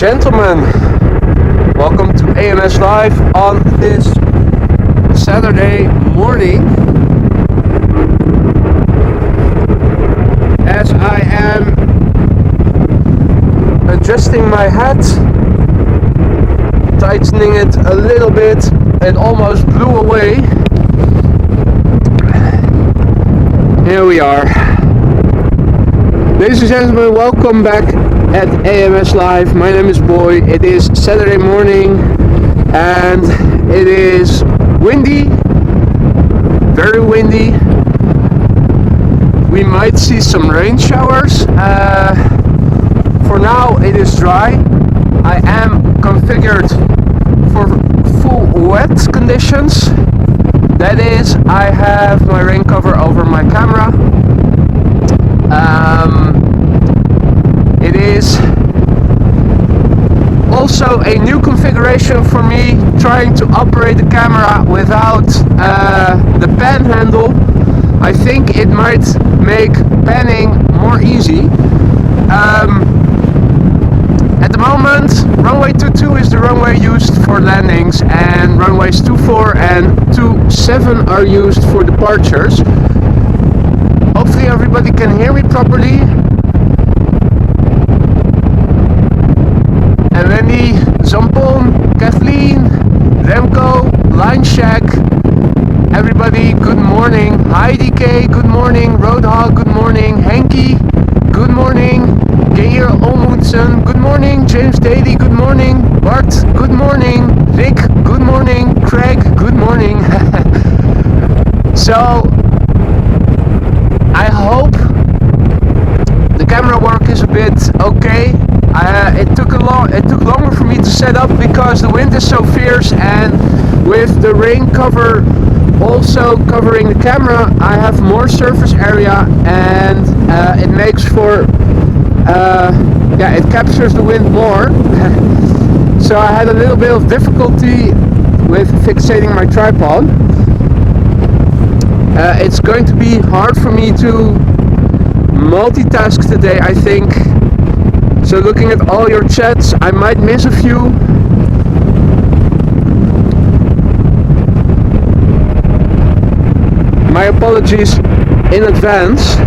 gentlemen, welcome to AMS Live on this Saturday morning. As I am adjusting my hat, tightening it a little bit, it almost blew away. Here we are. Ladies and gentlemen, welcome back at AMS Live. My name is Boy. It is Saturday morning and it is windy, very windy. We might see some rain showers. For now it is dry. I am configured for full wet conditions. That is, I have my rain cover over my camera. It is also a new configuration for me, trying to operate the camera without the pan handle. I think it might make panning more easy. At the moment, runway 22 is the runway used for landings, and runways 24 and 27 are used for departures. Hopefully everybody can hear me properly. And Wendy, Zampon, Kathleen, Remco, Line Shack, everybody, good morning. Heidi K, good morning. Roadhog, good morning. Henky, good morning. Geir Olmundsen, good morning. James Daly, good morning. Bart, good morning. Rick, good morning. Craig, good morning. So I hope the camera work is a bit okay. It took longer for me to set up because the wind is so fierce, and with the rain cover also covering the camera, I have more surface area, and it makes for it captures the wind more. So I had a little bit of difficulty with fixating my tripod. It's going to be hard for me to multitask today, I think. So looking at all your chats, I might miss a few. My apologies in advance.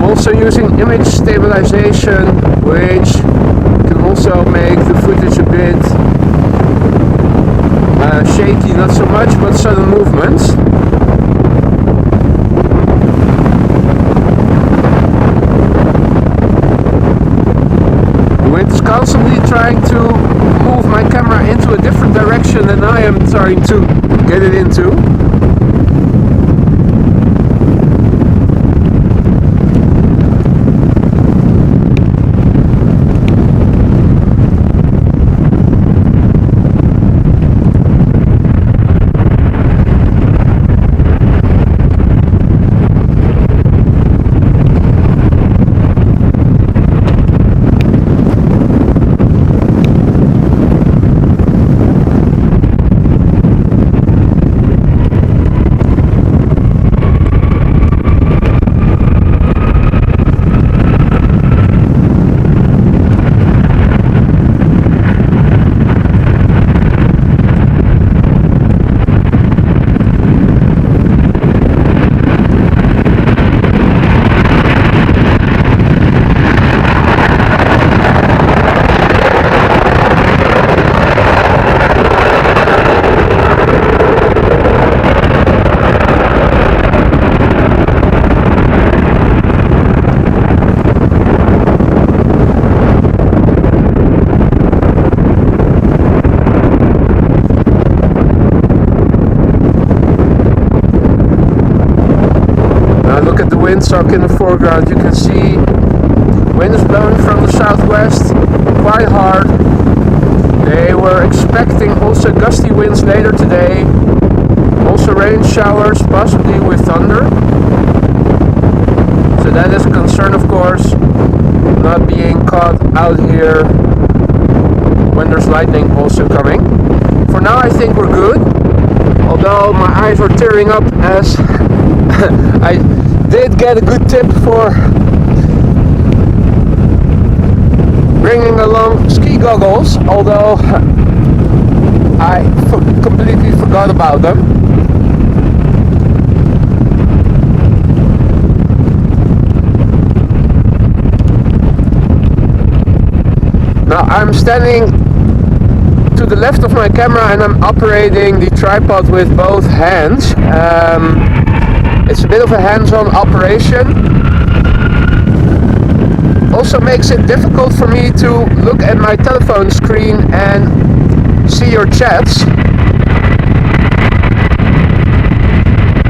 Also using image stabilization, which can also make the footage a bit shaky, not so much, but sudden movements. The wind is constantly trying to move my camera into a different direction than I am trying to get it into. truck in the foreground. You can see wind is blowing from the southwest quite hard. They were expecting also gusty winds later today, also rain showers, possibly with thunder. So that is a concern, of course, not being caught out here when there's lightning also coming. For now I think we're good, although my eyes were tearing up as I did get a good tip for bringing along ski goggles, although I completely forgot about them. Now I'm standing to the left of my camera and I'm operating the tripod with both hands. It's a bit of a hands-on operation. Also makes it difficult for me to look at my telephone screen and see your chats,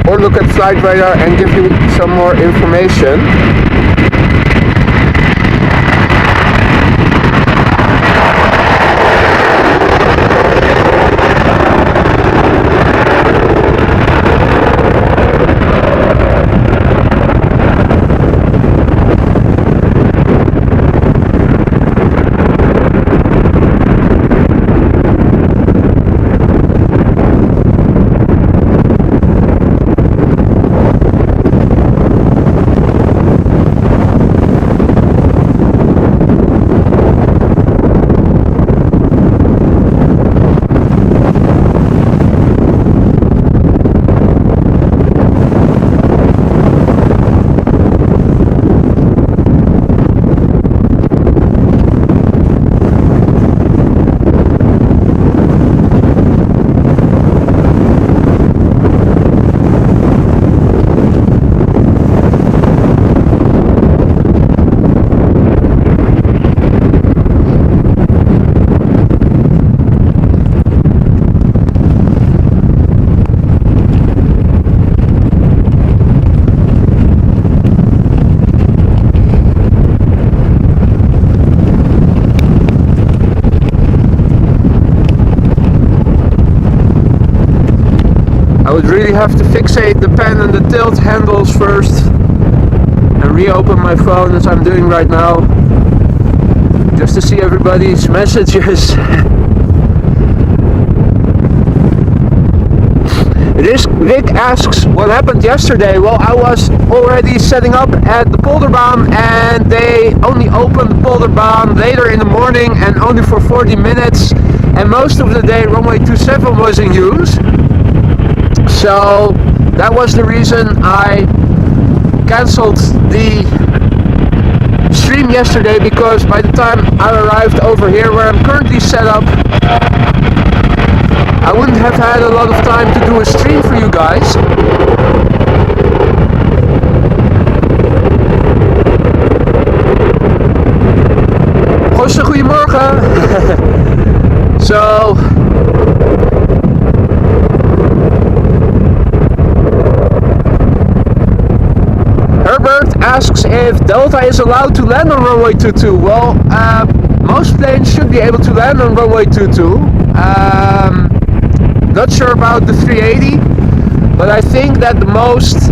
or look at flight radar and give you some more information. I would really have to fixate the pen and the tilt handles first and reopen my phone as I'm doing right now, just to see everybody's messages. Rick asks what happened yesterday. Well, I was already setting up at the Polderbaan and they only opened the Polderbaan later in the morning and only for 40 minutes, and most of the day runway 27 was in use. So that was the reason I cancelled the stream yesterday, because by the time I arrived over here where I'm currently set up, I wouldn't have had a lot of time to do a stream for you guys. Goedemorgen. So Herbert asks if Delta is allowed to land on runway 22. Well, most planes should be able to land on runway 22. Not sure about the 380, but I think that the most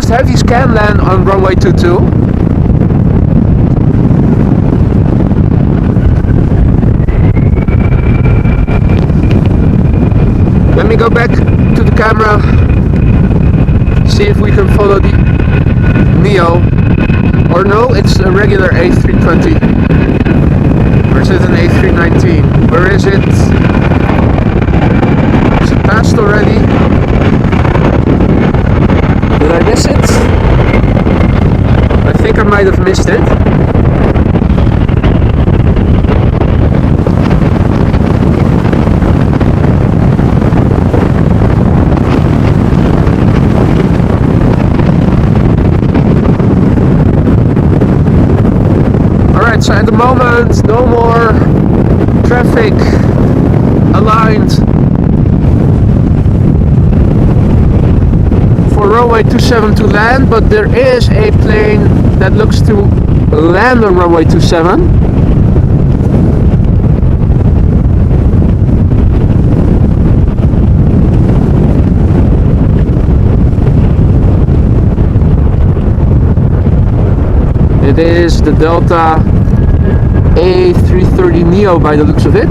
heavies can land on runway 22. Let me go back to the camera, see if we can follow the Neo. Or no, it's a regular A320. Or is it an A319? Where is it? Is it passed already? Did I miss it? I think I might have missed it. So at the moment, no more traffic aligned for runway 27 to land, but there is a plane that looks to land on runway 27. It is the Delta A380 Neo by the looks of it.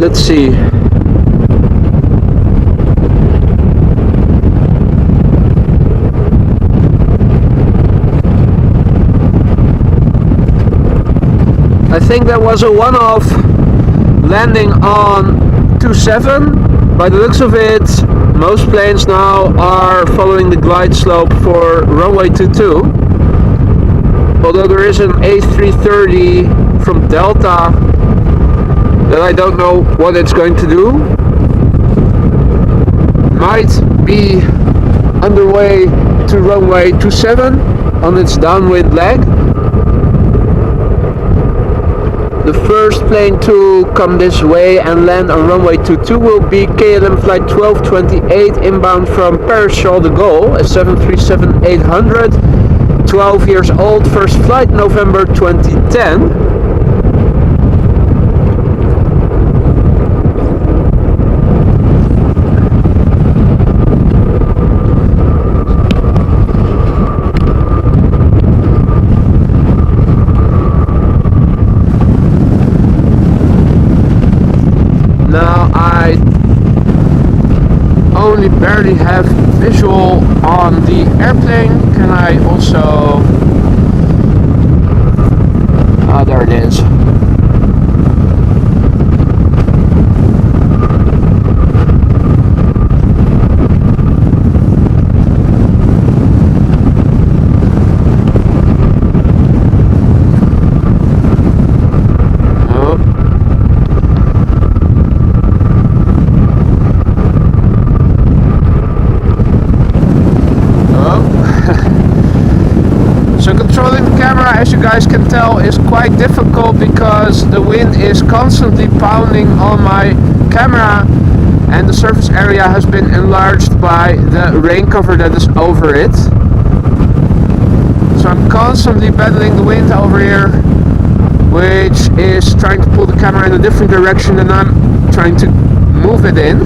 Let's see. I think that was a one-off landing on 27. By the looks of it, most planes now are following the glide slope for runway 22. Although there is an A330 from Delta that I don't know what it's going to do. Might be underway to runway 27 on its downwind leg. The first plane to come this way and land on runway 22 will be KLM flight 1228 inbound from Paris Charles de Gaulle, a 737-800, 12 years old, first flight November 2010. Now I only barely have visual on the airplane. Can I also... Ah, there it is. So controlling the camera, as you guys can tell, is quite difficult because the wind is constantly pounding on my camera and the surface area has been enlarged by the rain cover that is over it. So I'm constantly battling the wind over here, which is trying to pull the camera in a different direction than I'm trying to move it in.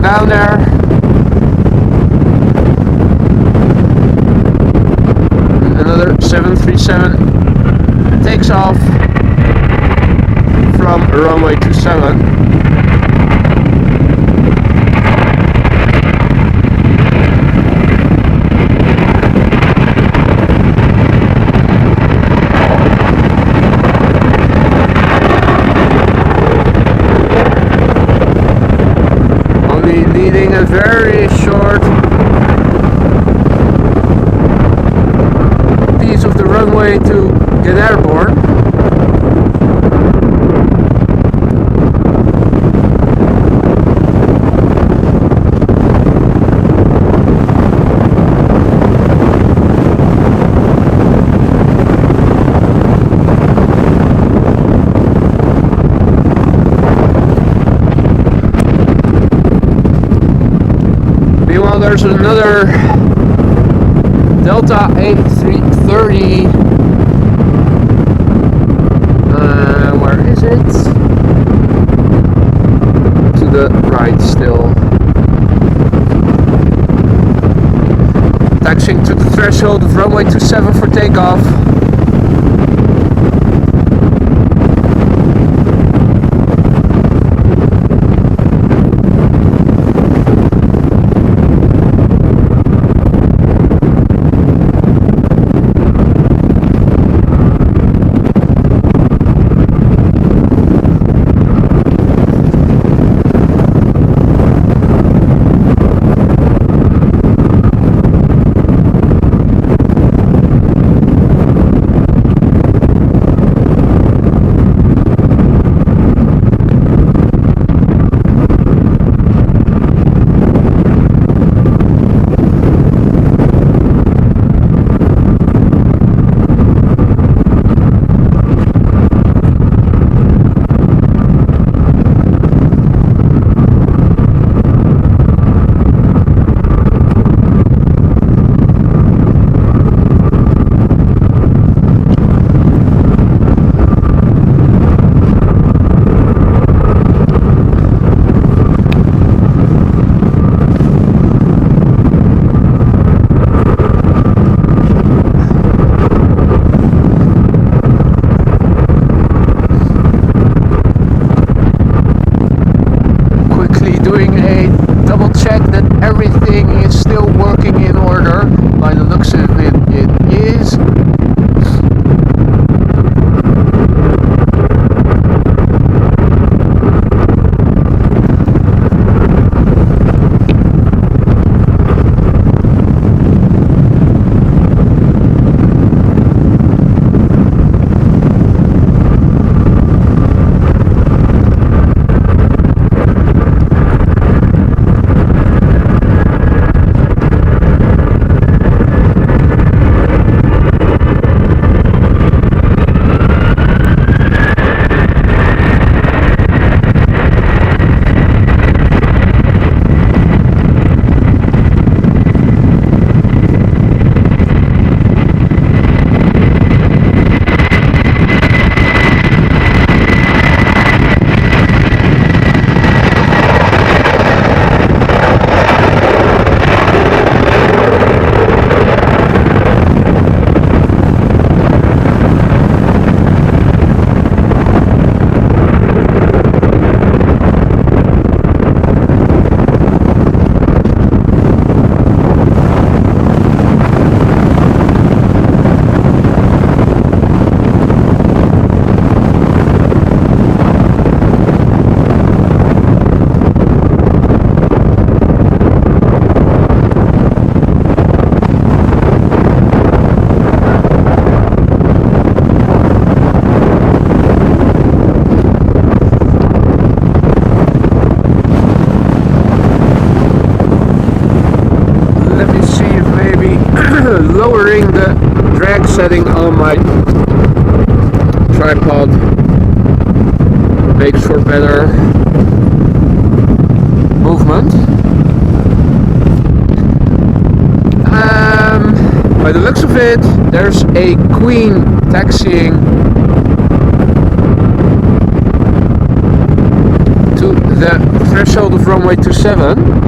Down there. Another 737 takes off from runway 27. Now there's another Delta A330. Where is it? To the right still. Taxiing to the threshold of runway 27 for takeoff. Everything is still working in order. By the looks of it, it is. Lowering the drag setting on my tripod makes for better movement. By the looks of it, there's a Queen taxiing to the threshold of runway 27.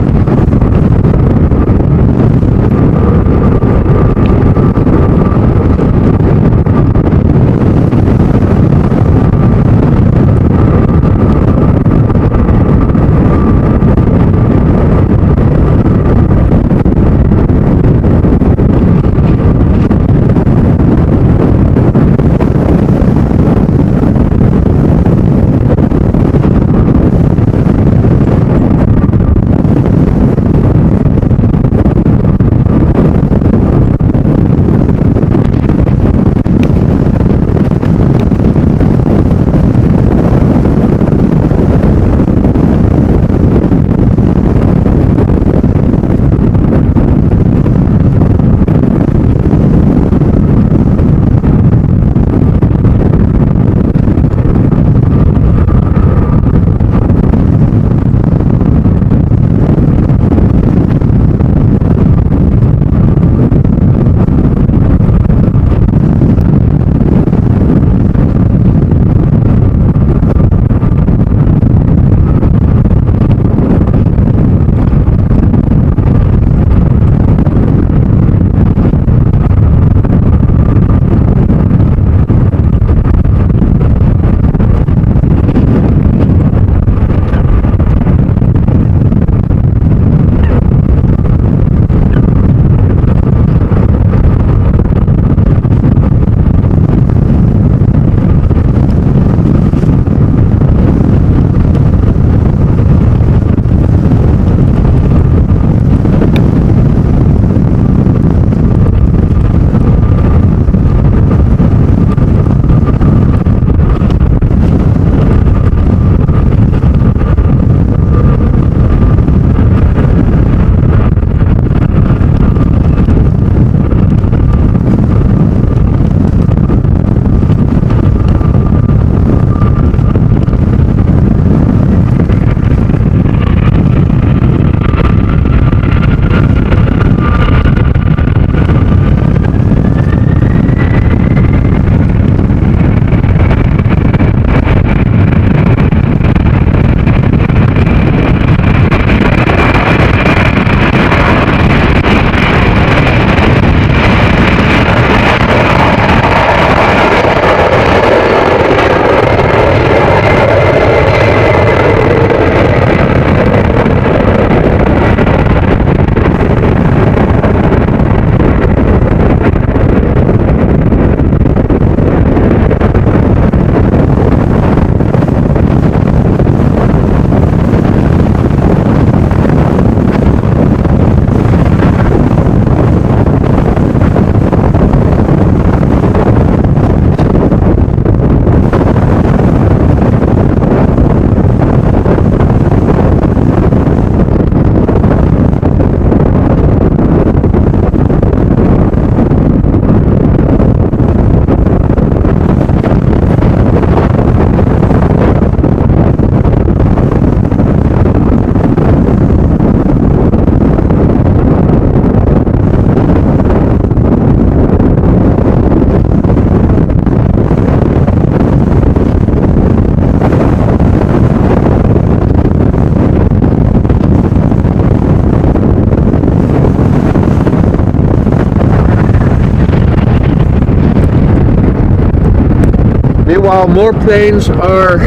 while more planes are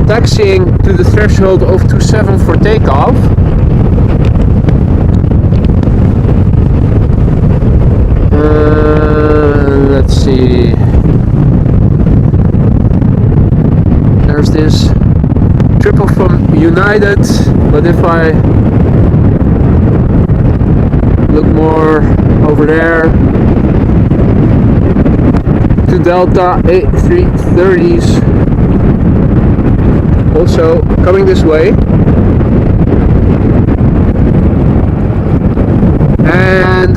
taxiing to the threshold of 27 for takeoff. Let's see. There's this triple from United, but if I look more over there to Delta A380s also coming this way, and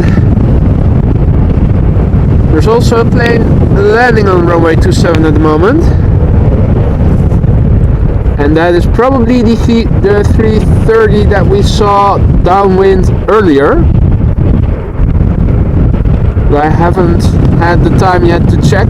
there's also a plane landing on runway 27 at the moment, and that is probably the 330 that we saw downwind earlier. But I haven't had the time yet to check.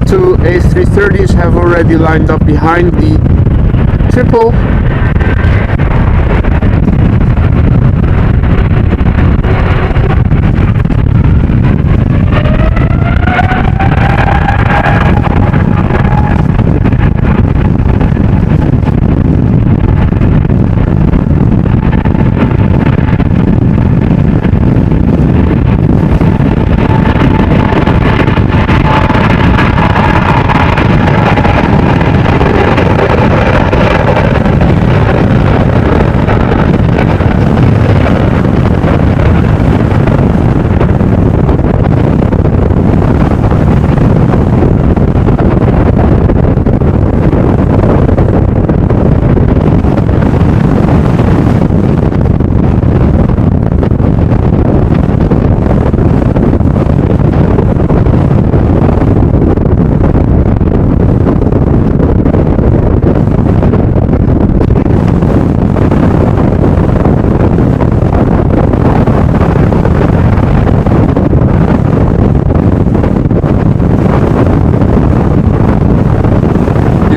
Two A330s have already lined up behind the triple.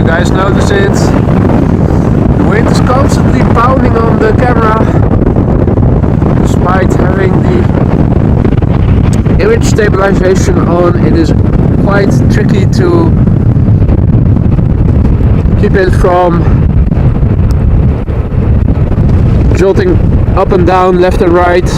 Guys notice it. The wind is constantly pounding on the camera despite having the image stabilization on. It is quite tricky to keep it from jolting up and down, left and right.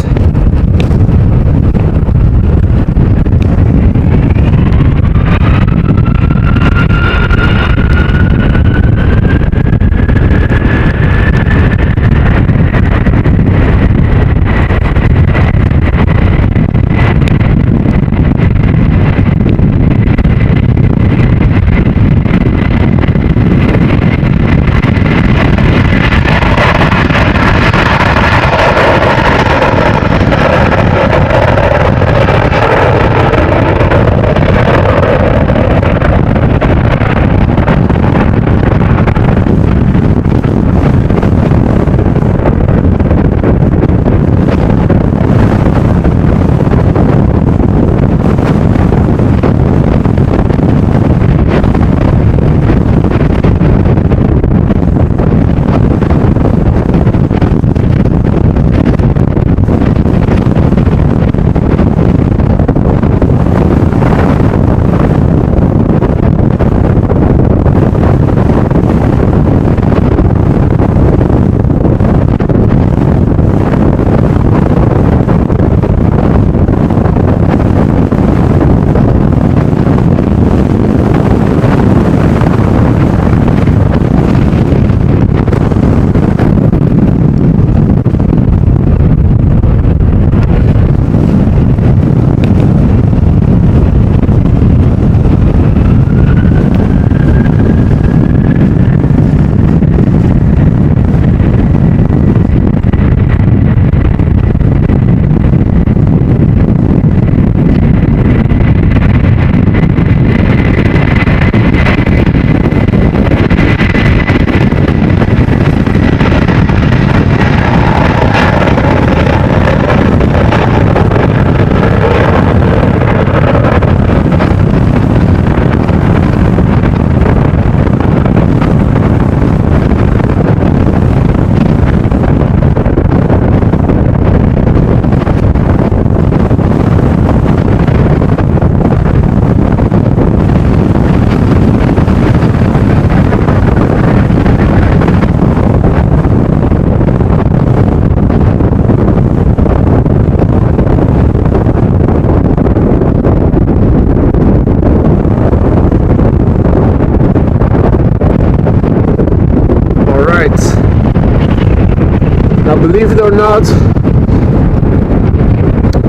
believe it or not,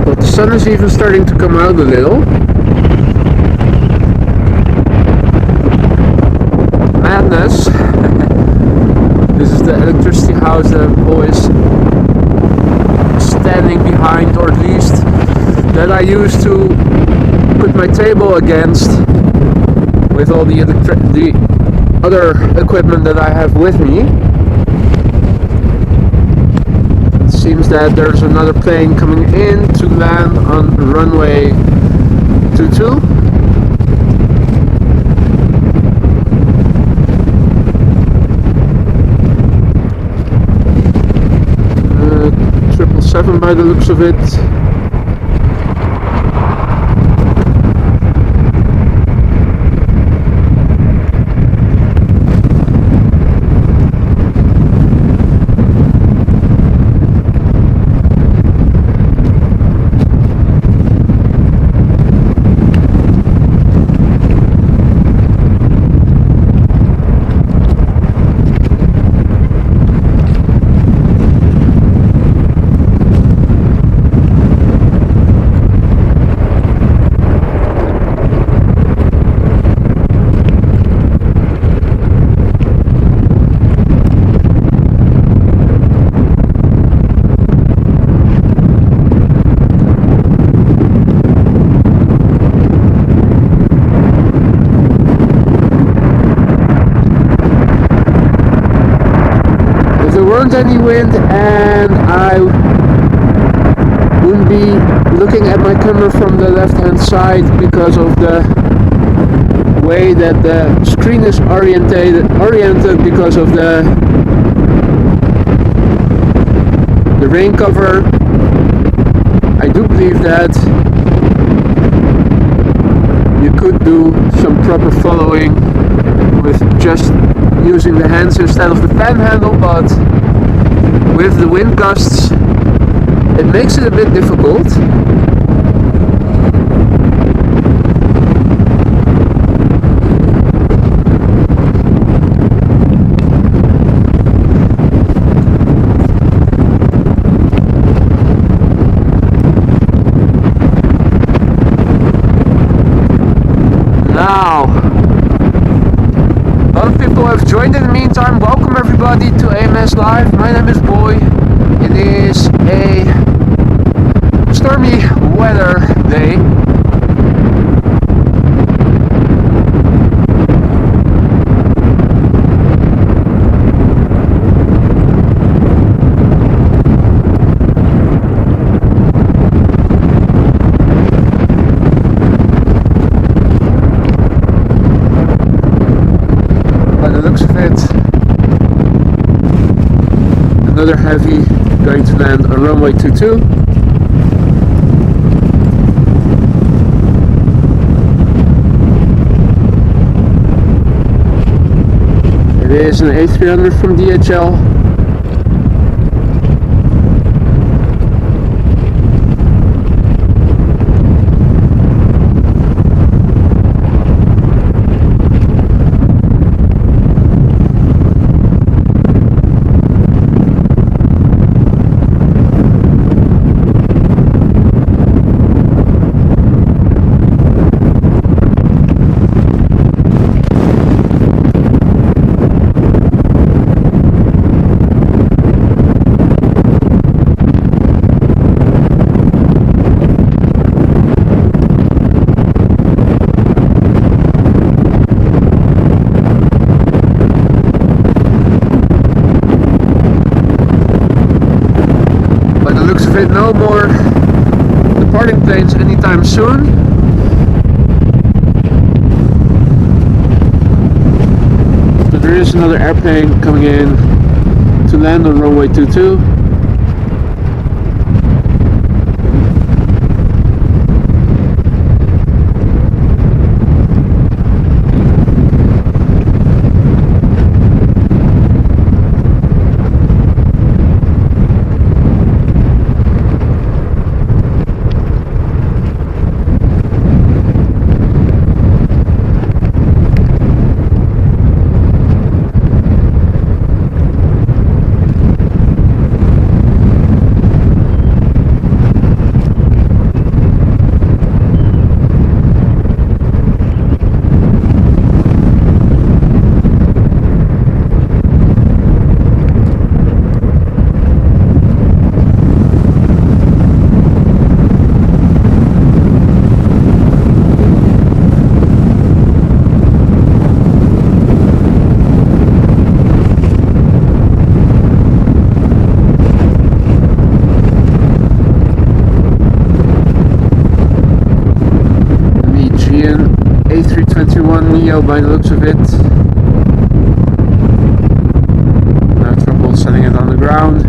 but the sun is even starting to come out a little. Madness. This is the electricity house that I'm always standing behind, or at least that I used to put my table against with all the other equipment that I have with me. It seems that there's another plane coming in to land on runway 22. 777 by the looks of it. Any wind, and I wouldn't be looking at my camera from the left hand side because of the way that the screen is oriented because of the rain cover. I do believe that you could do some proper following with just using the hands instead of the pen handle, but with the wind gusts it makes it a bit difficult. Now, a lot of people have joined in the meantime. Welcome everybody to AMS Live. My name is Boy. It is a stormy weather day. By the looks of it, another heavy going to land on runway 22. It is an A380 from DHL. No more departing planes anytime soon. But there is another airplane coming in to land on runway 22. Neo by the looks of it. No trouble setting it on the ground.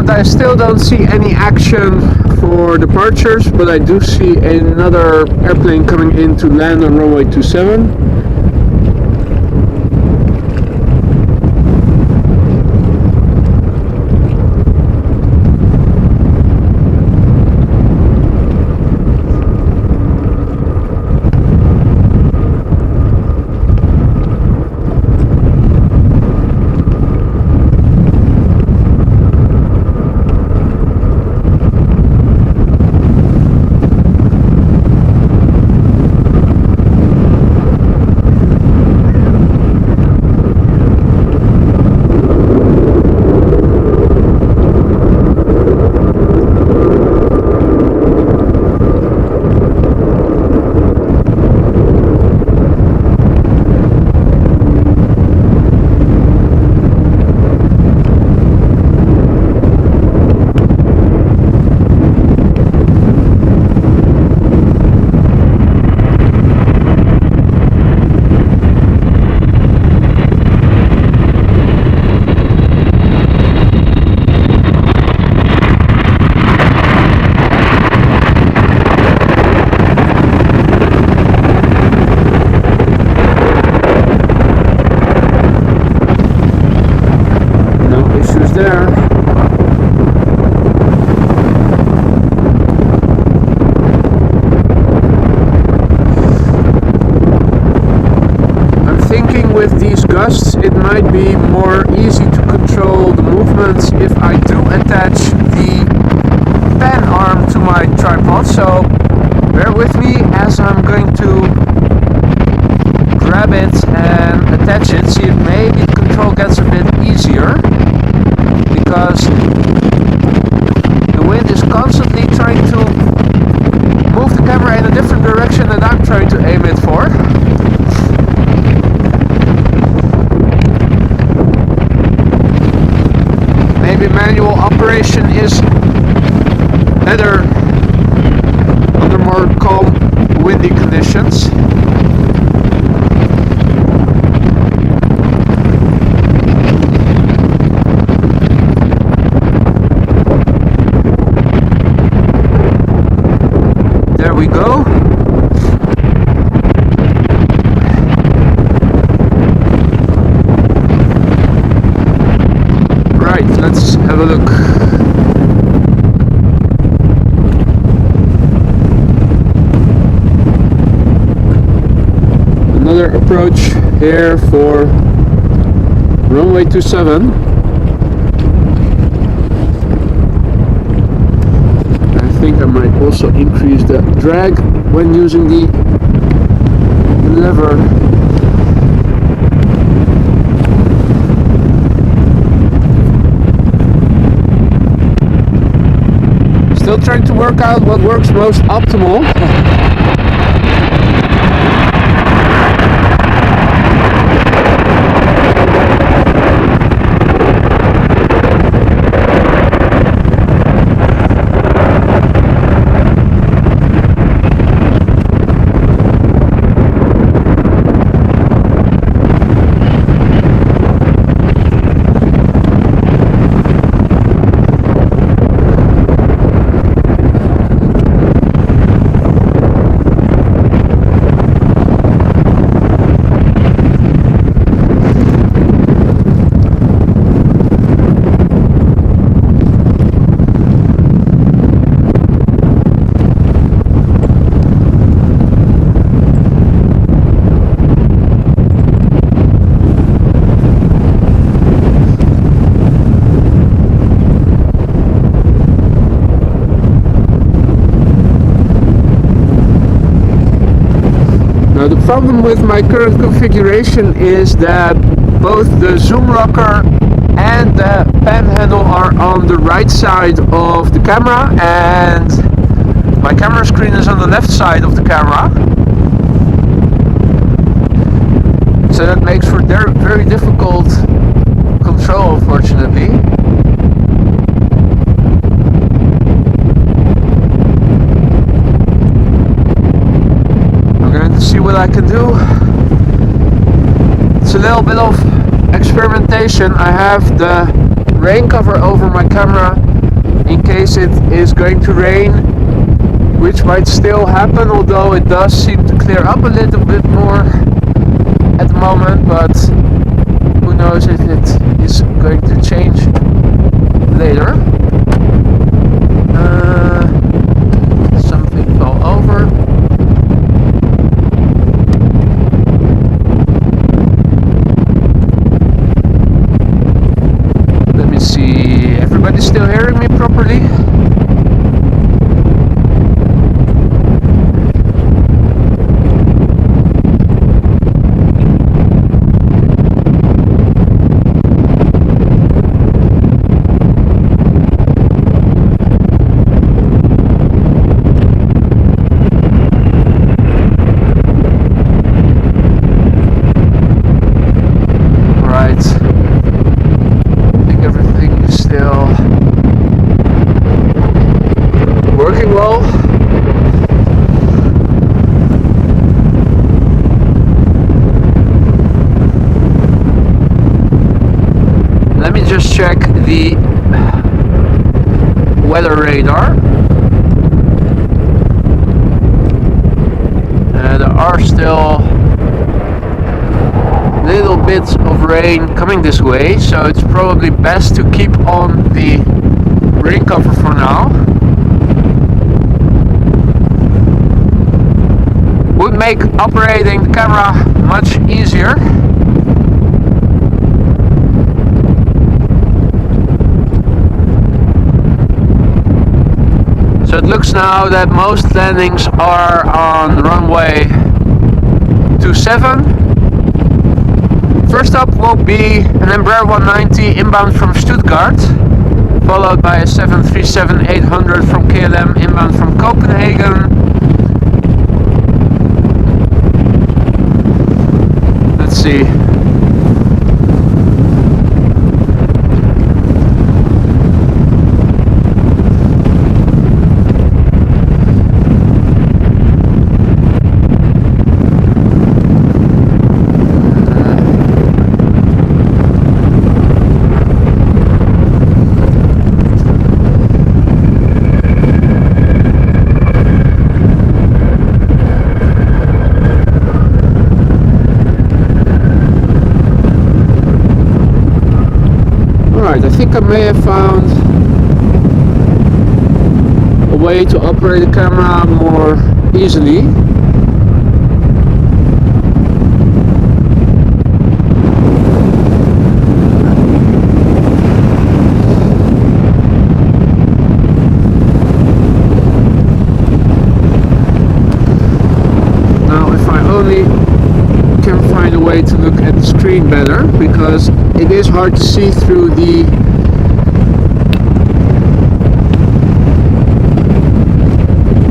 I still don't see any action for departures, but I do see another airplane coming in to land on runway 27. It might be more easy to control the movements if I do attach the pan arm to my tripod, so bear with me as I'm going to grab it and attach it, see if maybe the control gets a bit easier, because the wind is constantly trying to move the camera in a different direction than I'm trying manual operation is better under more calm, windy conditions. There we go. Right, let's have a look. Another approach here for runway 27. I think I might also increase the drag when using the lever. Still trying to work out what works most optimal. Now the problem with my current configuration is that both the zoom rocker and the pan handle are on the right side of the camera, and my camera screen is on the left side of the camera. So that makes for very difficult control, unfortunately. See what I can do. It's a little bit of experimentation. I have the rain cover over my camera in case it is going to rain, which might still happen, although it does seem to clear up a little bit more at the moment, but who knows if it is going to change later. Something fell over. Everybody's still hearing me properly? Just check the weather radar. There are still little bits of rain coming this way, so it's probably best to keep on the rain cover for now. Would make operating the camera much easier. So it looks now that most landings are on runway 27. First up will be an Embraer 190 inbound from Stuttgart, followed by a 737-800 from KLM inbound from Copenhagen. Let's see. think I may have found a way to operate the camera more easily. Now if I only can find a way to look at the screen better, because it is hard to see through the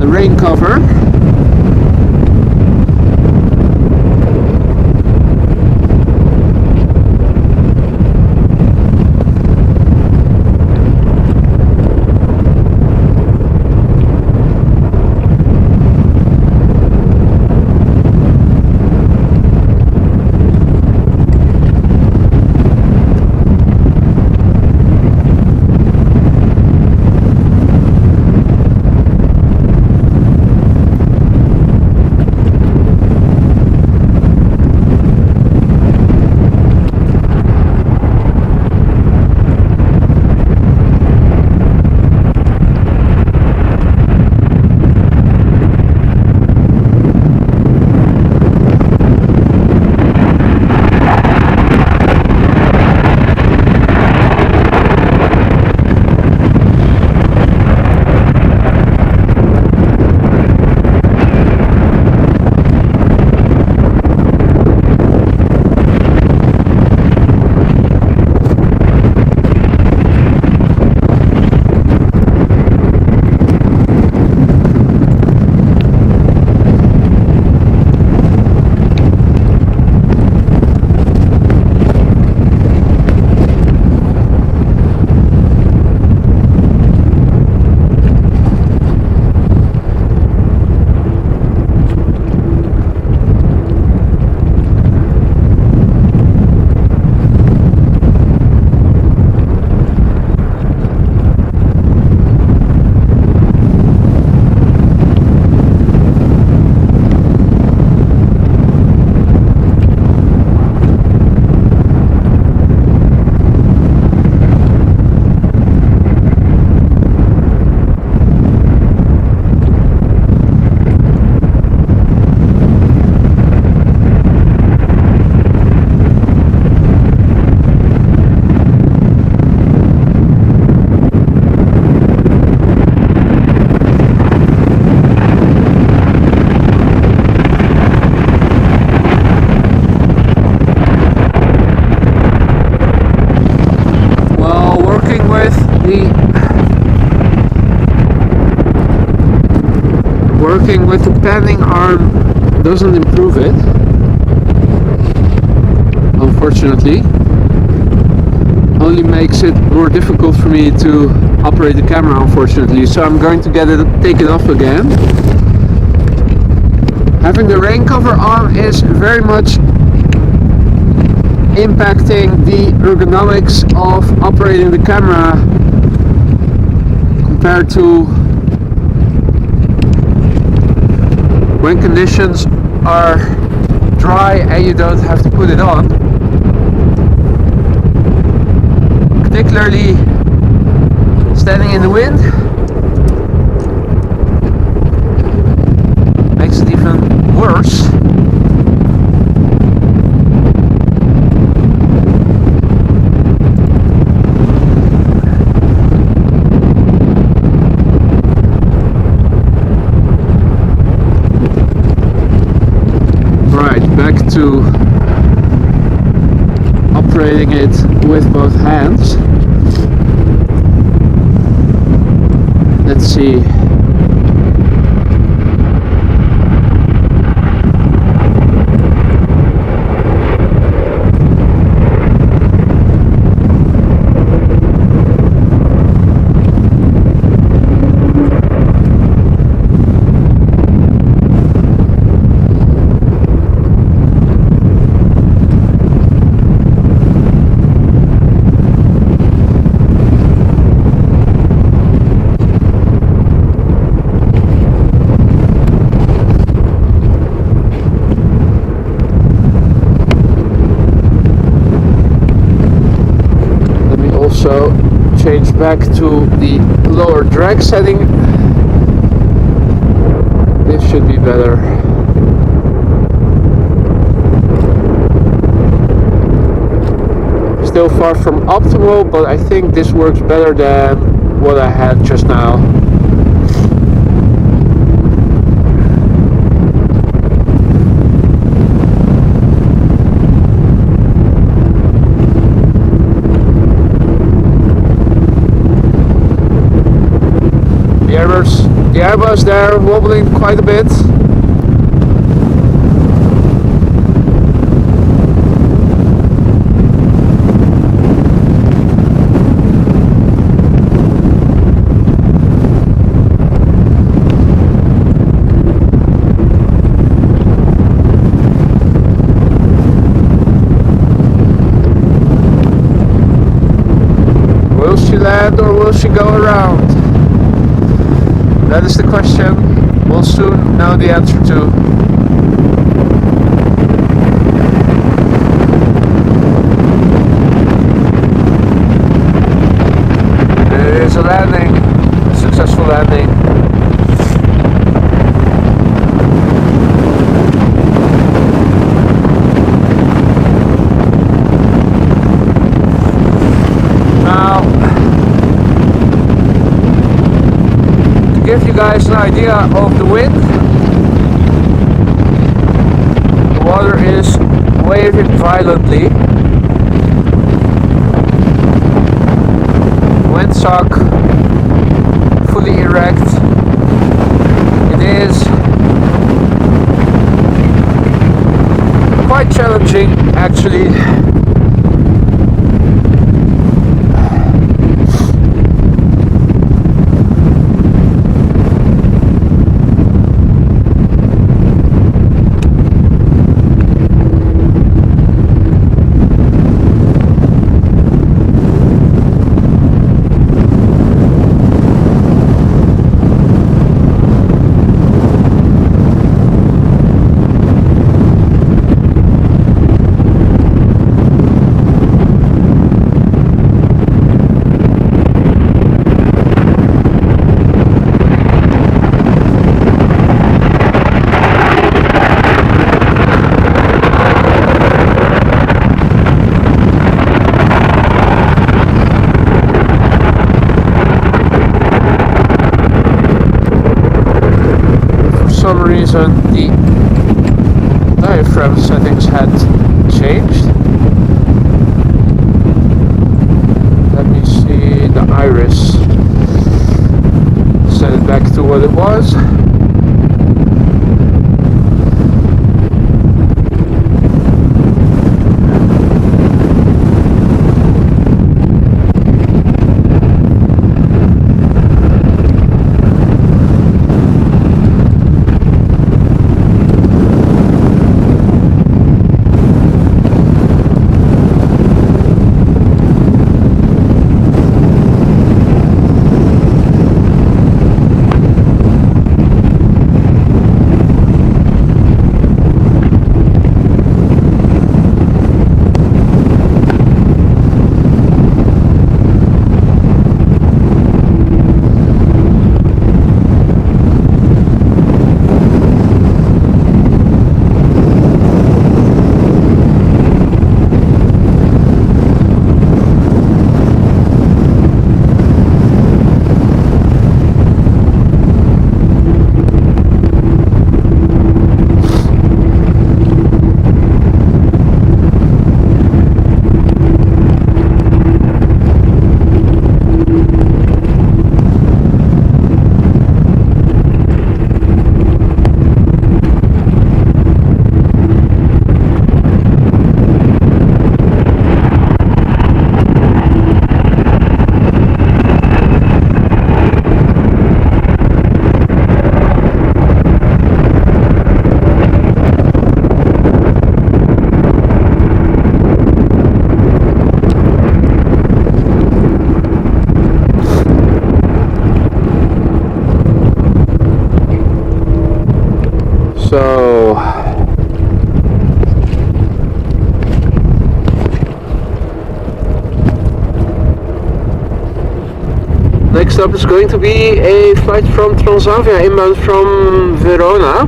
rain cover. Working with the panning arm doesn't improve it, unfortunately. Only makes it more difficult for me to operate the camera, unfortunately. So I'm going to take it off again. Having the rain cover on is very much impacting the ergonomics of operating the camera compared to when conditions are dry and you don't have to put it on. Particularly standing in the wind makes it even worse. Back to operating it with both hands. Let's see. change back to the lower drag setting. This should be better. Still far from optimal, but I think this works better than what I had just now. The Airbus there wobbling quite a bit. Will she land or will she go around? That is the question we'll soon know the answer to. And it is a landing, a successful landing. Give you guys an idea of the wind. The water is waving violently. Windsock fully erect. It is quite challenging actually. For some reason the diaphragm settings had changed. Let me see the iris. Set it back to what it was. So next up is going to be a flight from Transavia inbound from Verona.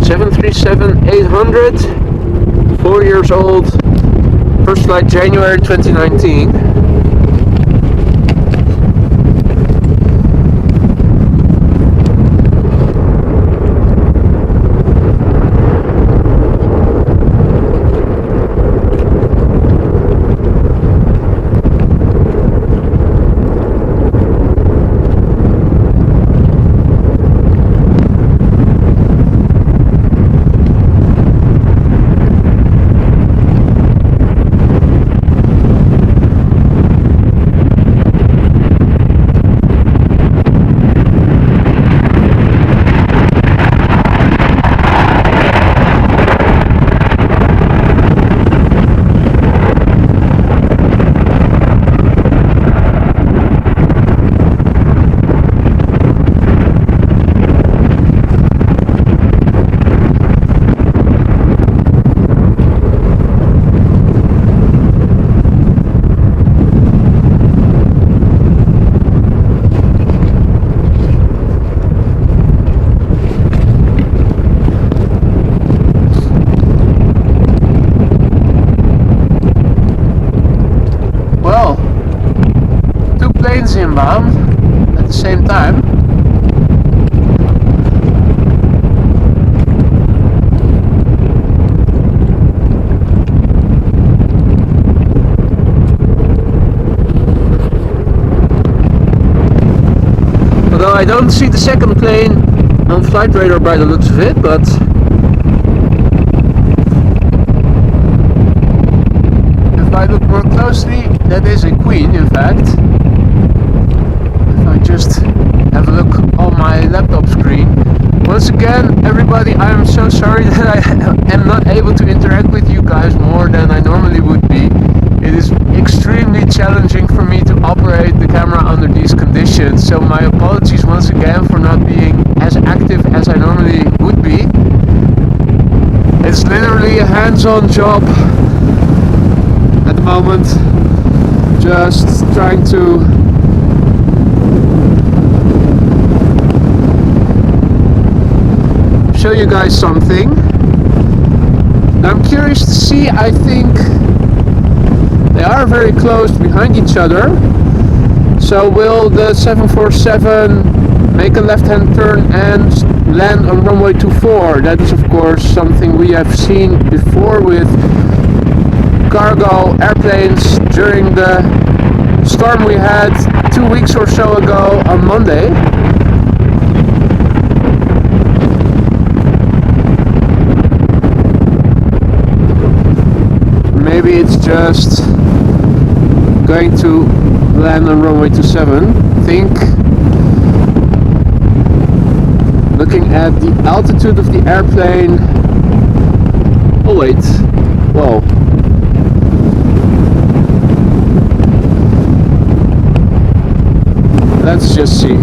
737-800, 4 years old, first flight January 2019. Inbound at the same time. Although I don't see the second plane on flight radar by the looks of it, but if I look more closely, that is a Queen in fact. Just have a look on my laptop screen. Once again, everybody, I am so sorry that I am not able to interact with you guys more than I normally would be. It is extremely challenging for me to operate the camera under these conditions, so my apologies once again for not being as active as I normally would be. It's literally a hands-on job at the moment, just trying to show you guys something. I'm curious to see, I think they are very close behind each other. So will the 747 make a left-hand turn and land on runway 24? That is of course something we have seen before with cargo airplanes during the storm we had 2 weeks or so ago on Monday. Maybe it's just going to land on runway 27. I think looking at the altitude of the airplane. Oh wait, whoa. Let's just see.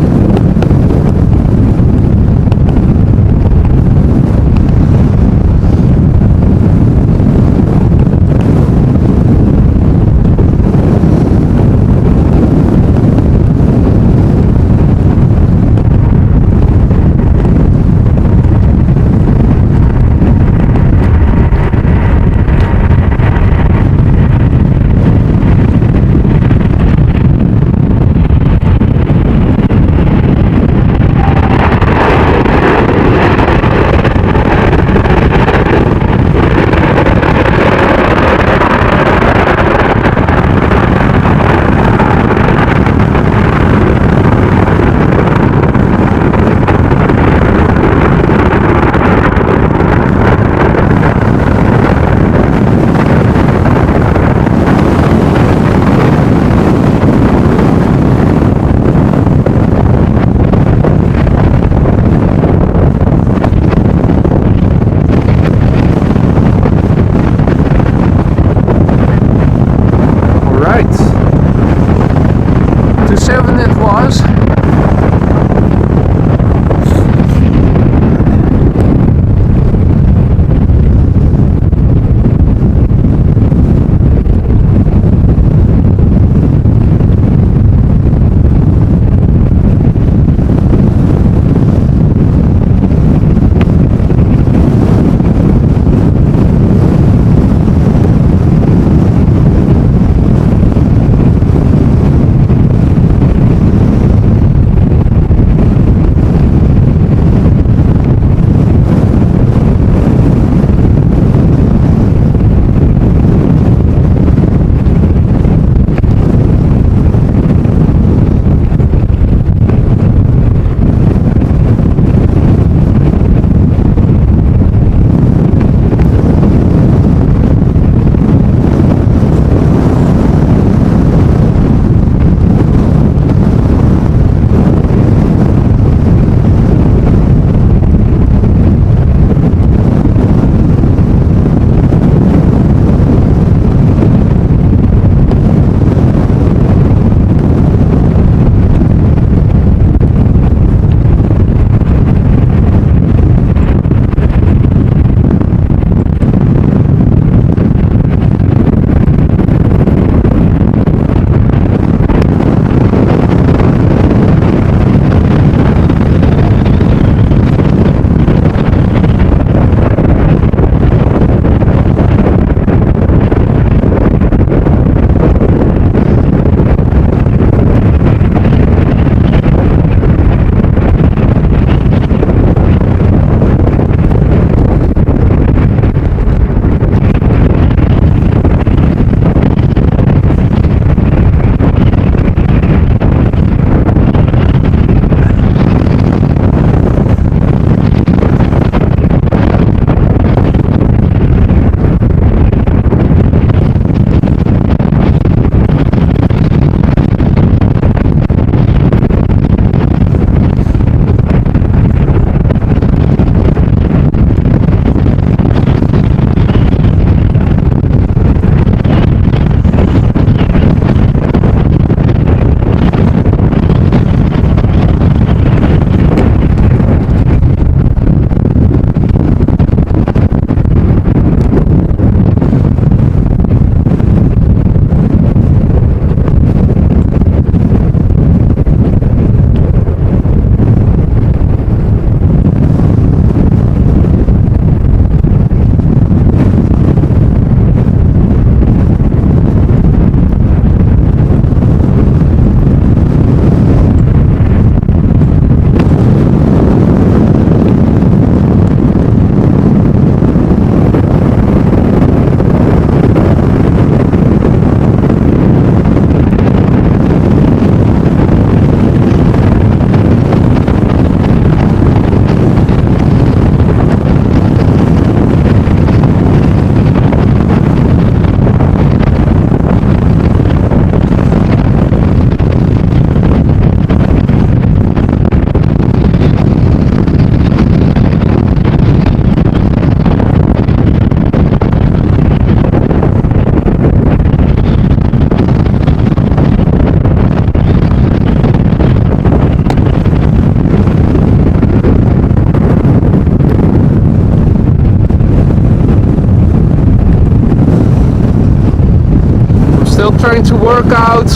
work out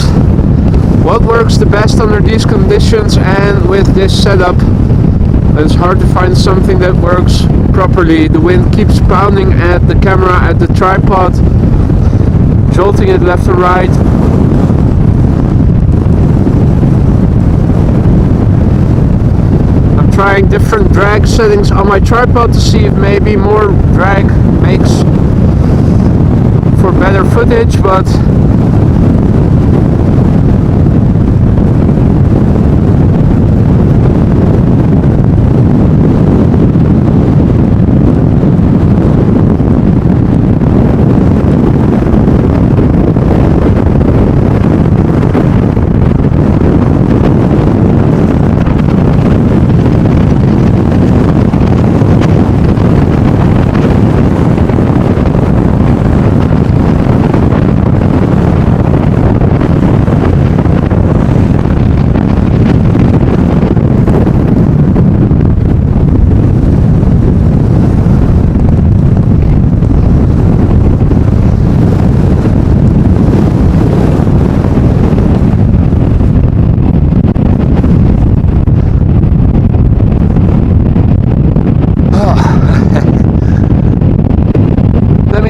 what works the best under these conditions, and with this setup it's hard to find something that works properly. The wind keeps pounding at the camera, at the tripod, jolting it left and right. I'm trying different drag settings on my tripod to see if maybe more drag makes for better footage, but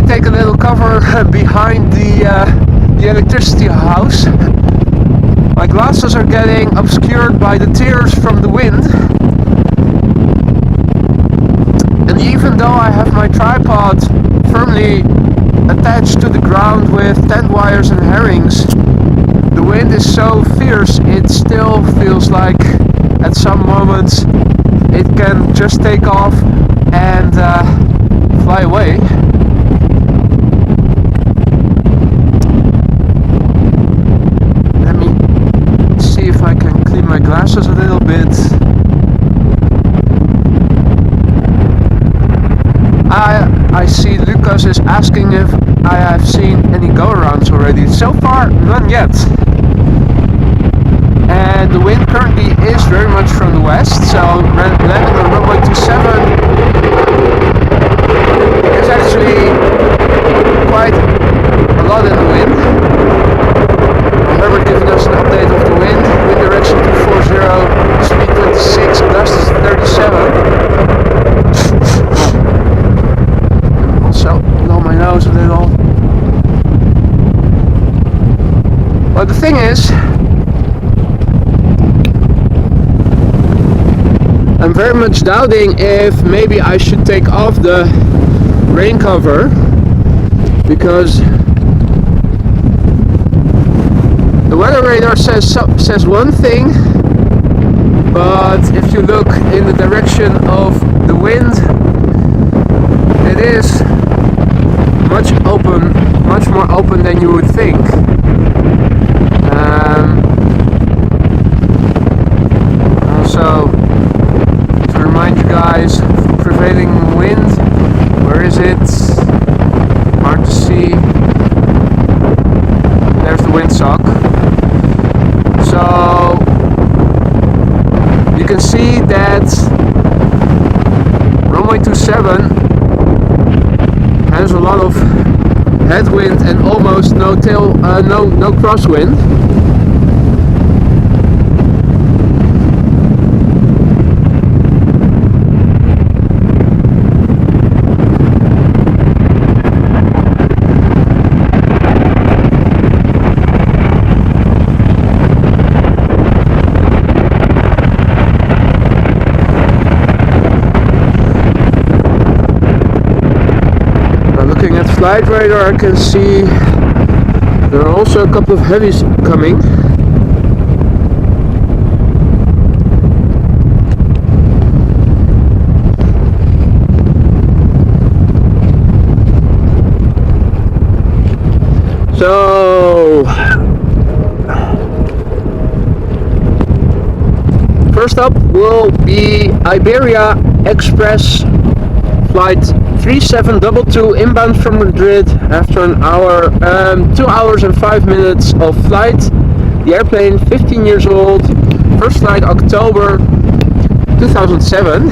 take a little cover behind the electricity house. My glasses are getting obscured by the tears from the wind, and even though I have my tripod firmly attached to the ground with tent wires and herrings, the wind is so fierce it still feels like at some moments it can just take off and fly away. I can clean my glasses a little bit. I see Lucas is asking if I have seen any go-arounds already. So far, none yet. And the wind currently is very much from the west, so landing on runway 27 is actually quite a lot in the wind. Remember giving us an update of the wind direction 240, speed 26, gust is 37. Also blow my nose a little. But the thing is, I'm very much doubting if maybe I should take off the rain cover, because the weather radar says one thing, but if you look in the direction of the wind, it is much more open than you would think. Also, to remind you guys, prevailing wind, where is it? Hard to see. There's the windsock. So you can see that runway 27 has a lot of headwind and almost no crosswind. Flight radar, I can see there are also a couple of heavies coming. So first up will be Iberia Express flight 3722 inbound from Madrid after an hour, 2 hours and 5 minutes of flight. The airplane 15 years old, first flight October 2007.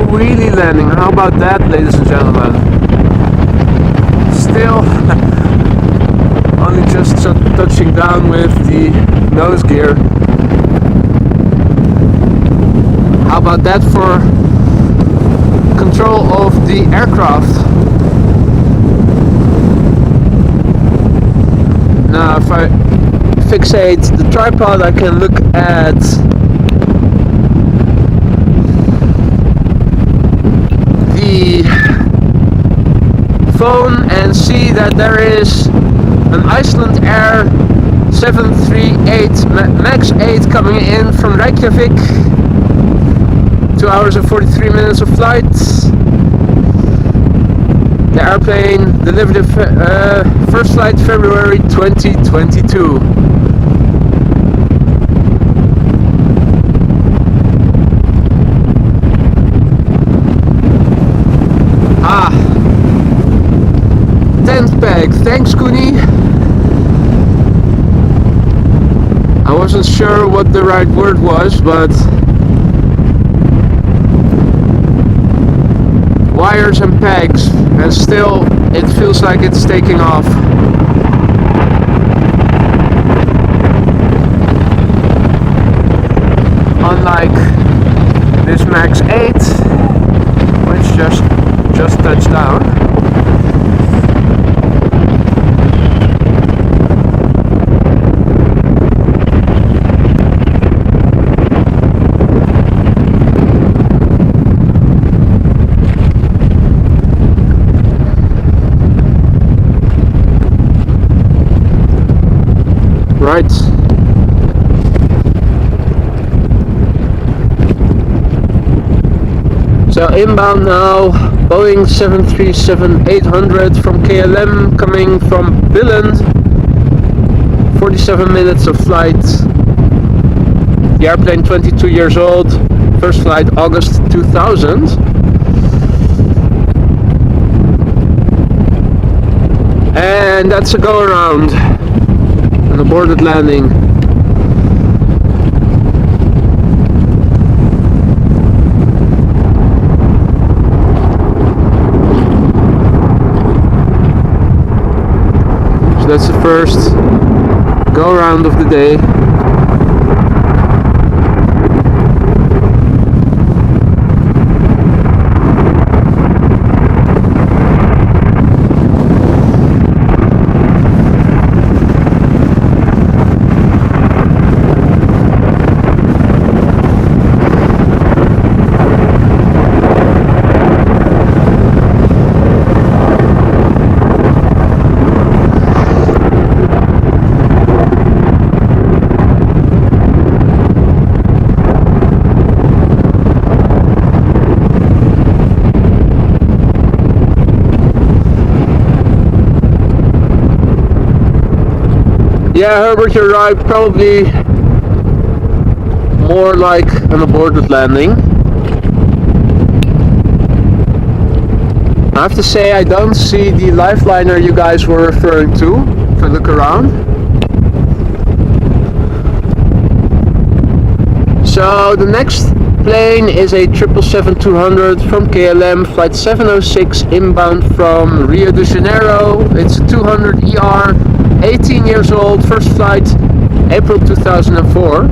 wheelie landing. How about that, ladies and gentlemen? Still only just touching down with the nose gear. How about that for control of the aircraft? Now if I fixate the tripod, I can look at the phone and see that there is an Iceland Air 738 Max 8 coming in from Reykjavik. 2 hours and 43 minutes of flight. The airplane delivered first flight February 2022. Tent peg. Thanks, Kuni. I wasn't sure what the right word was, but wires and pegs, and still it feels like it's taking off. Unlike this Max 8, which just touched down. Right. So inbound now, Boeing 737-800 from KLM coming from Billund. 47 minutes of flight. The airplane 22 years old. First flight August 2000. And that's a go around. An aborted landing. So that's the first go around of the day. Yeah, Herbert, you're right. Probably more like an aborted landing. I have to say I don't see the lifeliner you guys were referring to. If I look around. So the next plane is a 777-200 from KLM, flight 706 inbound from Rio de Janeiro. It's a 200 ER. 18 years old, first flight April 2004.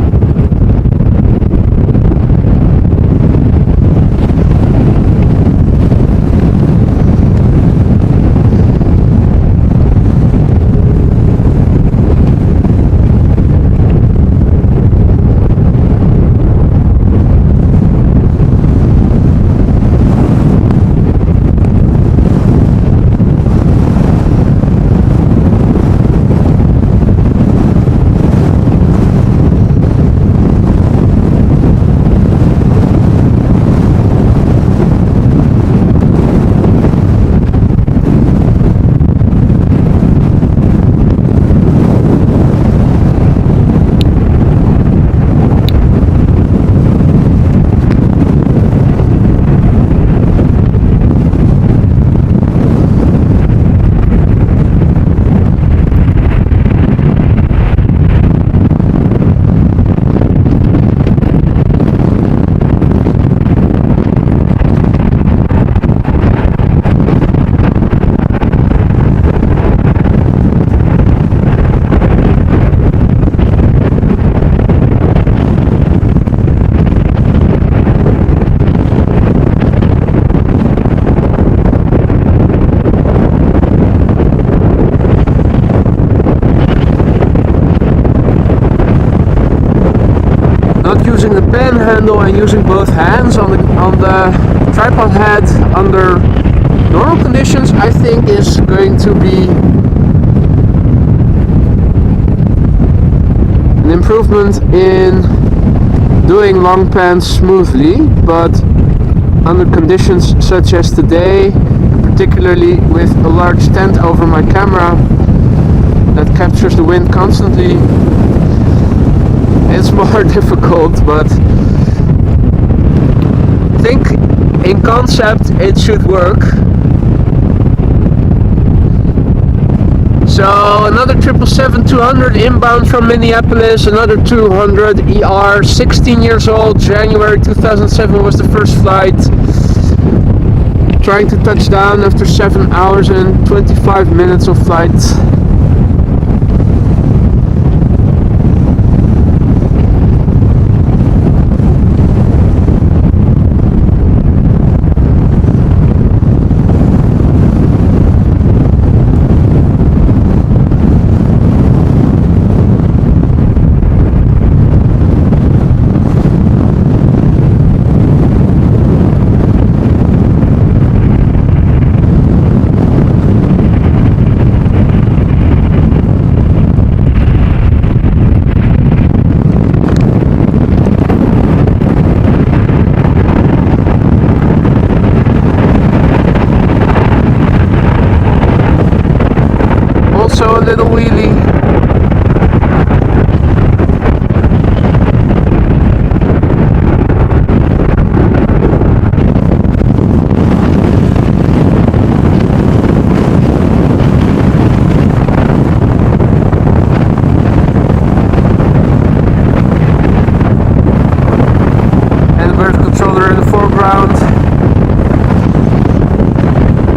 using the pen handle and using both hands on the tripod head under normal conditions, I think is going to be an improvement in doing long pans smoothly, but under conditions such as today, particularly with a large tent over my camera that captures the wind constantly, it's more difficult. But I think in concept it should work. So another 777-200 inbound from Minneapolis, another 200 ER, 16 years old, January 2007 was the first flight. Trying to touch down after 7 hours and 25 minutes of flight. Also a little wheelie. And the bird controller in the foreground.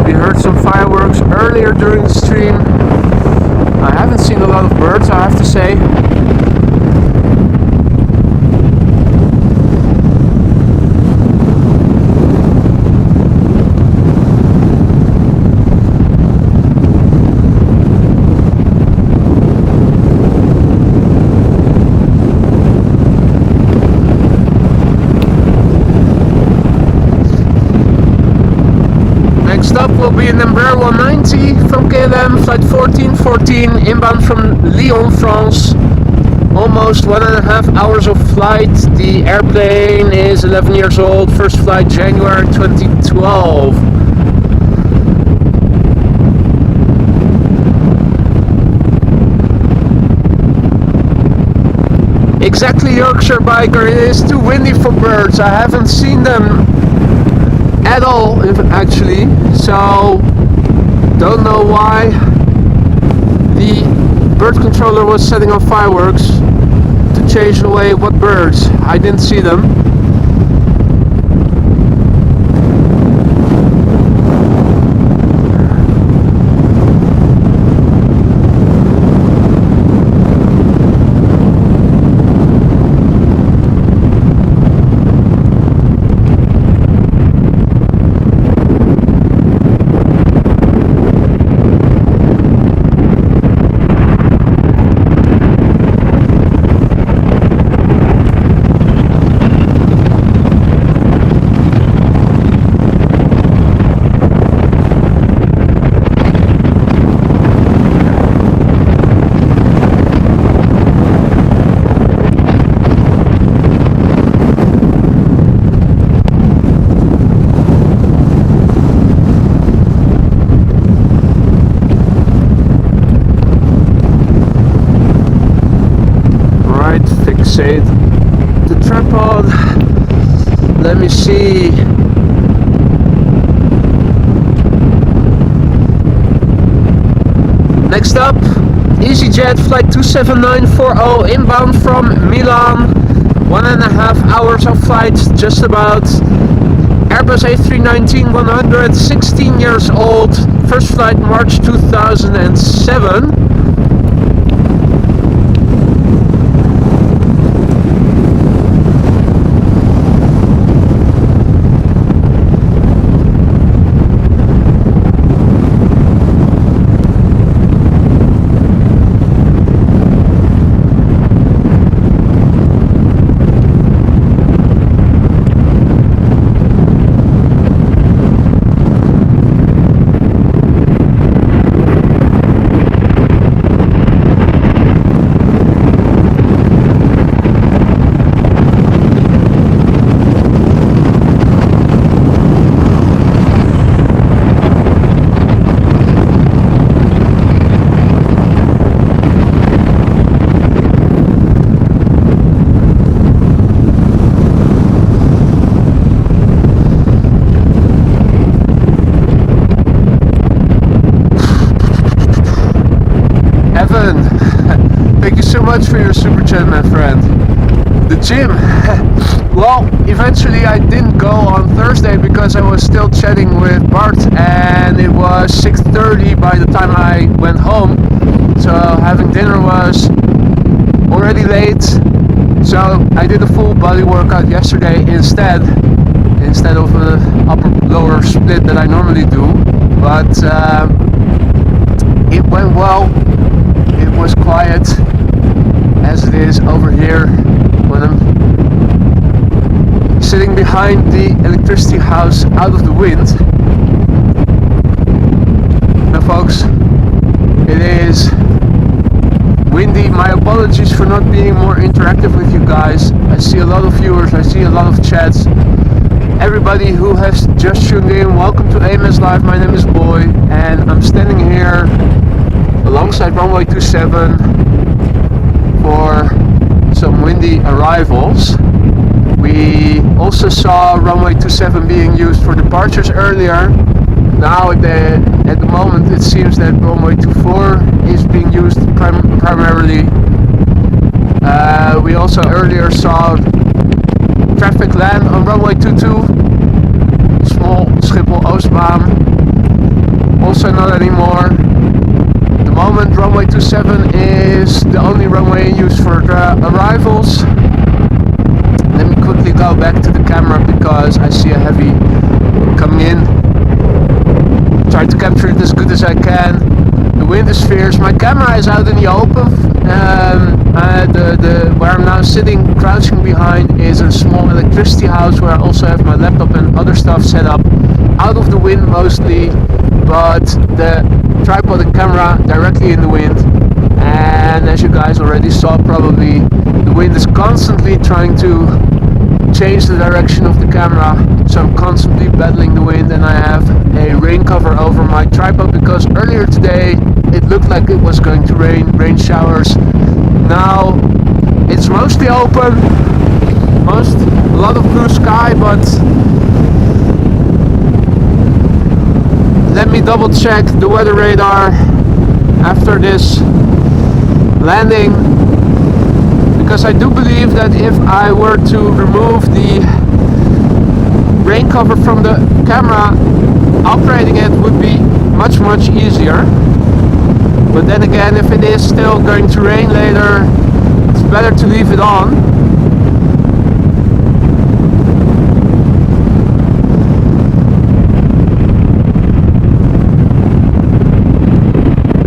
We heard some fireworks earlier during the stream. I haven't seen a lot of birds, I have to say. Next up will be an Embraer 190 from KLM, flight 1414, inbound from Lyon, France. Almost 1.5 hours of flight. The airplane is 11 years old, first flight January 2012. Exactly, Yorkshire biker, it is too windy for birds. I haven't seen them at all, actually, so don't know why the bird controller was setting off fireworks to chase away what birds. I didn't see them. Fixate the tripod. Let me see. Next up, EasyJet flight 27940 inbound from Milan. 1.5 hours of flight, just about. Airbus A380-100, 16 years old, first flight March 2007. much for your super chat, my friend. The gym. Well, eventually I didn't go on Thursday because I was still chatting with Bart, and it was 6:30 by the time I went home. So having dinner was already late. So I did a full body workout yesterday instead of the upper-lower split that I normally do. But it went well. It was quiet, as it is over here when I'm sitting behind the electricity house out of the wind. Now folks, it is windy. My apologies for not being more interactive with you guys. I see a lot of viewers, I see a lot of chats. Everybody who has just tuned in, welcome to AMS Live. My name is Boy, and I'm standing here alongside runway 27 for some windy arrivals. We also saw runway 27 being used for departures earlier. Now at the moment it seems that runway 24 is being used primarily. We also earlier saw traffic land on runway 22, small Schiphol Oostbaan. Also not anymore. At the moment runway 27 is the only runway used for arrivals. Let me quickly go back to the camera because I see a heavy coming in. Try to capture it as good as I can. The wind is fierce. My camera is out in the open. Where I'm now sitting, crouching behind, is a small electricity house where I also have my laptop and other stuff set up. Out of the wind mostly, but the tripod and camera directly in the wind. And as you guys already saw probably, the wind is constantly trying to change the direction of the camera, so I'm constantly battling the wind, and I have a rain cover over my tripod because earlier today it looked like it was going to rain showers. Now it's mostly open, a lot of blue sky, but let me double check the weather radar after this landing, because I do believe that if I were to remove the rain cover from the camera, operating it would be much easier. But then again, if it is still going to rain later, it's better to leave it on.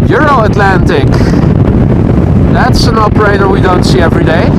Euro Atlantic. That's an operator we don't see every day.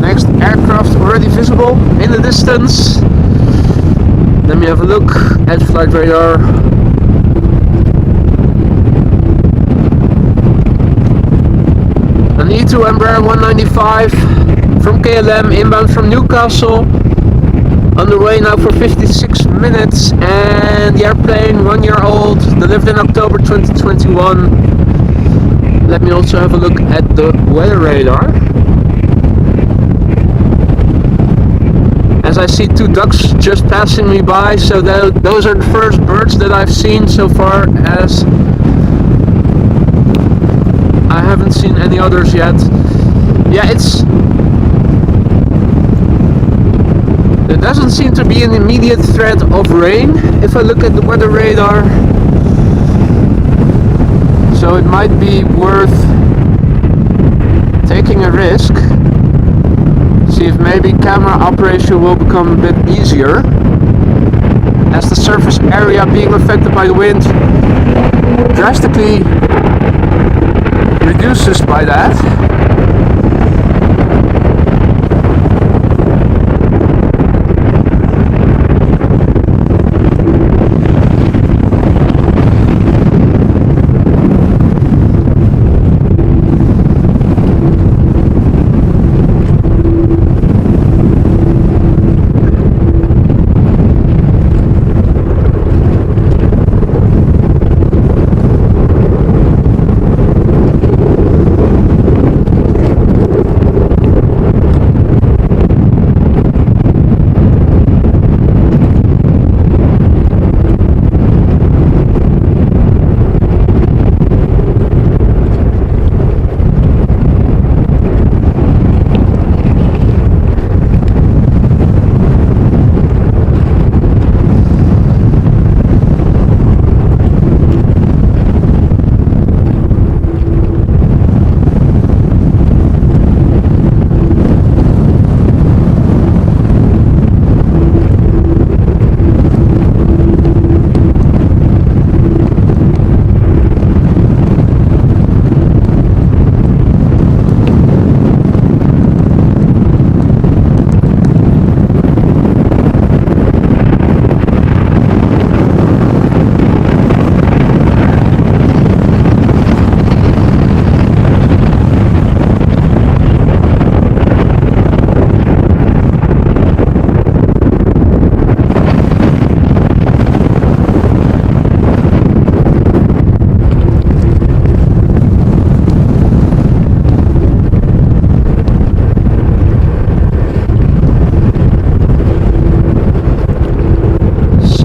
Next aircraft already visible in the distance. Let me have a look at flight radar. An E2 Embraer 195 from KLM, inbound from Newcastle. Underway now for 56 minutes, and the airplane 1 year old, delivered in October 2021. Let me also have a look at the weather radar. As I see two ducks just passing me by, so those are the first birds that I've seen so far, as I haven't seen any others yet. Yeah, there doesn't seem to be an immediate threat of rain if I look at the weather radar. So it might be worth taking a risk. See if maybe camera operation will become a bit easier, as the surface area being affected by the wind drastically reduces by that.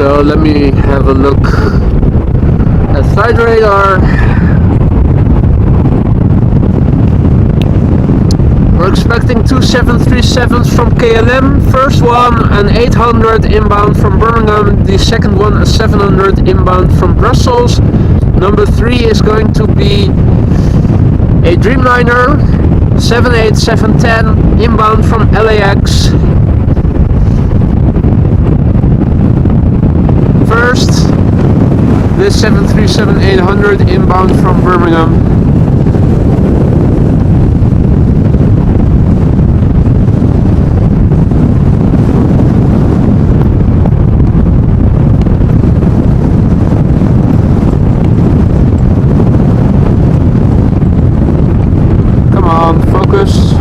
So let me have a look at flight radar. We're expecting two 737s from KLM. First one an 800 inbound from Birmingham. The second one a 700 inbound from Brussels. Number 3 is going to be a Dreamliner 78710 inbound from LAX. First, this 737-800 inbound from Birmingham. Focus.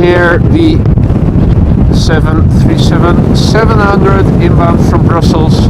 Here the 737-700 inbound from Brussels.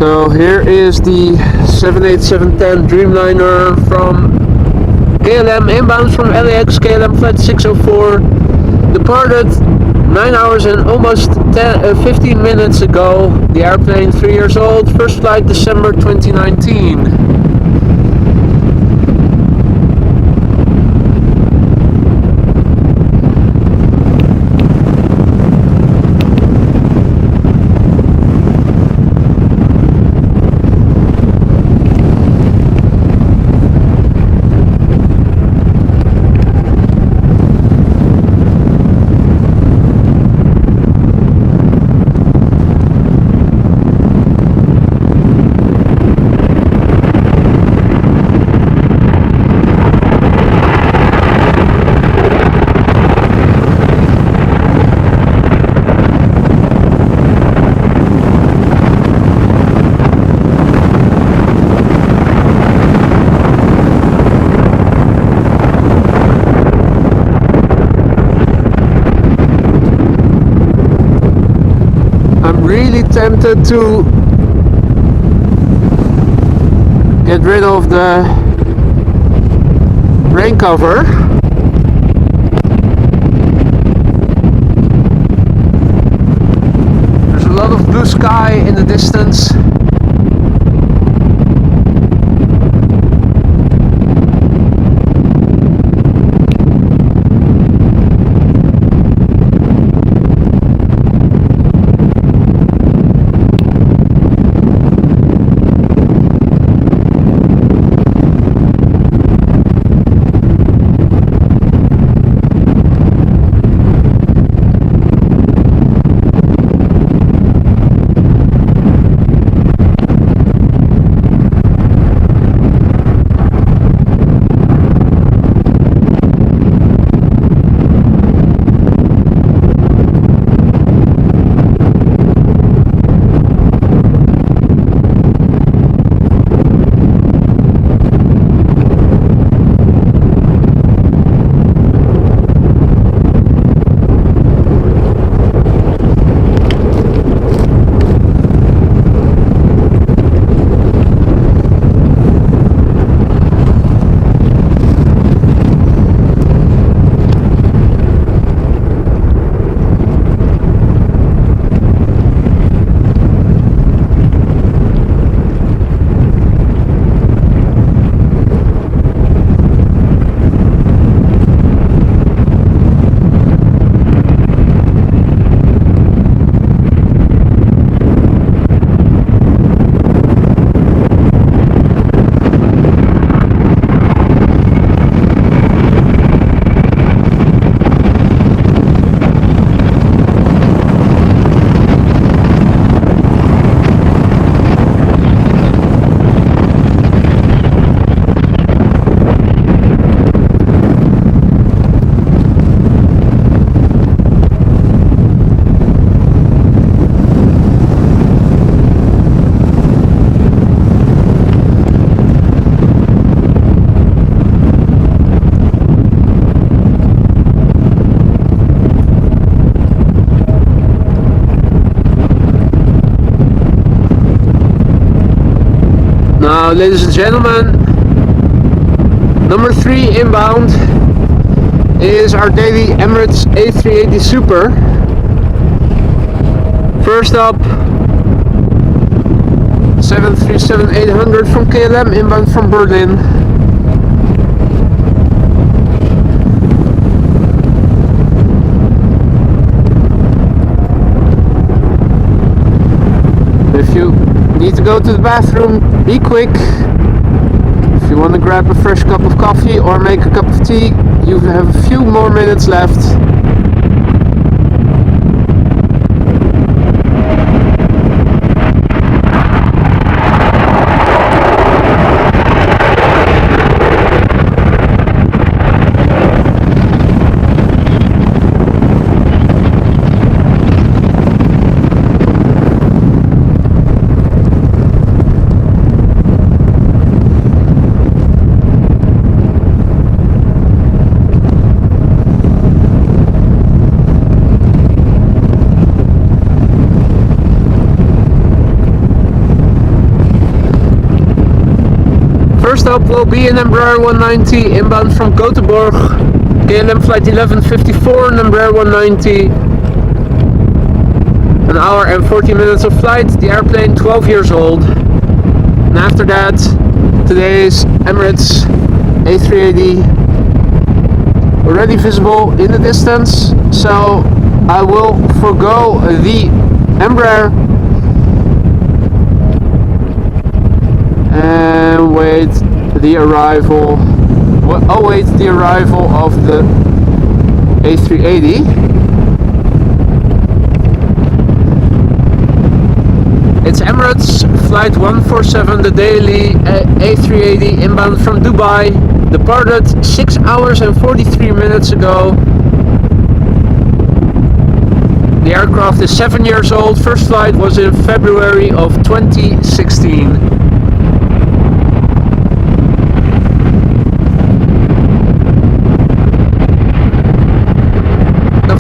So here is the 787-10 Dreamliner from KLM, inbound from LAX, KLM flight 604, departed 9 hours and almost 15 minutes ago. The airplane 3 years old, first flight December 2019. Really tempted to get rid of the rain cover. There's a lot of blue sky in the distance. ladies and gentlemen, number 3 inbound is our daily Emirates A380 Super. First up, 737-800 from KLM, inbound from Berlin. If you need to go to the bathroom, be quick. If you want to grab a fresh cup of coffee or make a cup of tea, you have a few more minutes left. First up will be an Embraer 190 inbound from Gothenburg, KLM flight 1154, an Embraer 190, an hour and 40 minutes of flight, the airplane 12 years old. And after that, today's Emirates A380 already visible in the distance, so I will forgo the Embraer and await the arrival of the A380. It's Emirates flight 147, the daily A380 inbound from Dubai, departed 6 hours and 43 minutes ago. The aircraft is 7 years old. First flight was in February of 2016.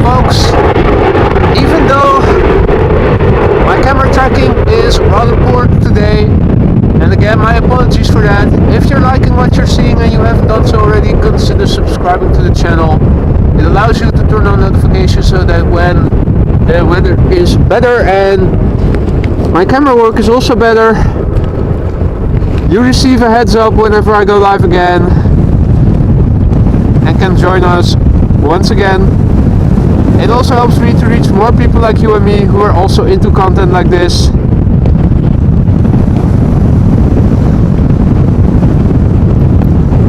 Folks, even though my camera tracking is rather poor today, and again my apologies for that, if you're liking what you're seeing and you haven't done so already, consider subscribing to the channel. It allows you to turn on notifications so that when the weather is better and my camera work is also better, you receive a heads up whenever I go live again and can join us once again. It also helps me to reach more people like you and me who are also into content like this.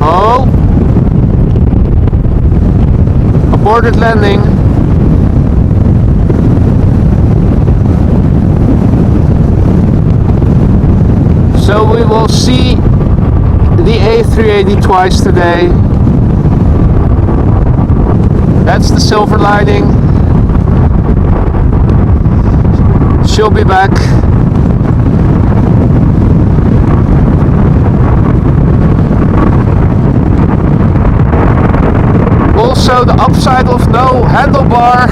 Oh! Aborted landing. So we will see the A380 twice today. That's the silver lining. She'll be back. Also, the upside of no handlebar,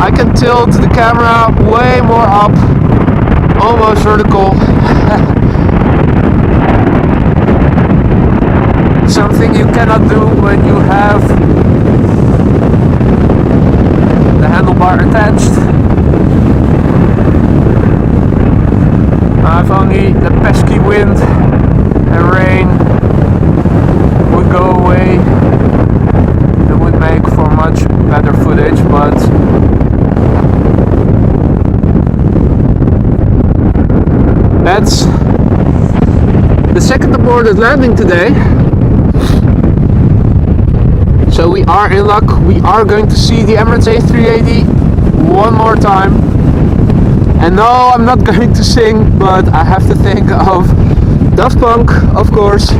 I can tilt the camera way more up, almost vertical. Something you cannot do when you have the handlebar attached. If only the pesky wind and rain would go away, it would make for much better footage, but that's the second aborted landing today. So we are in luck. We are going to see the Emirates A380 one more time. And no, I'm not going to sing, but I have to think of Daft Punk, of course,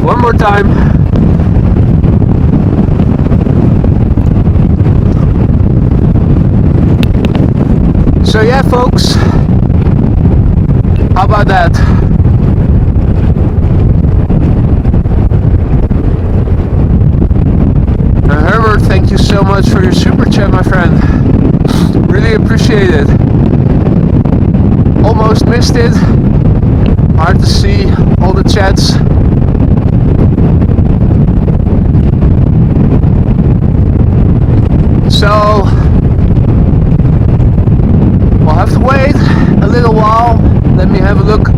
one more time. So yeah, folks, how about that? Herbert, thank you so much for your super chat, my friend. Really appreciate it. Almost missed it. hard to see all the chats. So we'll have to wait a little while. Let me have a look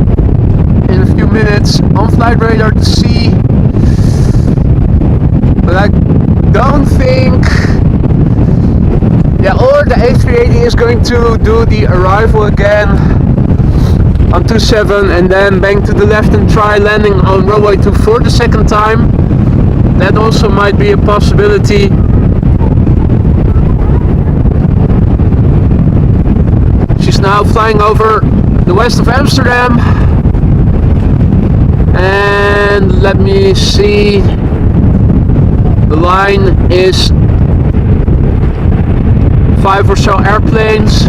in a few minutes on flight radar to see. But I don't think, yeah, or the A380 is going to do the arrival again on 27 and then bank to the left and try landing on runway 24 the second time. That also might be a possibility. She's now flying over the west of Amsterdam, and let me see, the line is 5 or so airplanes,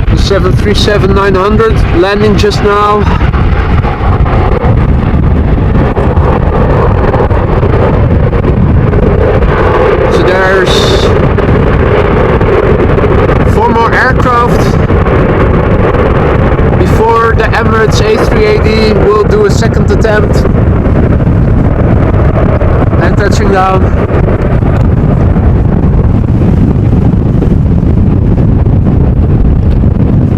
the 737-900 landing just now. So there's 4 more aircraft before the Emirates A380 will do a second attempt and touching down.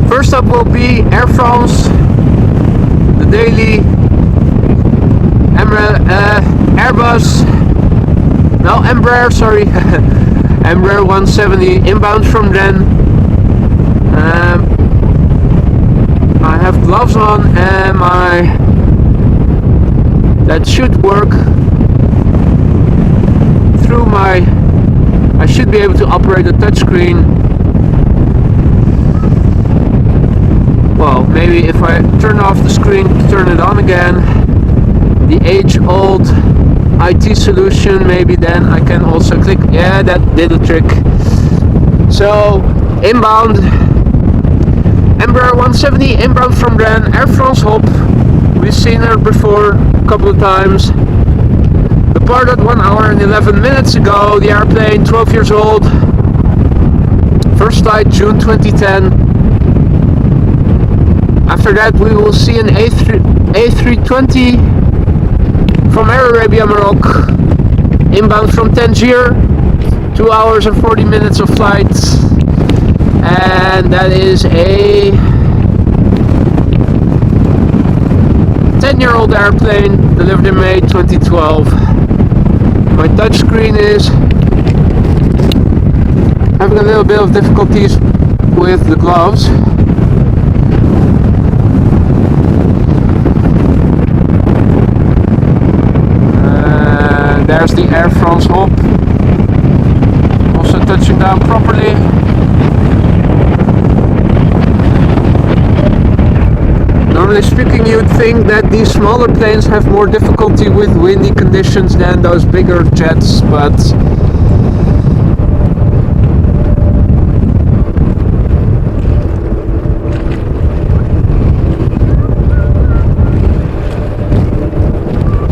First up will be Air France, the daily Airbus, no, Embraer, sorry, Embraer 170 inbound from Rennes. I have gloves on and that should work through I should be able to operate a touchscreen. Well, maybe if I turn off the screen to turn it on again, the age-old IT solution, maybe then I can also click, yeah, that did a trick. So, inbound, Embraer 170 inbound from Rennes, Air France Hop. We've seen her before a couple of times. Departed 1 hour and 11 minutes ago. The airplane, 12 years old. First flight June 2010. After that we will see an A320 from Air Arabia Morocco, inbound from Tangier, 2 hours and 40 minutes of flight. And that is a 10-year-old airplane delivered in May 2012. My touchscreen is having a little bit of difficulties with the gloves. There's the Air France Hop, also touching down properly. Normally speaking, you'd think that these smaller planes have more difficulty with windy conditions than those bigger jets, but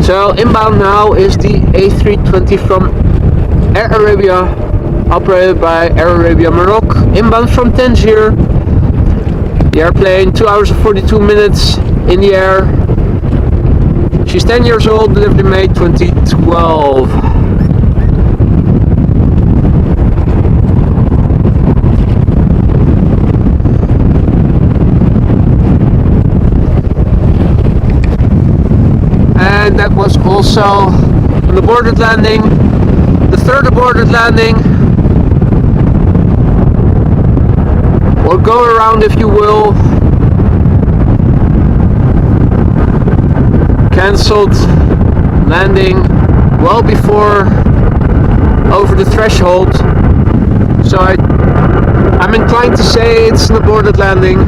so inbound now is the A320 from Air Arabia, operated by Air Arabia Morocco, inbound from Tangier. The airplane, 2 hours and 42 minutes in the air. She's 10 years old, delivered in May 2012. And that was also an aborted landing, the third aborted landing, or go around if you will. Cancelled landing well before over the threshold, so I'm inclined to say it's an aborted landing.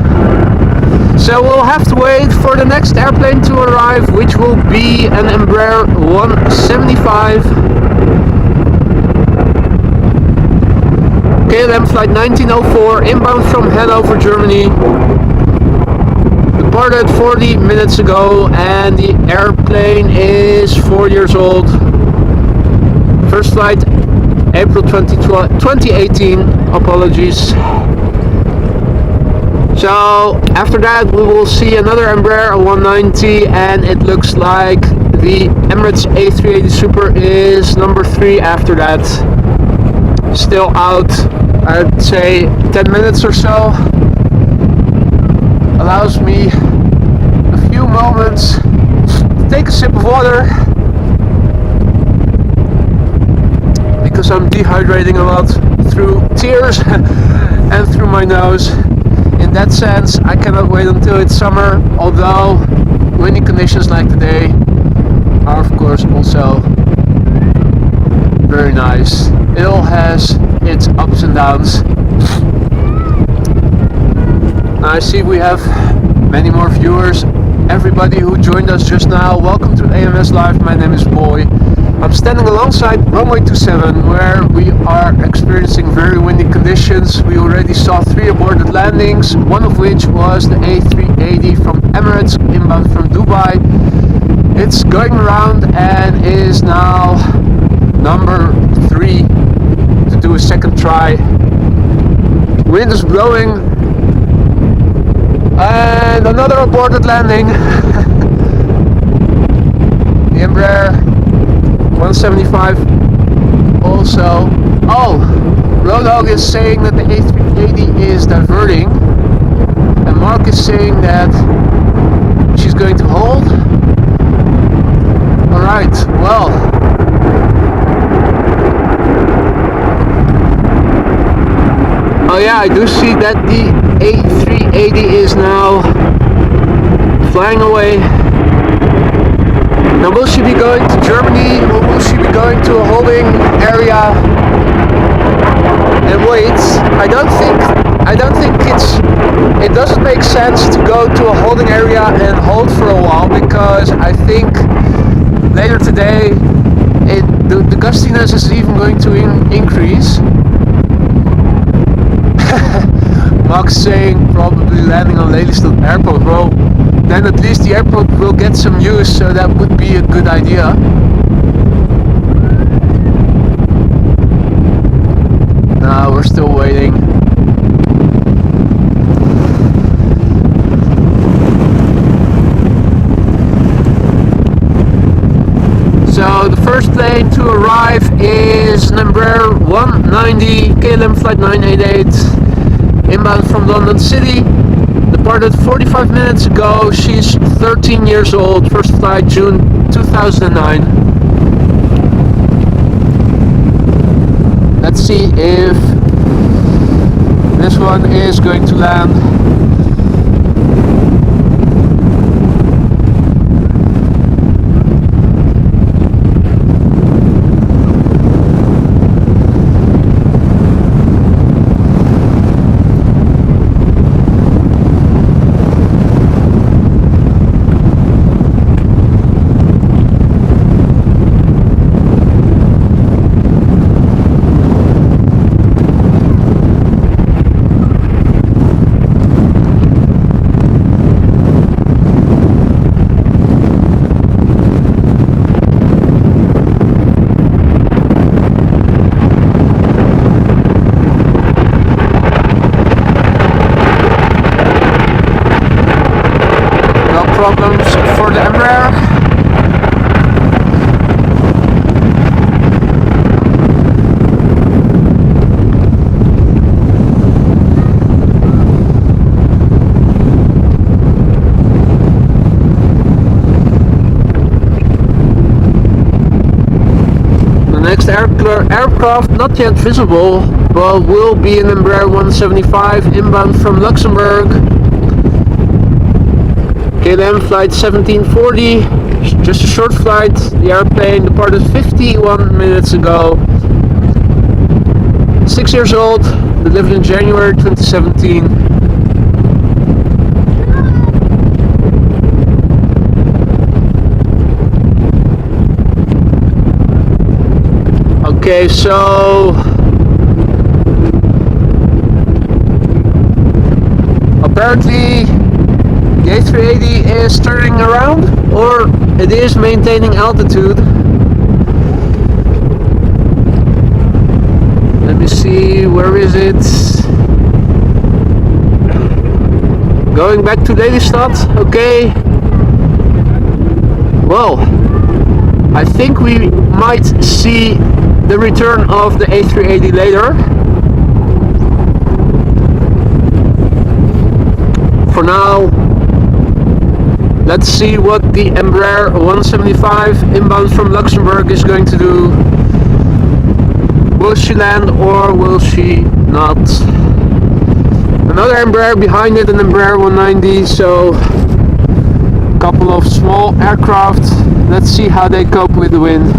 So we'll have to wait for the next airplane to arrive, which will be an Embraer 175. KLM flight 1904, inbound from Hanover, Germany. Departed 40 minutes ago, and the airplane is 4 years old. First flight April 2018, apologies. So after that we will see another Embraer 190, and it looks like the Emirates A380 Super is number 3 after that. Still out, I'd say 10 minutes or so. Allows me a few moments to take a sip of water, because I'm dehydrating a lot through tears and through my nose. In that sense, I cannot wait until it's summer, although windy conditions like today are of course also very nice. It all has its ups and downs. I see we have many more viewers. Everybody who joined us just now, welcome to AMS Live. My name is Boy. I'm standing alongside runway 27, where we are experiencing very windy conditions. We already saw 3 aborted landings, one of which was the A380 from Emirates inbound from Dubai. It's going around and is now number 3 to do a second try. Wind is blowing, and another aborted landing. The Embraer 175 also. Oh, Roadhog is saying that the A380 is diverting, and Mark is saying that she's going to hold. Alright, well, oh yeah, I do see that the A380 is now flying away. Now will she be going to Germany, or will she be going to a holding area and wait? I don't think it doesn't make sense to go to a holding area and hold for a while, because I think later today the gustiness is even going to increase. Max saying probably landing on Lelystad Airport. Well, then at least the airport will get some use, so that would be a good idea. No, we're still waiting. So the first plane to arrive is an Embraer 190 KLM flight 988 inbound from London City. Departed 45 minutes ago. She's 13 years old. First flight June 2009. Let's see if this one is going to land. Problems for the Embraer. The next aircraft not yet visible, but will be an Embraer 175 inbound from Luxembourg. KLM flight 1740, just a short flight. The airplane departed 51 minutes ago. 6 years old, delivered in January 2017. Okay, so apparently the A380 is turning around, or it is maintaining altitude. Let me see, where is it? Going back to Lelystad. Okay. Well, I think we might see the return of the A380 later. For now, let's see what the Embraer 175 inbound from Luxembourg is going to do. Will she land or will she not? Another Embraer behind it, an Embraer 190, so a couple of small aircraft. Let's see how they cope with the wind.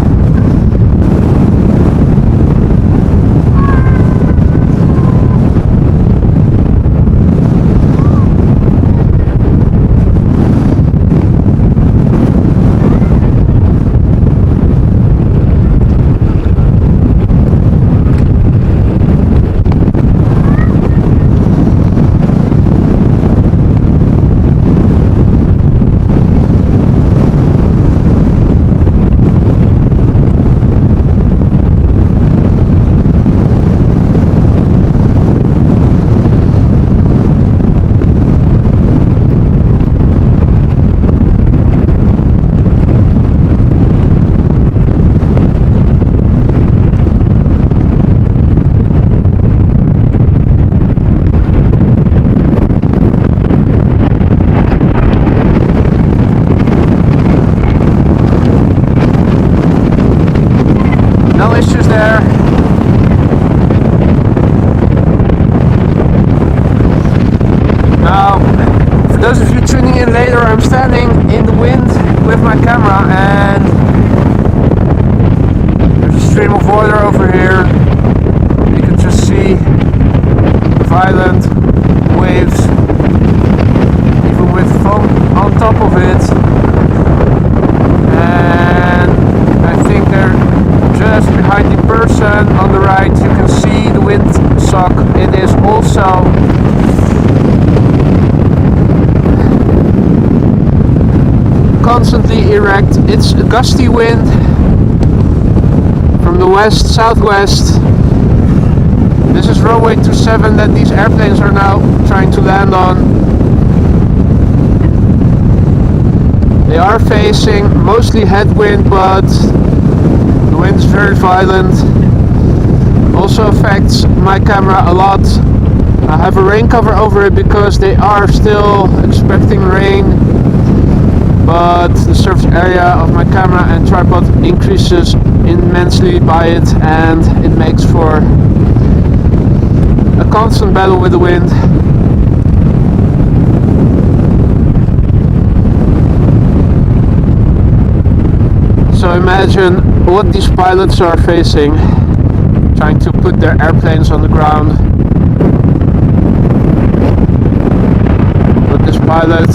No issues there. Now, for those of you tuning in later, I'm standing in the wind with my camera and there's a stream of water over here. You can just see violent waves, even with foam on top of it. And I think they're just behind the person on the right. You can see the windsock. It is also constantly erect. It's a gusty wind from the west southwest. This is runway 27 that these airplanes are now trying to land on. They are facing mostly headwind, but the wind is very violent. Also affects my camera a lot. I have a rain cover over it because they are still expecting rain, but the surface area of my camera and tripod increases immensely by it, and it makes for a constant battle with the wind. So imagine what these pilots are facing, trying to put their airplanes on the ground. But this pilot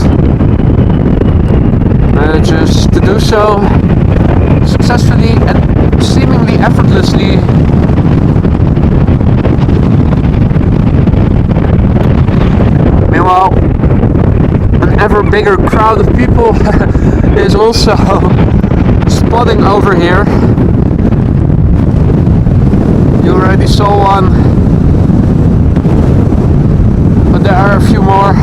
manages to do so successfully and seemingly effortlessly. Meanwhile, an ever bigger crowd of people is also spotting over here. You already saw one, but there are a few more.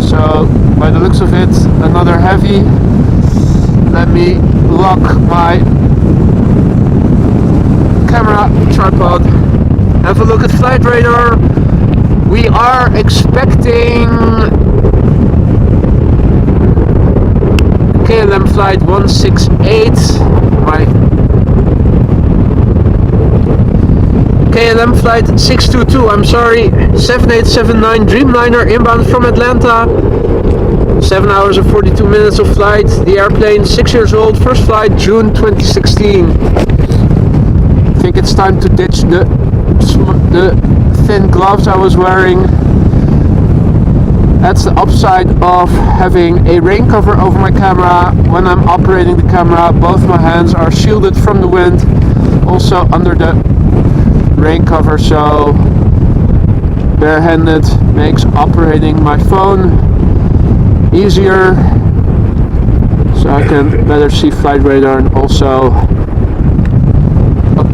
So, by the looks of it, another heavy. Let me lock my camera tripod. Have a look at flight radar. We are expecting KLM flight 168. KLM flight 622, I'm sorry, 7879 Dreamliner inbound from Atlanta. 7 hours and 42 minutes of flight. The airplane 6 years old, first flight June 2016. I think it's time to ditch the thin gloves I was wearing. That's the upside of having a rain cover over my camera. When I'm operating the camera, both my hands are shielded from the wind, also under the rain cover, so barehanded makes operating my phone easier, so I can better see flight radar and also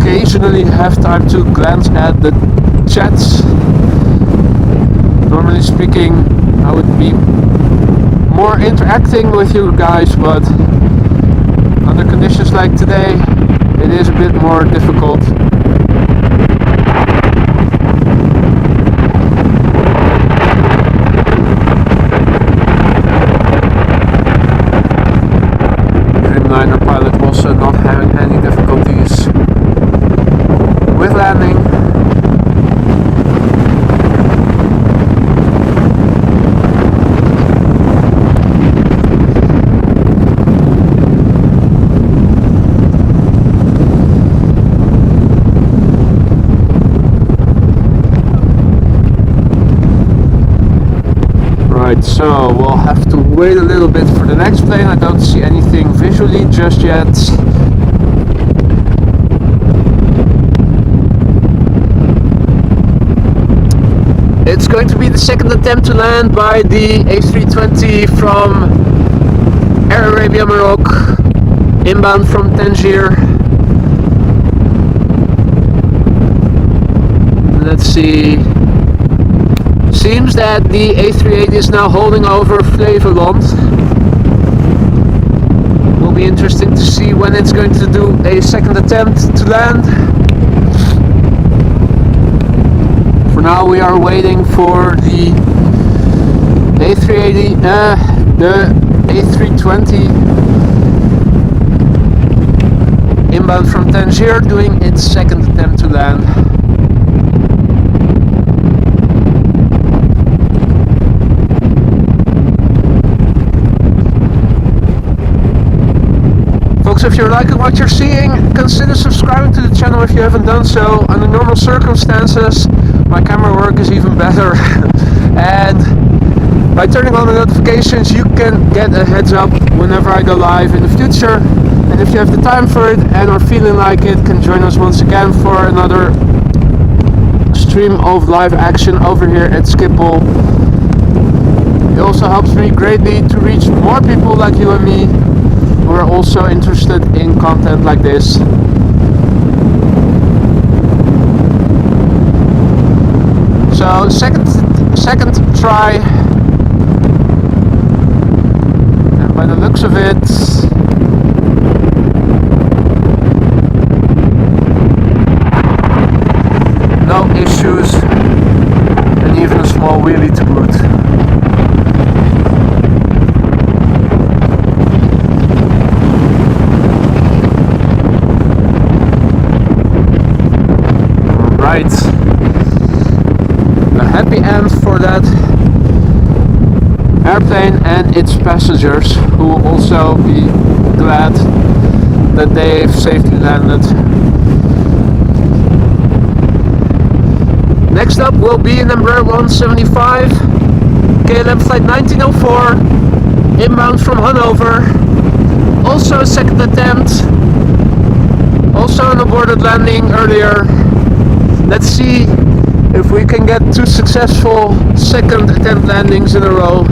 occasionally have time to glance at the chats. Normally speaking, I would be more interacting with you guys, but under conditions like today, it is a bit more difficult. Dreamliner pilot was not having any difficulties with landing. So we'll have to wait a little bit for the next plane. I don't see anything visually just yet. It's going to be the second attempt to land by the A320 from Air Arabia Morocco, inbound from Tangier. Let's see. Seems that the A380 is now holding over Flevoland. Will be interesting to see when it's going to do a second attempt to land. For now we are waiting for the A380, the A320 inbound from Tangier doing its second attempt to land. If you're liking what you're seeing, consider subscribing to the channel if you haven't done so. Under normal circumstances, my camera work is even better. And by turning on the notifications, you can get a heads up whenever I go live in the future. And if you have the time for it and are feeling like it, can join us once again for another stream of live action over here at Schiphol. It also helps me greatly to reach more people like you and me who are also interested in content like this. So second try, and by the looks of it, no issues, and even a small wheelie to boot. A happy end for that airplane and its passengers, who will also be glad that they've safely landed. Next up will be number 175, KLM flight 1904, inbound from Hanover. Also a second attempt, also an aborted landing earlier. Let's see if we can get 2 successful second attempt landings in a row.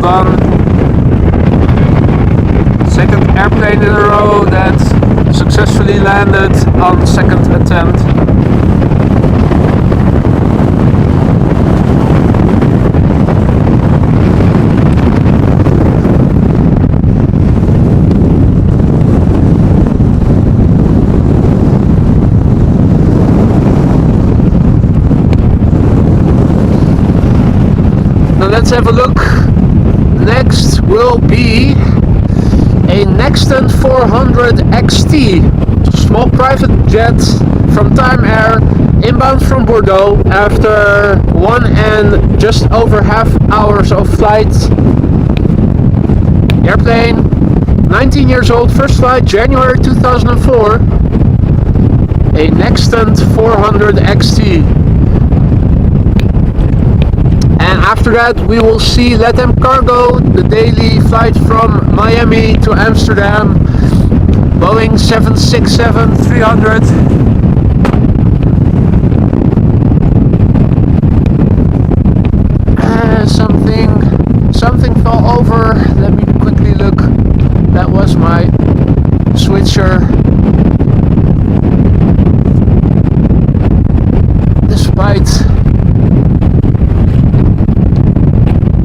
done. Second airplane in a row that successfully landed on second attempt. let's have a look. Next will be a Nexton 400 XT, small private jet from Time Air, inbound from Bordeaux after 1 and just over half hours of flight. Airplane, 19 years old, first flight January 2004, a Nexton 400 XT. And after that we will see LATAM Cargo, the daily flight from Miami to Amsterdam, Boeing 767-300. Something fell over. Let me quickly look. That was my switcher. Despite.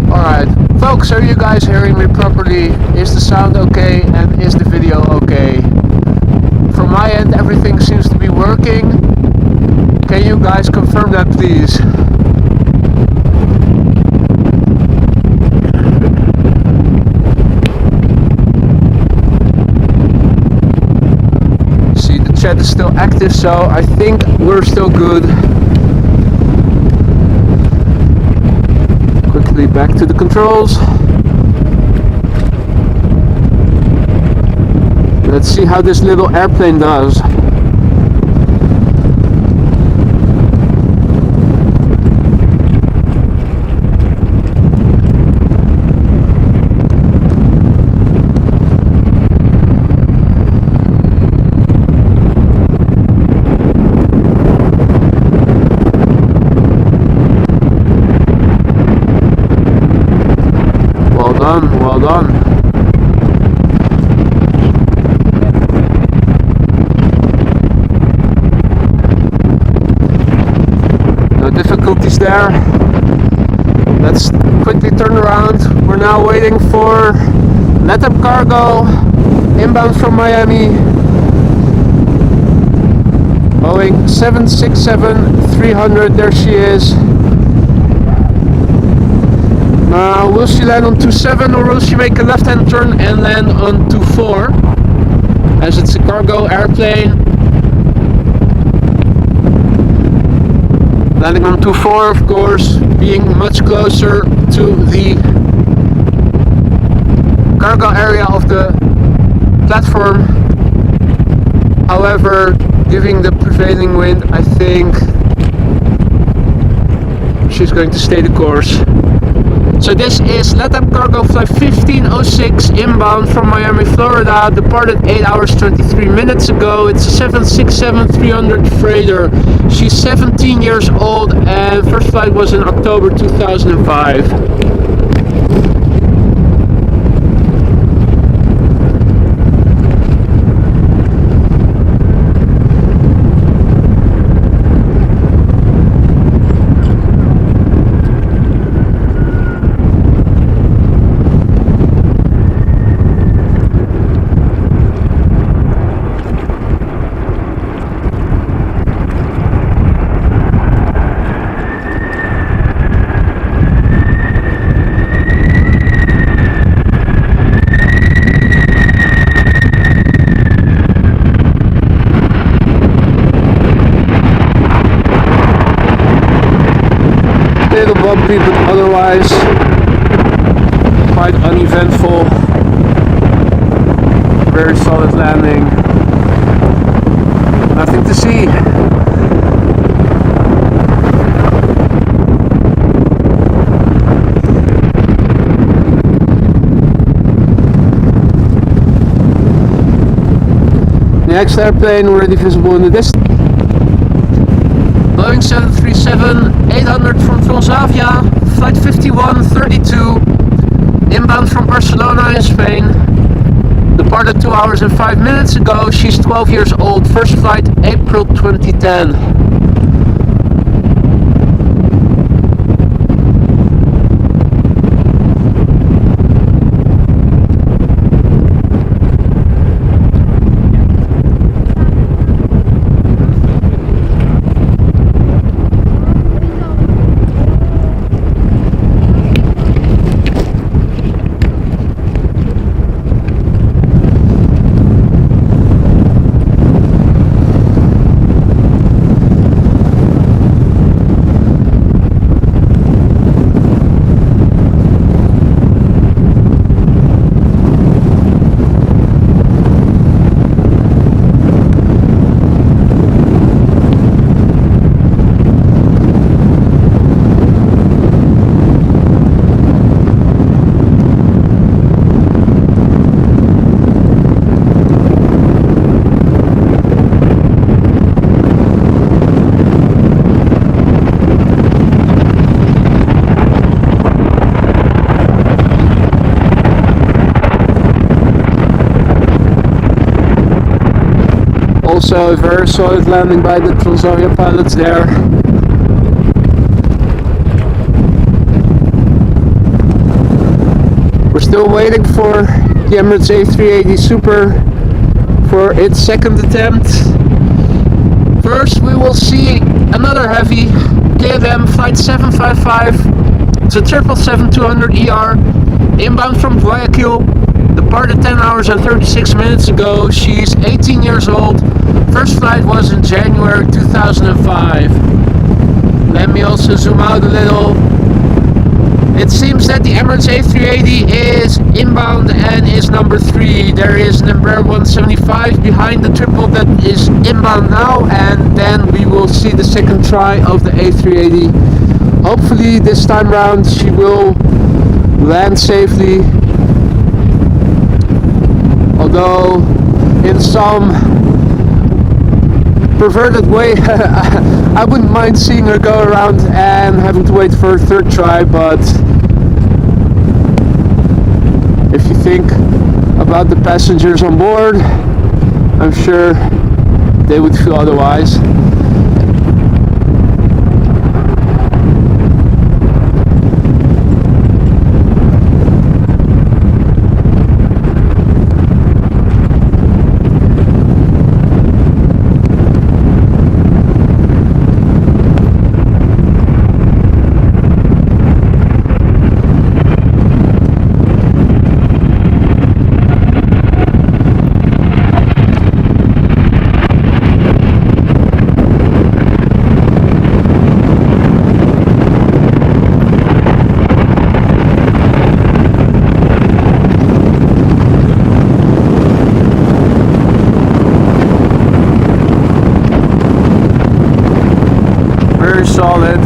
Alright, folks, are you guys hearing me properly? Is the sound okay and is the video okay? From my end, everything seems to be working. Can you guys confirm that, please? See, the chat is still active, so I think we're still good. Quickly back to the controls. Let's see how this little airplane does. Well done. No difficulties there. Let's quickly turn around. We're now waiting for LATAM Cargo, inbound from Miami, Boeing 767-300. There she is. Will she land on 27 or will she make a left-hand turn and land on 24? As it's a cargo airplane. Landing on 24, of course, being much closer to the cargo area of the platform. However, giving the prevailing wind, I think she's going to stay the course. So this is LATAM Cargo flight 1506 inbound from Miami, Florida, departed 8 hours 23 minutes ago. It's a 767-300 freighter. She's 17 years old and first flight was in October 2005. Bumpy, but otherwise quite uneventful. Very solid landing. Nothing to see. The next airplane already visible in the distance. Boeing 737-800 from Transavia, flight 5132, inbound from Barcelona in Spain. Departed 2 hours and 5 minutes ago. She's 12 years old. First flight April 2010. Also a very solid landing by the Transavia pilots there. We're still waiting for the Emirates A380 Super for its second attempt. First we will see another heavy KLM flight 755. It's a 777-200ER inbound from Guayaquil. Departed 10 hours and 36 minutes ago. She's 18 years old. First flight was in January 2005. Let me also zoom out a little. It seems that the Emirates A380 is inbound and is number 3. There is an Embraer 175 behind the triple that is inbound now, and then we will see the second try of the A380. Hopefully this time round she will land safely. Although in some perverted way I wouldn't mind seeing her go around and having to wait for a third try, but if you think about the passengers on board, I'm sure they would feel otherwise. Very solid.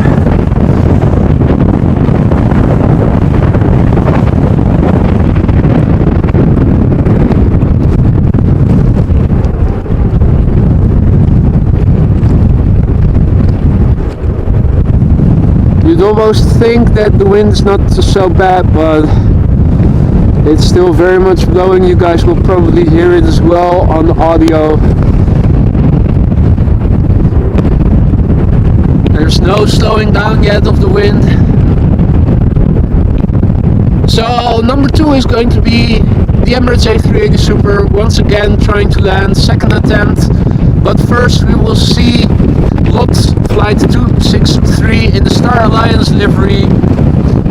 You'd almost think that the wind's not so bad, but it's still very much blowing. You guys will probably hear it as well on the audio. There's no slowing down yet of the wind. So number 2 is going to be the Emirates A380 Super, once again trying to land, second attempt. But first we will see lot flight 263 in the Star Alliance livery.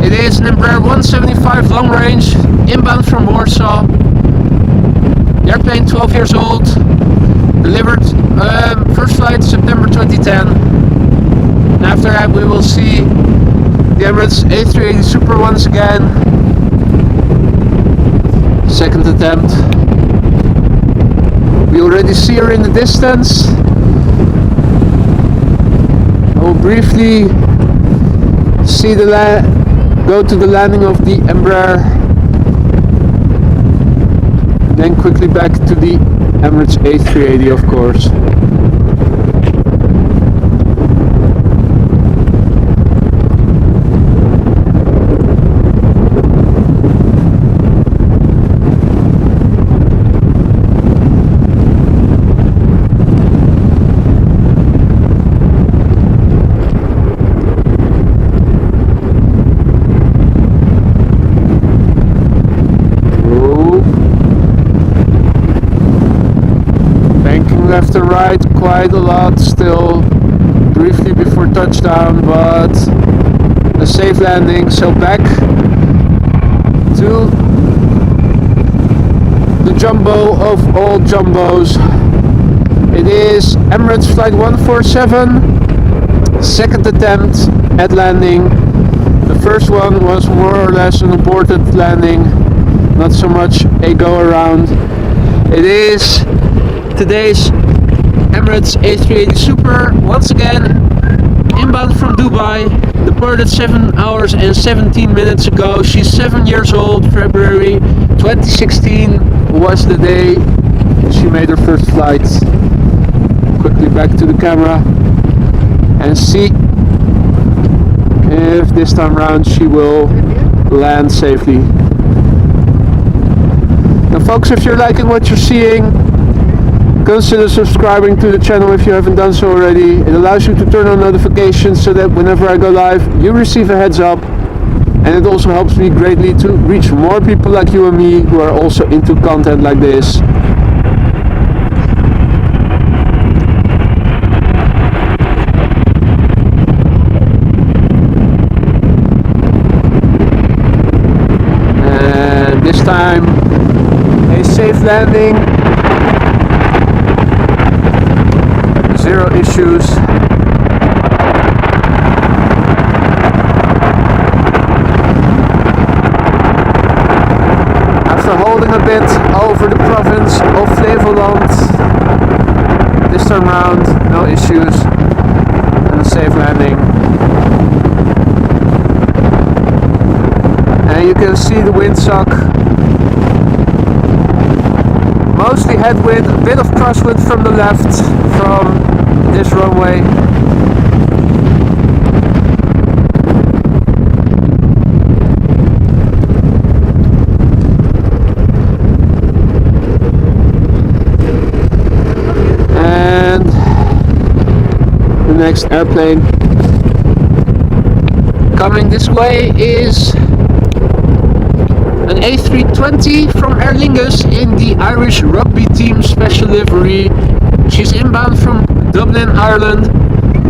It is an Embraer 175 long range, inbound from Warsaw. The airplane 12 years old, delivered first flight September 2010. And after that we will see the Emirates A380 Super once again. Second attempt. We already see her in the distance. I will briefly see go to the landing of the Embraer. Then quickly back to the Emirates A380, of course. Left and right quite a lot still, briefly before touchdown, but a safe landing. So back to the jumbo of all jumbos. It is Emirates flight 147, second attempt at landing. The first one was more or less an aborted landing, not so much a go around. It is today's Emirates A380 Super, once again inbound from Dubai, departed 7 hours and 17 minutes ago. She's 7 years old. February 2016 was the day she made her first flight. Quickly back to the camera and see if this time around she will land safely. Now folks, if you're liking what you're seeing, consider subscribing to the channel if you haven't done so already. It allows you to turn on notifications so that whenever I go live, you receive a heads up. And it also helps me greatly to reach more people like you and me who are also into content like this. And this time, a safe landing. 0 issues. After holding a bit over the province of Flevoland, this time round, no issues and a safe landing. And you can see the windsock. Mostly headwind, a bit of crosswind from the left from this runway. And the next airplane coming this way is an A320 from Aer Lingus in the Irish Rugby team special livery. She's inbound from Dublin, Ireland.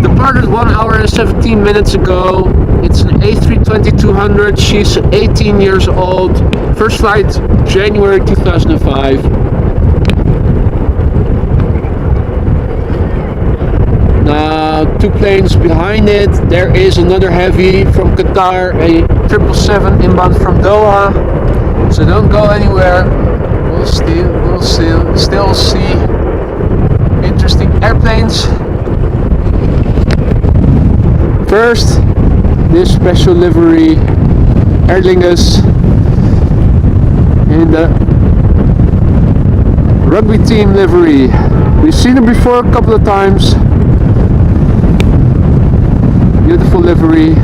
Departed 1 hour and 17 minutes ago. It's an A320-200. She's 18 years old. First flight January 2005. Now, 2 planes behind it. There is another heavy from Qatar, a 777 inbound from Doha. So don't go anywhere. We'll still see interesting airplanes. First, this special livery, Aer Lingus, in the rugby team livery. We've seen it before a couple of times. Beautiful livery.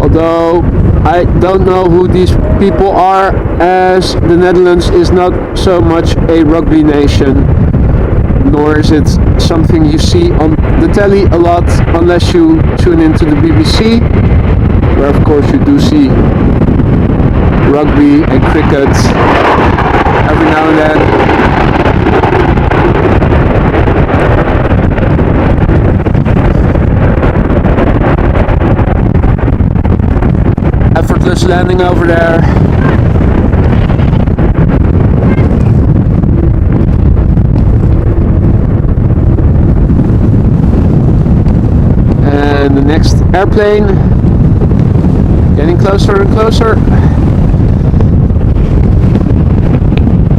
Although I don't know who these people are, as the Netherlands is not so much a rugby nation, nor is it something you see on the telly a lot, unless you tune into the BBC, where of course you do see rugby and cricket every now and then. Effortless landing over there. And the next airplane getting closer and closer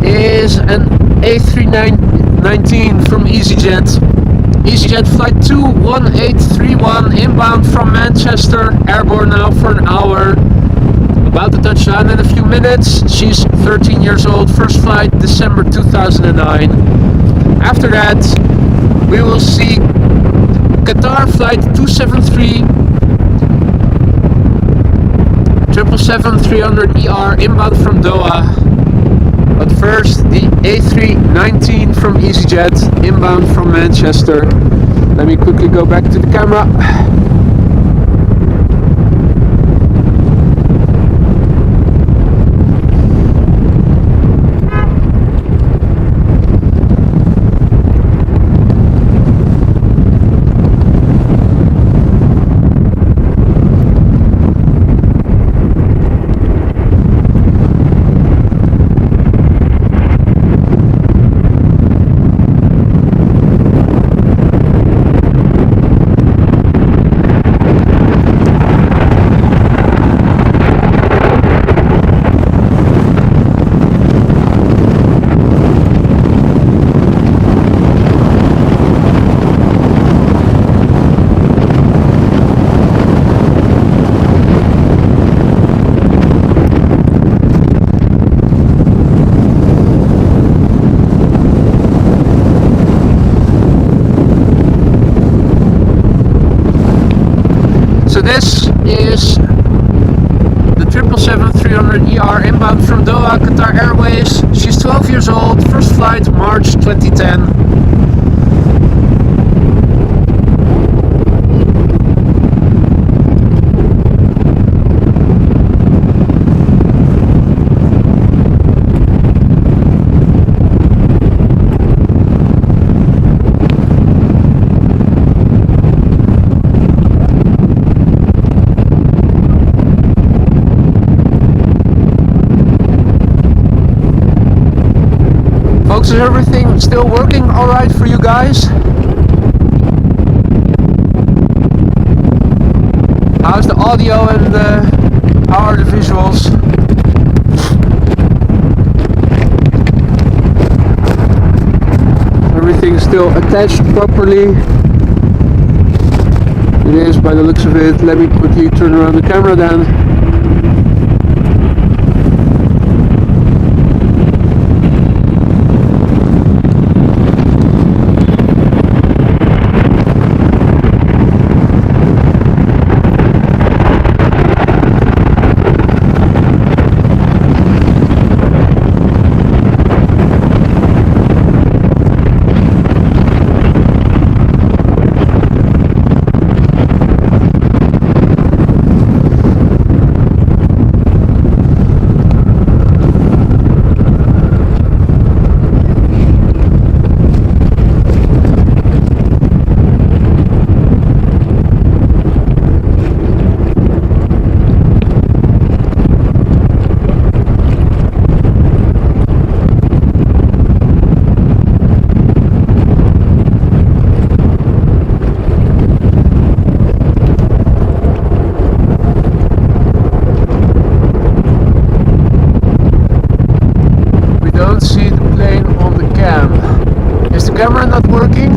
is an A319 from EasyJet. EasyJet flight 21831 inbound from Manchester, airborne now for an hour. About to touch down in a few minutes. She's 13 years old. First flight December 2009. After that, we will see Qatar flight 273 777-300ER inbound from Doha. But first, the A319 from EasyJet inbound from Manchester. Let me quickly go back to the camera. 777-300ER inbound from Doha, Qatar Airways. She's 12 years old, first flight March 2010. Folks, is everything still working alright for you guys? How's the audio and how are the visuals? Everything still attached properly? It is by the looks of it. Let me quickly turn around the camera then. Camera not working?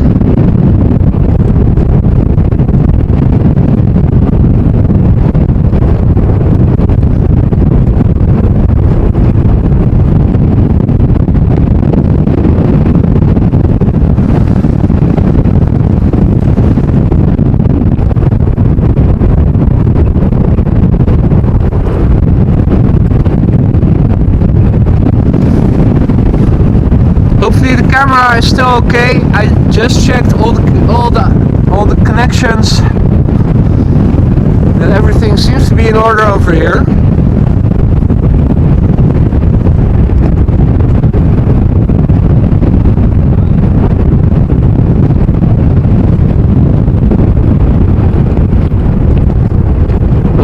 Hopefully the camera is still okay. I just checked all the connections and everything seems to be in order over here.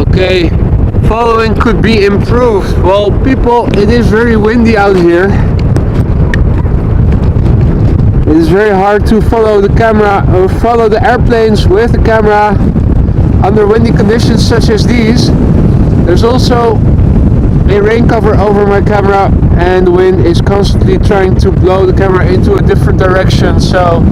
Okay, following could be improved. Well, people, it is very windy out here. It is very hard to follow the camera or follow the airplanes with the camera under windy conditions such as these. There's also a rain cover over my camera and the wind is constantly trying to blow the camera into a different direction, so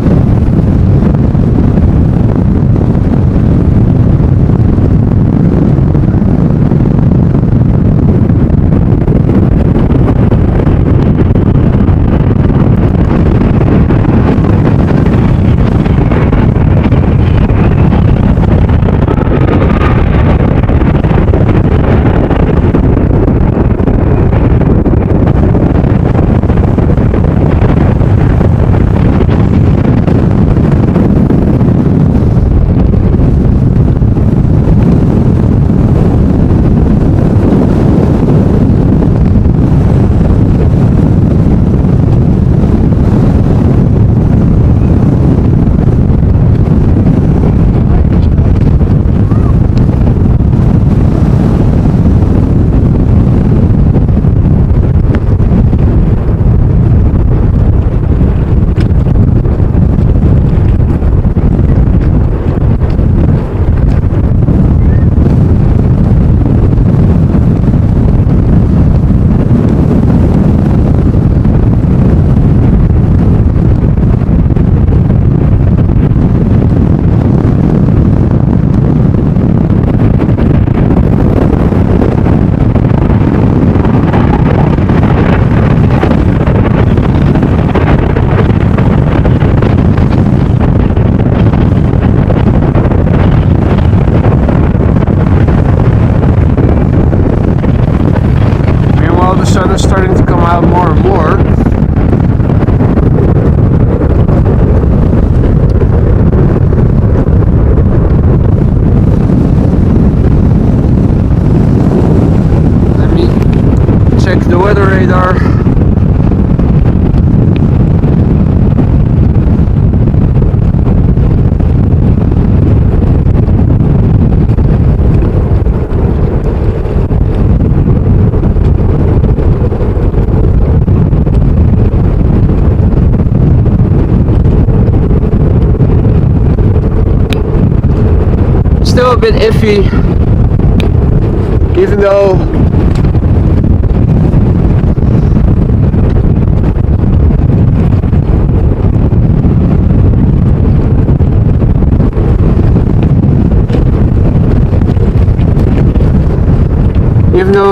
still a bit iffy, even though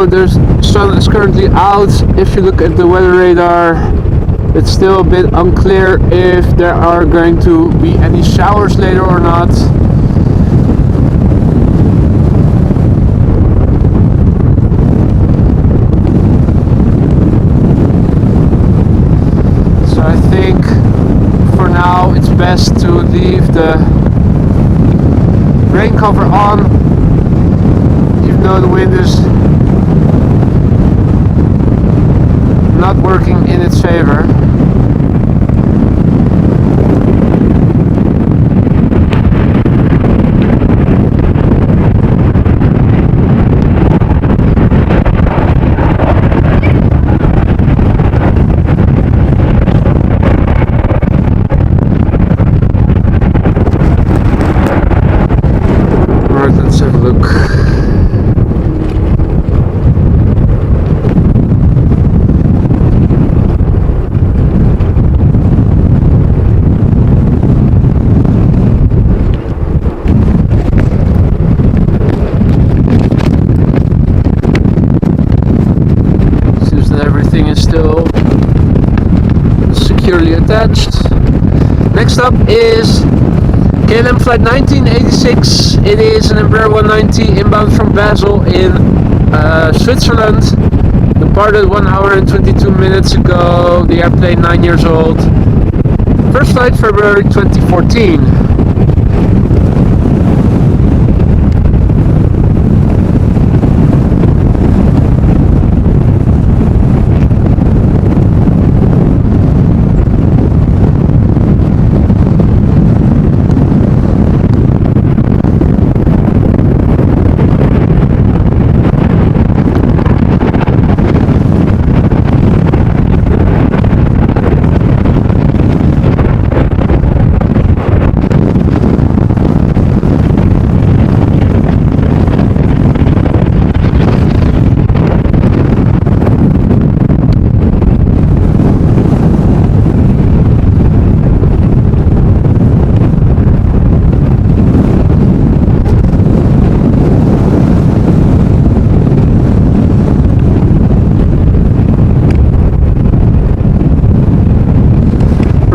there's sun is currently out. If you look at the weather radar, it's still a bit unclear if there are going to be any showers later or not. So I think for now it's best to leave the rain cover on, even though the wind is not working in its favor. Alright, let's have a look. Still securely attached. Next up is KLM flight 1986. It is an Embraer 190 inbound from Basel in Switzerland. Departed 1 hour and 22 minutes ago. The airplane 9 years old. First flight February 2014.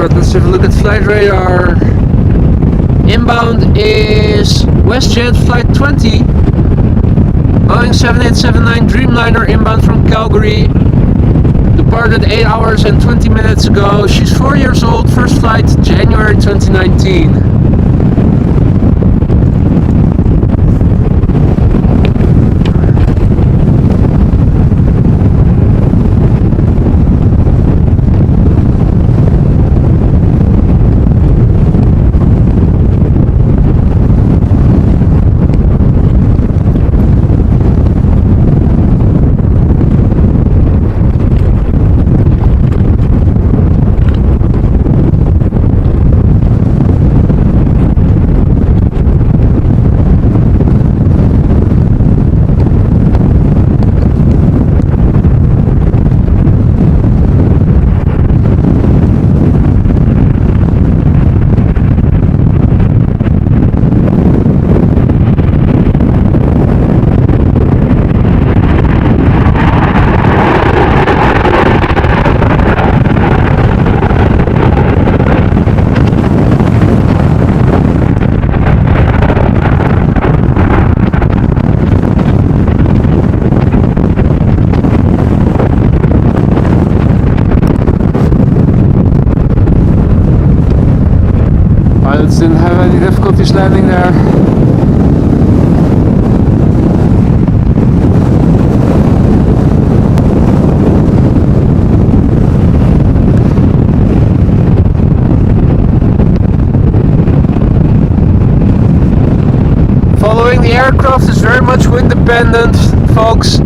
Let's have a look at flight radar. Inbound is WestJet flight 20, Boeing 7879 Dreamliner inbound from Calgary. Departed 8 hours and 20 minutes ago. She's 4 years old. First flight January 2019. Didn't have any difficulties landing there. Following the aircraft is very much wind dependent, folks.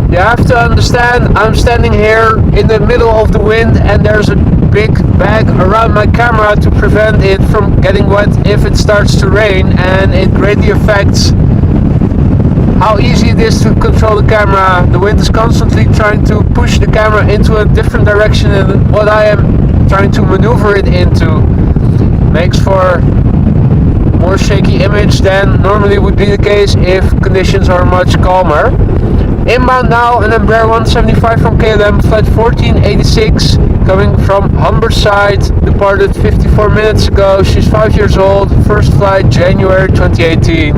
You have to understand, I'm standing here in the middle of the wind and there's a big bag around my camera to prevent it from getting wet if it starts to rain, and it greatly affects how easy it is to control the camera. The wind is constantly trying to push the camera into a different direction than what I am trying to maneuver it into. Makes for more shaky image than normally would be the case if conditions are much calmer. Inbound now, an Embraer 175 from KLM, flight 1486, coming from Humberside, departed 54 minutes ago. She's 5 years old, first flight January 2018.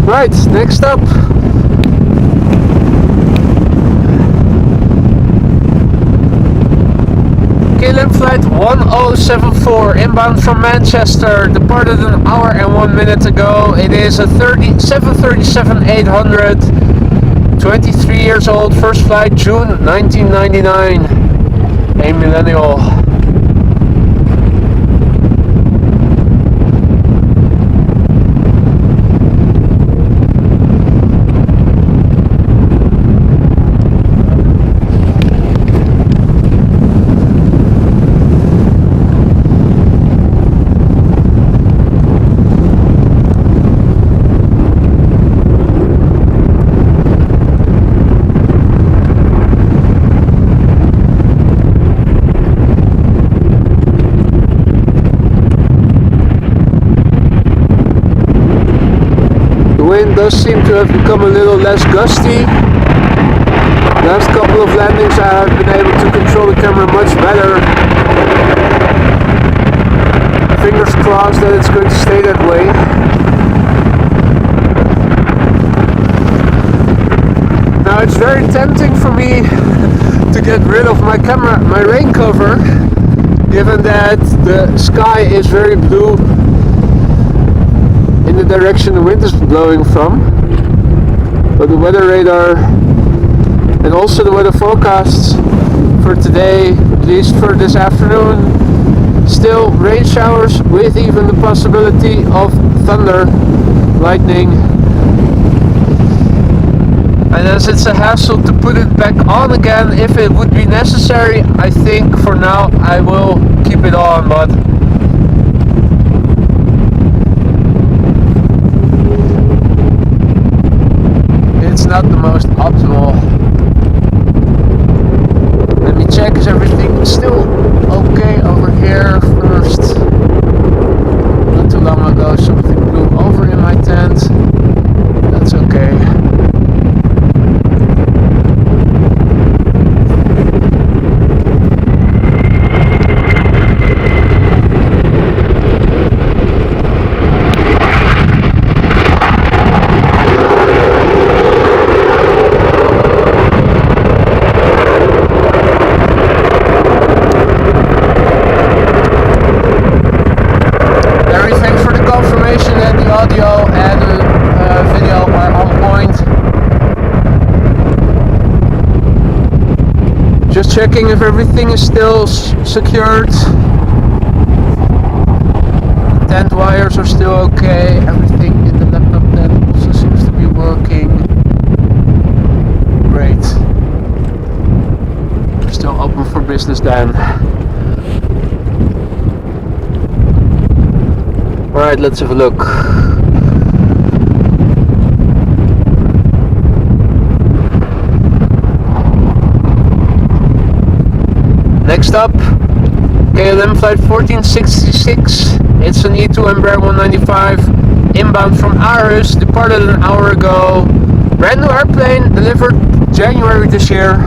Right, next up, KLM flight 1074, inbound from Manchester, departed an hour and 1 minute ago. It is a 737-800, 23 years old, first flight June 1999, a millennial. The wind does seem to have become a little less gusty. Last couple of landings I have been able to control the camera much better. Fingers crossed that it's going to stay that way. Now it's very tempting for me to get rid of my camera, my rain cover, given that the sky is very blue in the direction the wind is blowing from, but the weather radar and also the weather forecasts for today, at least for this afternoon, still rain showers with even the possibility of thunder, lightning. And as it's a hassle to put it back on again if it would be necessary, I think for now I will keep it on, but it's not the most optimal. Let me check, is everything still okay over here first? Not too long ago something blew over in my tent. That's okay. Just checking if everything is still secured. The tent wires are still okay. Everything in the laptop tent also seems to be working. Great. We're still open for business then. Alright, let's have a look. Next up, KLM flight 1466. It's an E2 Embraer 195, inbound from Aarhus, departed an hour ago. Brand new airplane, delivered January this year.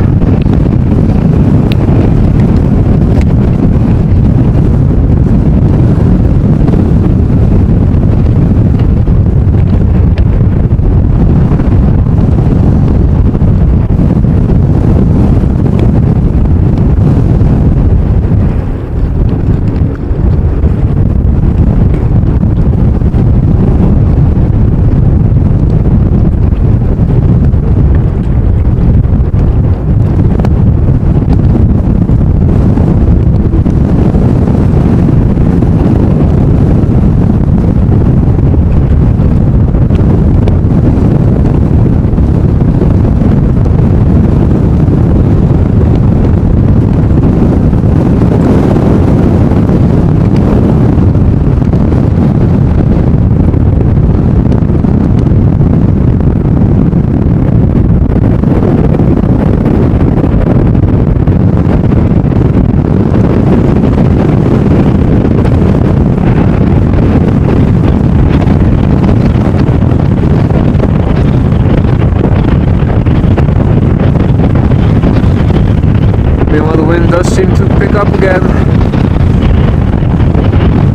Seem to pick up again,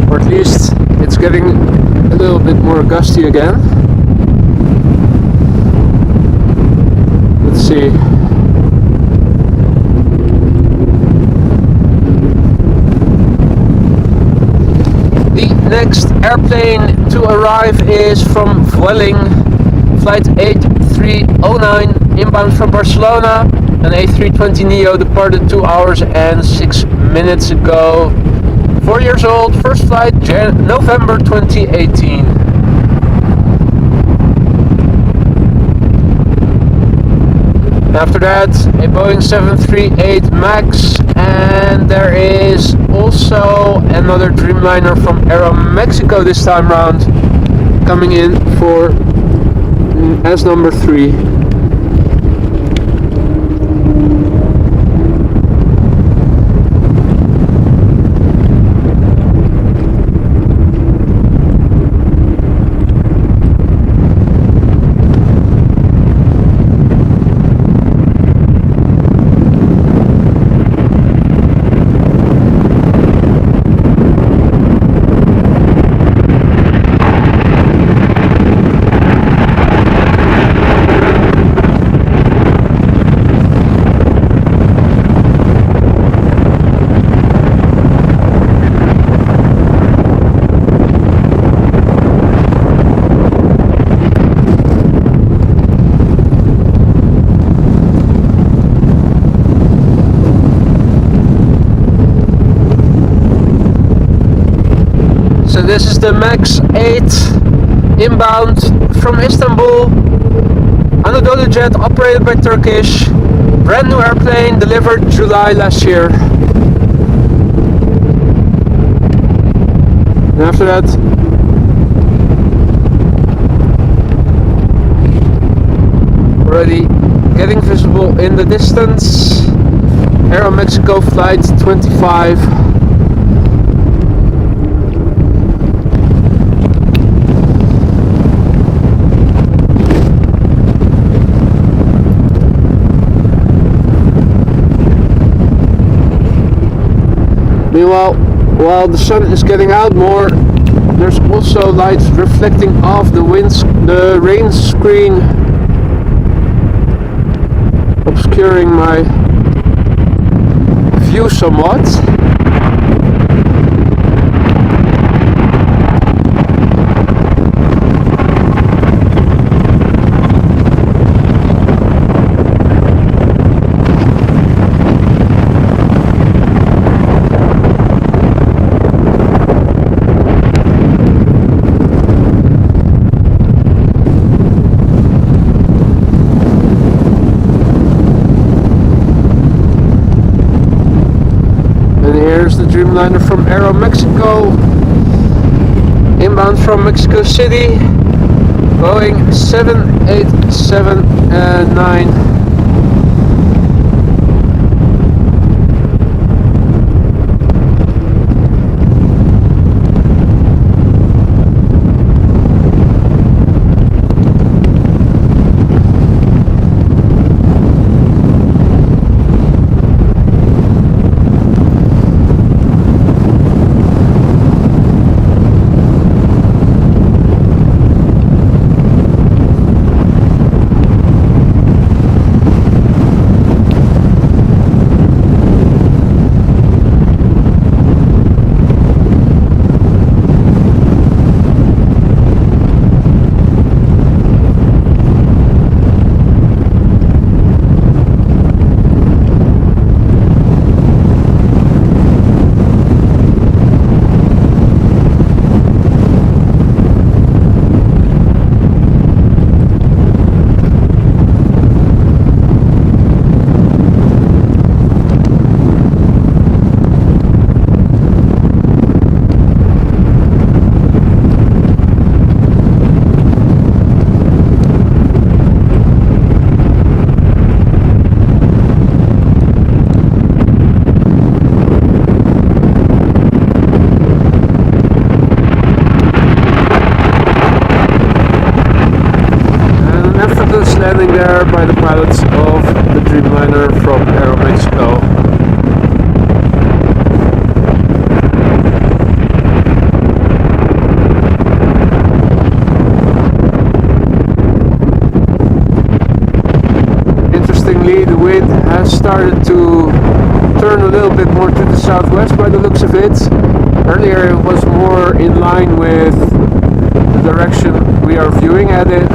or at least it's getting a little bit more gusty again. Let's see. The next airplane to arrive is from Vueling, flight 8309, inbound from Barcelona. An A320neo departed 2 hours and 6 minutes ago. 4 years old, first flight November 2018. After that, a Boeing 738 MAX, and there is also another Dreamliner from Aeromexico this time round, coming in for as number 3. So this is the MAX 8 inbound from Istanbul. Anadolu jet operated by Turkish. Brand new airplane, delivered July last year. And after that, already getting visible in the distance, Aeromexico flight 25. Meanwhile, while the sun is getting out more, there's also light reflecting off the rain screen, obscuring my view somewhat. Dreamliner from Aeromexico, inbound from Mexico City, Boeing 787-9. Landing there by the pilots of the Dreamliner from Aeromexico. Interestingly, the wind has started to turn a little bit more to the southwest by the looks of it. Earlier it was more in line with the direction we are looking at it.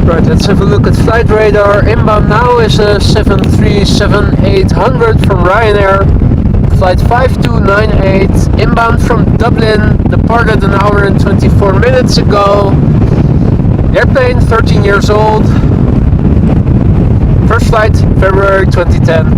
Right, let's have a look at flight radar. Inbound now is a 737-800 from Ryanair, flight 5298, inbound from Dublin, departed an hour and 24 minutes ago. Airplane 13 years old, first flight February 2010.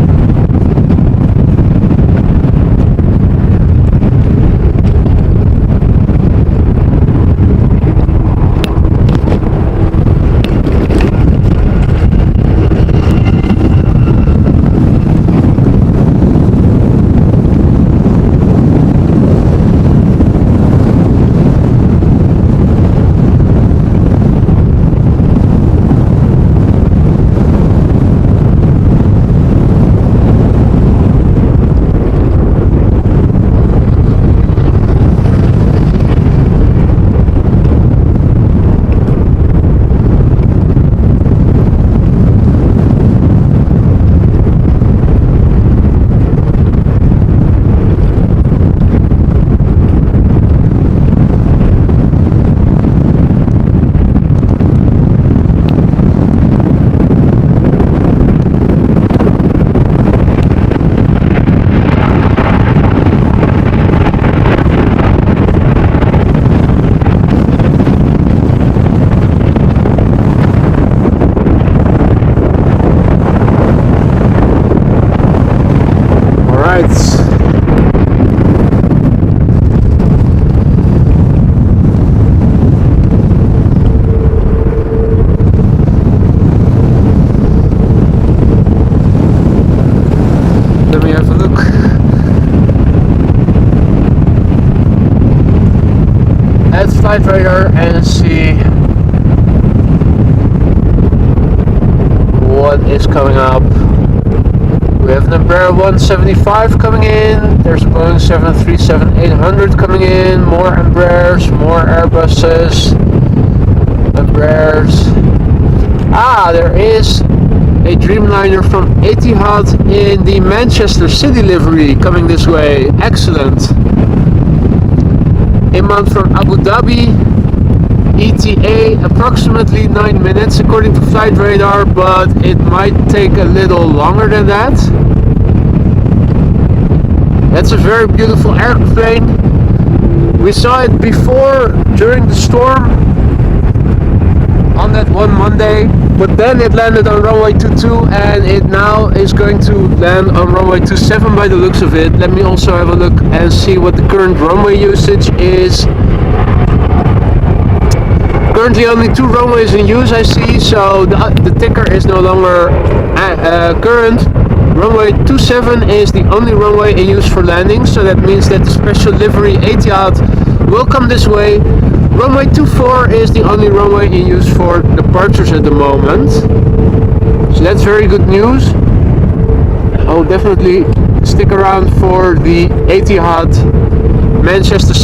spoiler and see what is coming up. We have an Embraer 175 coming in, there's a Boeing 737-800 coming in, more Embraers, more Airbuses, Embraers. There is a Dreamliner from Etihad in the Manchester City livery coming this way. Excellent. Inbound from Abu Dhabi, ETA, approximately 9 minutes according to flight radar, but it might take a little longer than that. That's a very beautiful airplane. We saw it before during the storm on that one Monday, but then it landed on runway 22 and it now is going to land on runway 27 by the looks of it. Let me also have a look and see what the current runway usage is. Currently only 2 runways in use I see, so the ticker is no longer current. Runway 27 is the only runway in use for landing, so that means that the special livery Etihad will come this way. Runway 24 is the only runway in use for departures at the moment, so that's very good news. I'll definitely stick around for the Etihad Manchester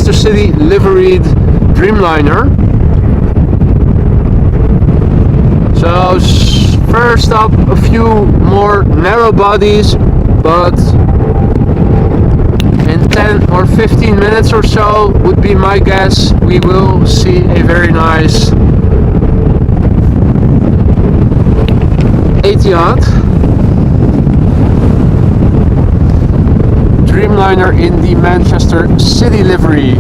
City liveried Dreamliner. So first up, a few more narrow bodies, but in 10 or 15 minutes or so would be my guess, we will see a very nice Etihad Dreamliner in the Manchester City livery.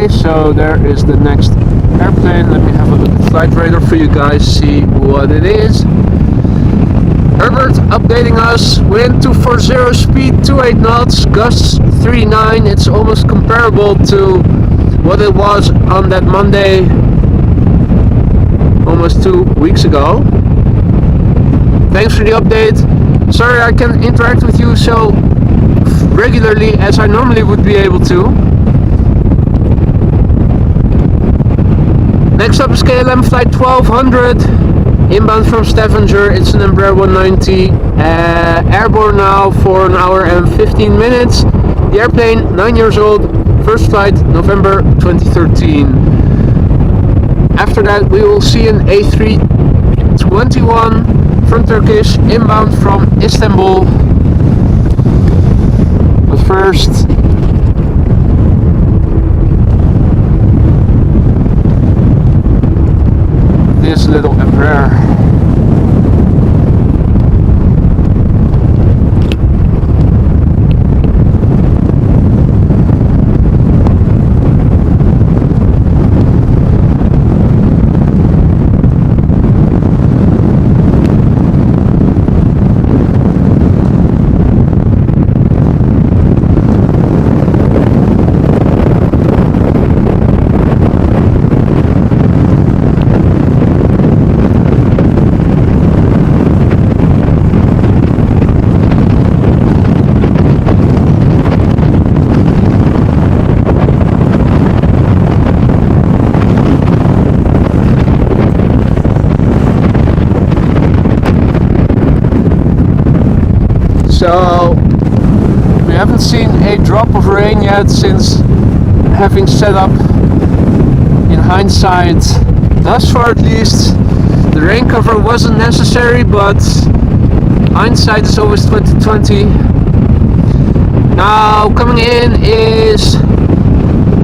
So there is the next airplane. Let me have a look at flight radar for you guys, see what it is. Herbert updating us, wind 240, speed 28 knots, gusts 39. It's almost comparable to what it was on that Monday almost 2 weeks ago. Thanks for the update. Sorry I can't interact with you so regularly as I normally would be able to. Next up is KLM flight 1200, inbound from Stavanger. It's an Embraer 190, airborne now for an hour and 15 minutes. The airplane, 9 years old, first flight November 2013. After that we will see an A321 from Turkish, inbound from Istanbul. But first, this little Embraer. So we haven't seen a drop of rain yet since having set up, in hindsight, thus far at least, cover wasn't necessary, but hindsight is always 2020. Now coming in is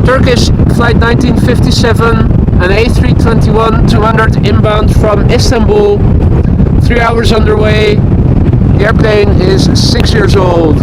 Turkish flight 1957, an A321-200 inbound from Istanbul, 3 hours underway. The airplane is 6 years old.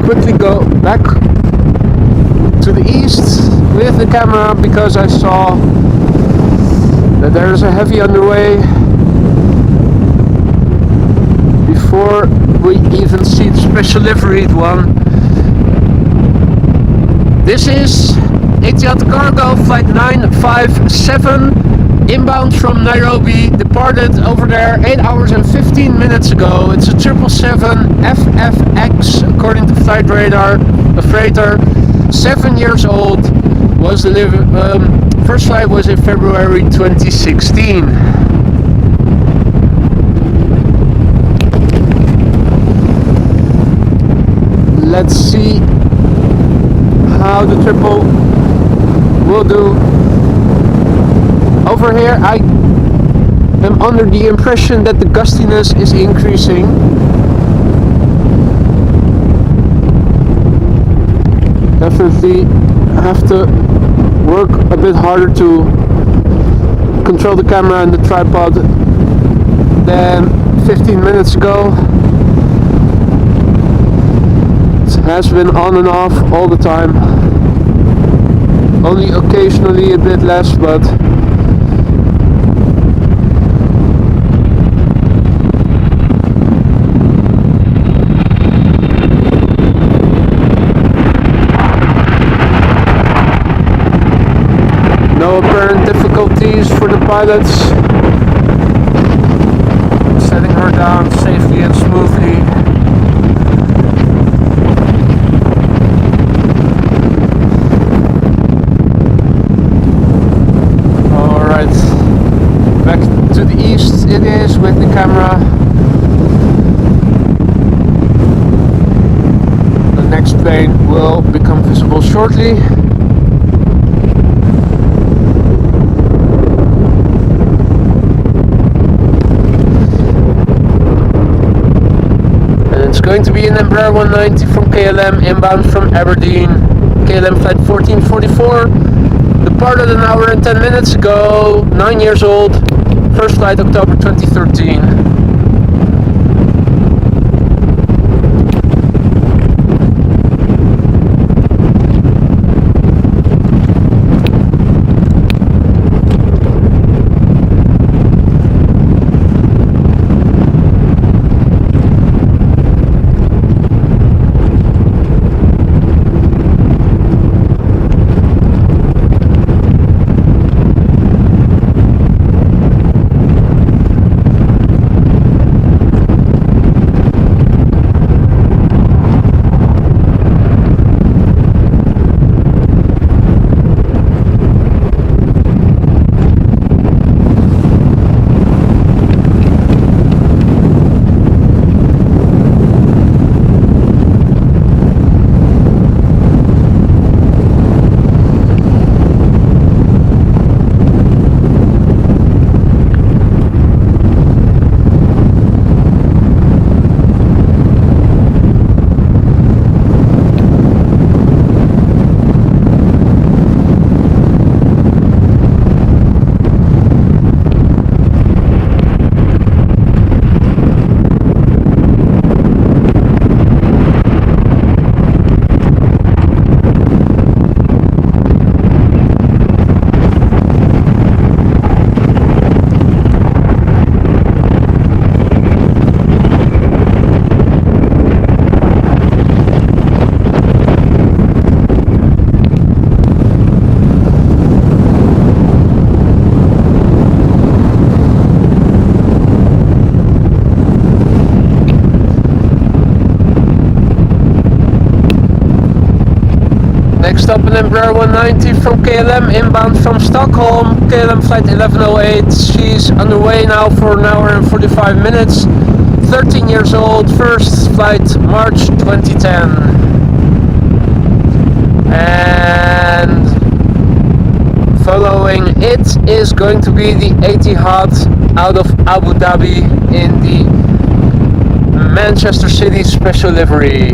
Quickly go back to the east with the camera because I saw that there is a heavy underway before we even see the special liveried one. This is Etihad Cargo flight 957 inbound from Nairobi, departed over there 8 hours and 15 minutes ago. It's a 777 FFX according to flight radar, a freighter, 7 years old. Was delivered. First flight was in February 2016. Let's see how the triple will do. Over here I am under the impression that the gustiness is increasing. Definitely have to work a bit harder to control the camera and the tripod than 15 minutes ago. It has been on and off all the time. Only occasionally a bit less, but no apparent difficulties for the pilots. Setting her down safely and smoothly. Alright, back to the east it is with the camera. The next plane will become visible shortly. Going to be an Embraer 190 from KLM, inbound from Aberdeen, KLM flight 1444, departed an hour and 10 minutes ago, 9 years old, first flight October 2013. up an Embraer 190 from KLM, inbound from Stockholm, KLM flight 1108. She's underway now for an hour and 45 minutes. 13 years old, first flight March 2010. And following it is going to be the Etihad out of Abu Dhabi in the Manchester City special livery.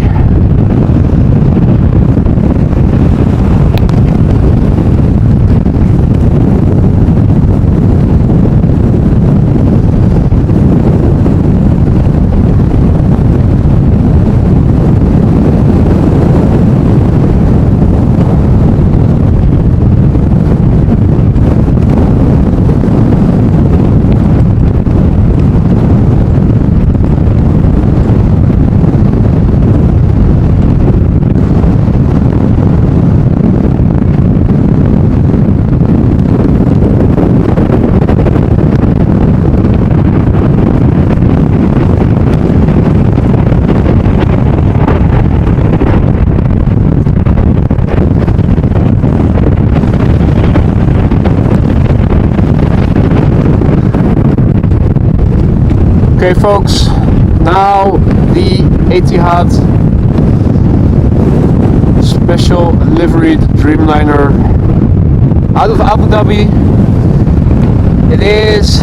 Okay folks, now the Etihad special liveried Dreamliner out of Abu Dhabi. It is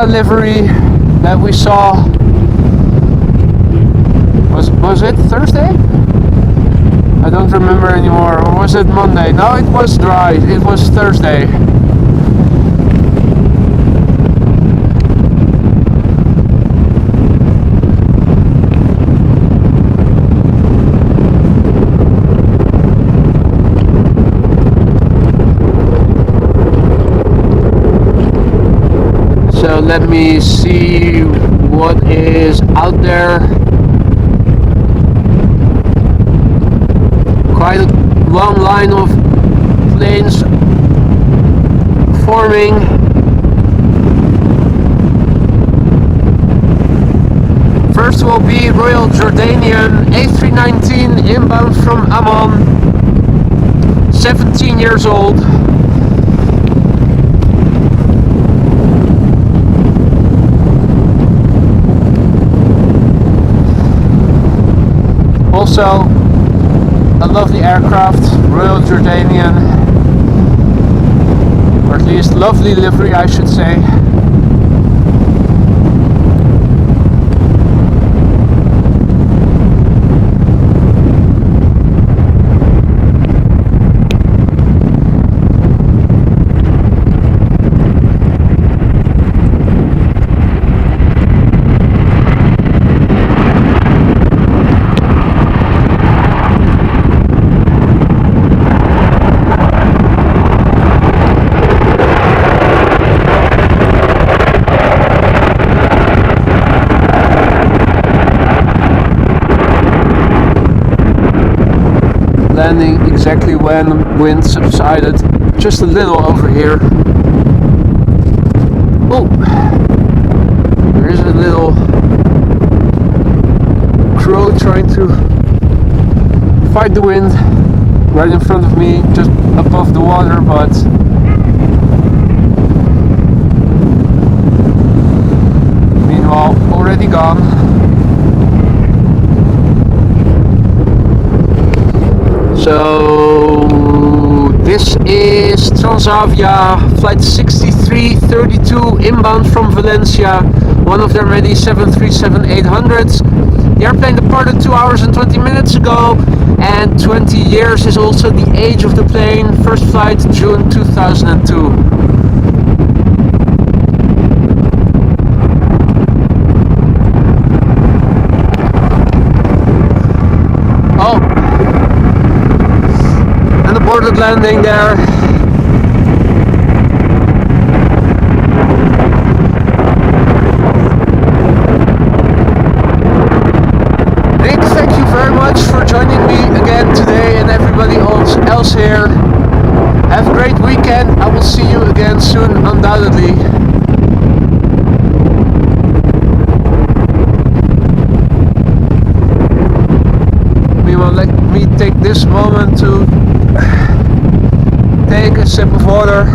livery that we saw. Was it Thursday? I don't remember anymore. Or was it Monday? No, it was dry. It was Thursday. So let me see what is out there. Quite a long line of planes forming. First will be Royal Jordanian A319 inbound from Amman, 17 years old. Also, a lovely aircraft, Royal Jordanian, or at least lovely livery, I should say. landing exactly when the wind subsided just a little over here. Oh, there is a little crow trying to fight the wind right in front of me, just above the water, but meanwhile already gone. So this is Transavia flight 6332 inbound from Valencia, one of their many 737-800s. The airplane departed 2 hours and 20 minutes ago, and 20 years is also the age of the plane. First flight June 2002. Aborted landing there. Nick, thank you very much for joining me again today, and everybody else here. Have a great weekend. I will see you again soon, undoubtedly. Meanwhile, let me take this moment to take a sip of water.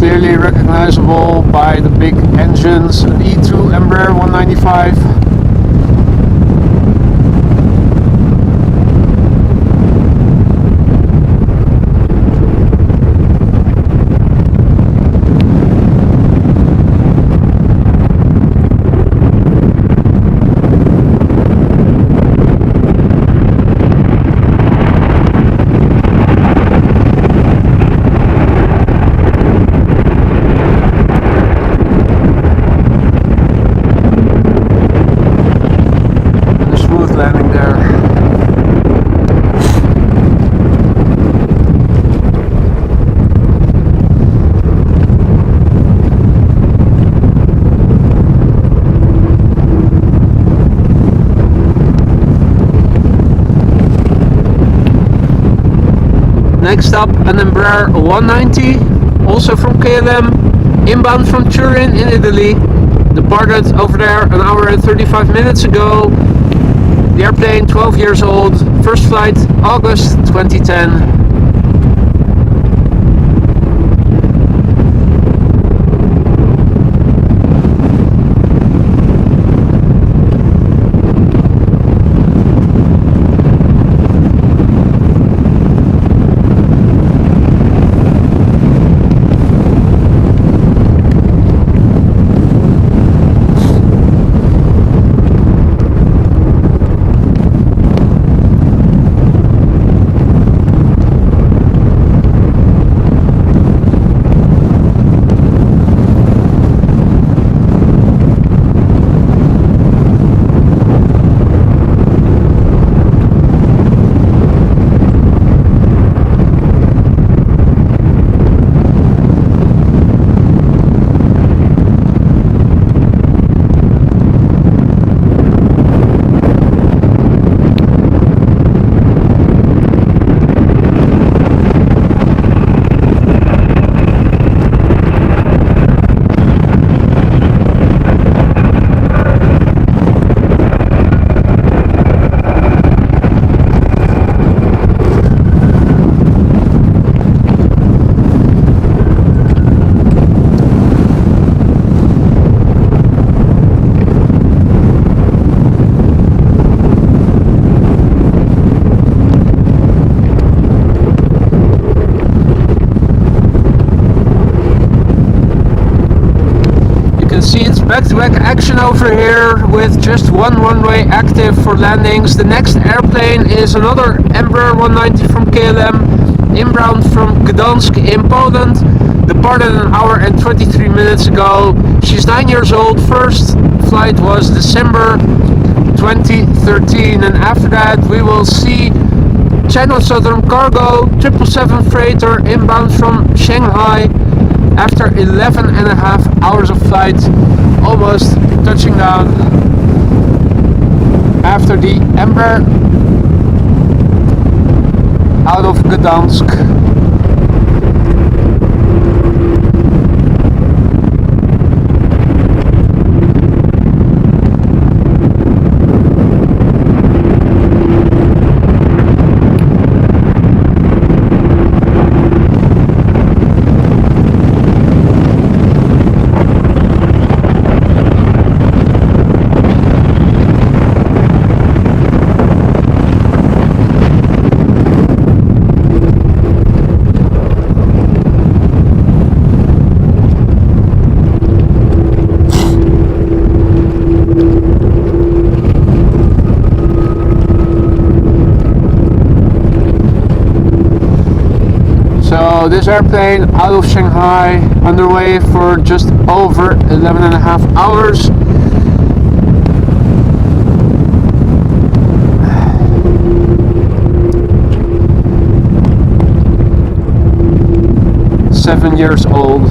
Clearly recognizable by the big engines, an E2 Embraer 195. Next up, an Embraer 190, also from KLM, inbound from Turin in Italy. Departed over there an hour and 35 minutes ago. The airplane 12 years old, first flight August 2010. connection over here with just one runway active for landings. The next airplane is another Embraer 190 from KLM, inbound from Gdansk in Poland. Departed an hour and 23 minutes ago. She's 9 years old. First flight was December 2013, and after that we will see China Cargo B744 freighter inbound from Shanghai after 11.5 hours of flight, almost touching down after the Embraer out of Gdansk. So this airplane out of Shanghai, underway for just over 11.5 hours. Seven years old.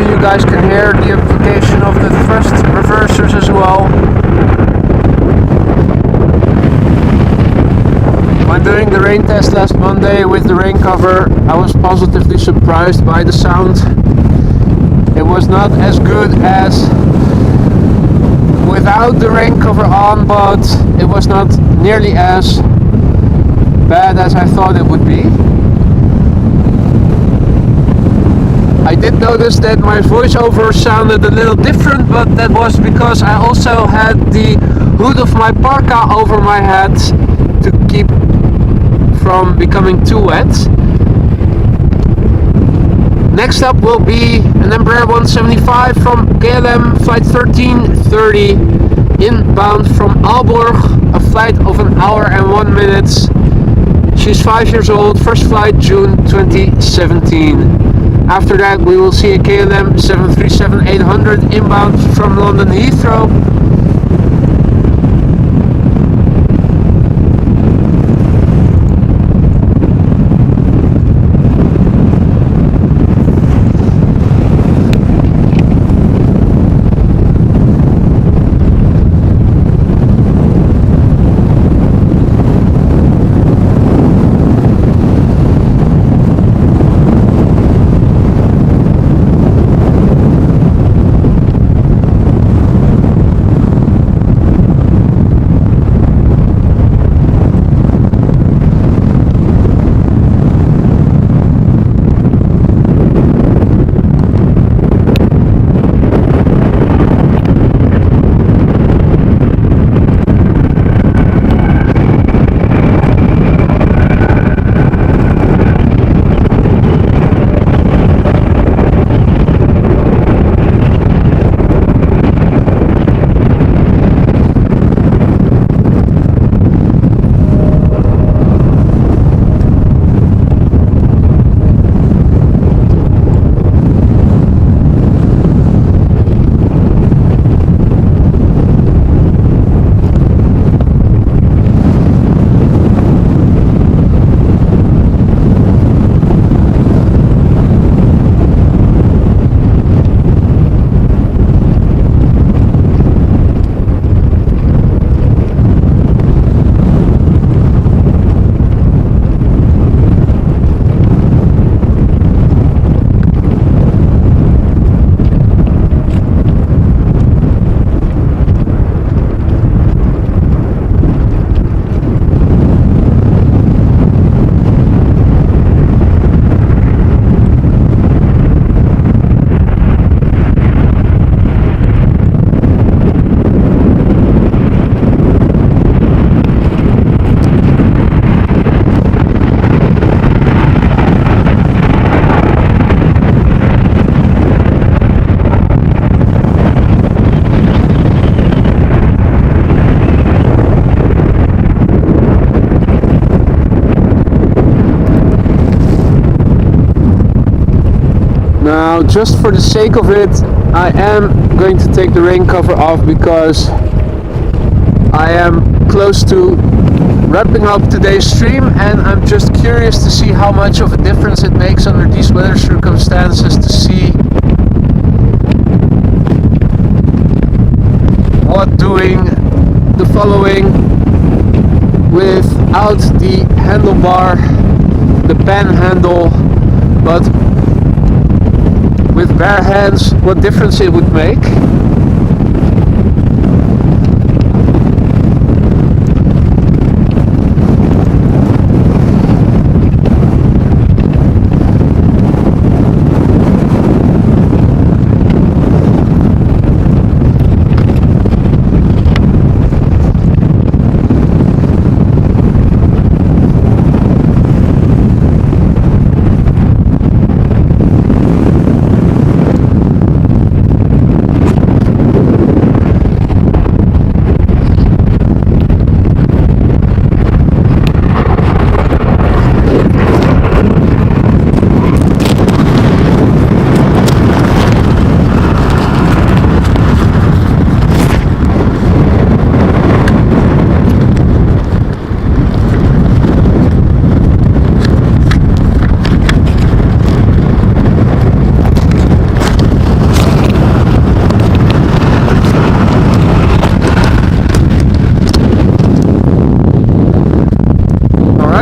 You guys can hear the application of the thrust reversers as well. When doing the rain test last Monday with the rain cover, I was positively surprised by the sound. It was not as good as without the rain cover on, but it was not nearly as bad as I thought it would be. I did notice that my voiceover sounded a little different, but that was because I also had the hood of my parka over my head to keep from becoming too wet. Next up will be an Embraer 175 from KLM, flight 1330, inbound from Aalborg, a flight of an hour and 1 minute. She's 5 years old, first flight June 2017. After that we will see a KLM 737-800 inbound from London Heathrow. Now, just for the sake of it, I am going to take the rain cover off because I am close to wrapping up today's stream, and I'm just curious to see how much of a difference it makes under these weather circumstances to see what doing the following without the handlebar, the pen handle, but with bare hands, what difference it would make.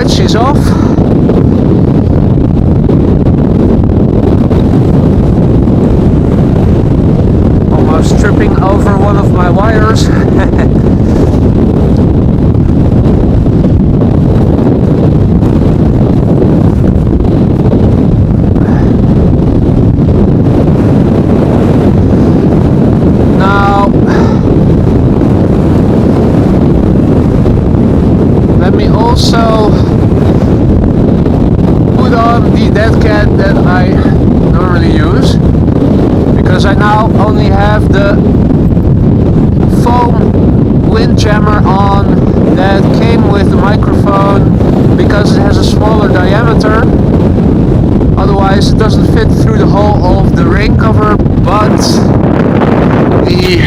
She's off. Almost tripping over one of my wires. Now, let me also on the dead cat that I normally use, because I now only have the foam wind jammer on that came with the microphone because it has a smaller diameter. Otherwise it doesn't fit through the hole of the rain cover, but the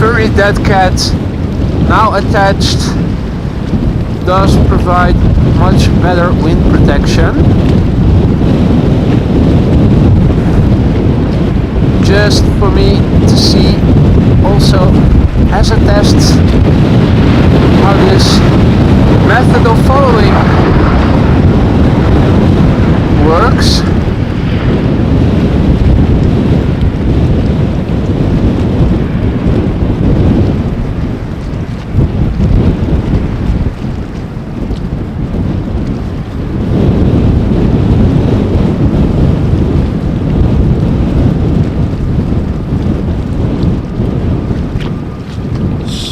furry dead cat now attached does provide much better wind protection. Just for me to see also as a test how this method of following works.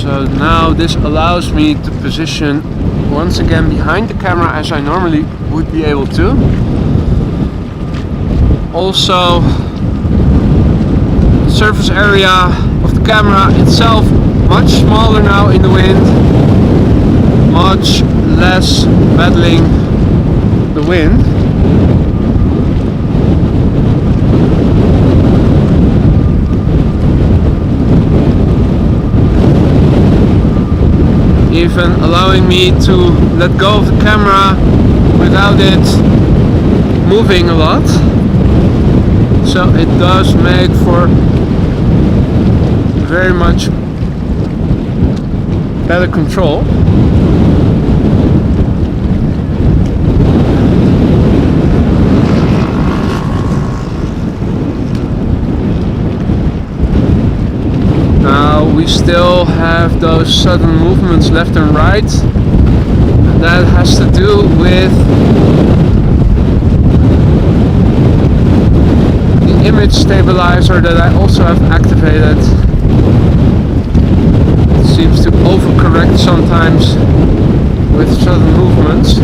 So now this allows me to position once again behind the camera as I normally would be able to. Also, the surface area of the camera itself much smaller now in the wind, much less battling the wind. Even allowing me to let go of the camera without it moving a lot. So it does make for very much better control. Now we still have those sudden movements left and right. That has to do with the image stabilizer that I also have activated. It seems to overcorrect sometimes with sudden movements.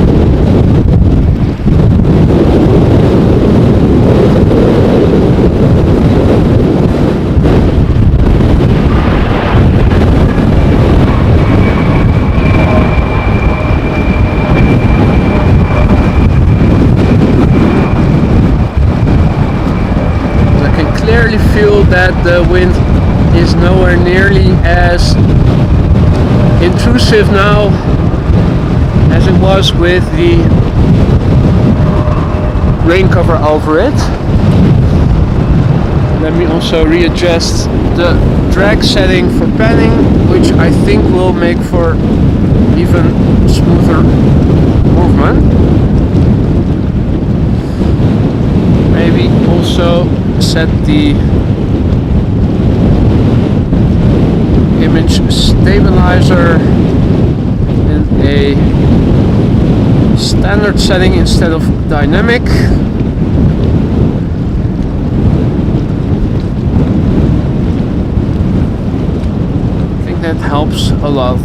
the wind is nowhere nearly as intrusive now as it was with the rain cover over it. Let me also readjust the drag setting for panning, which I think will make for even smoother movement. Maybe also set the image stabilizer in a standard setting instead of dynamic. I think that helps a lot.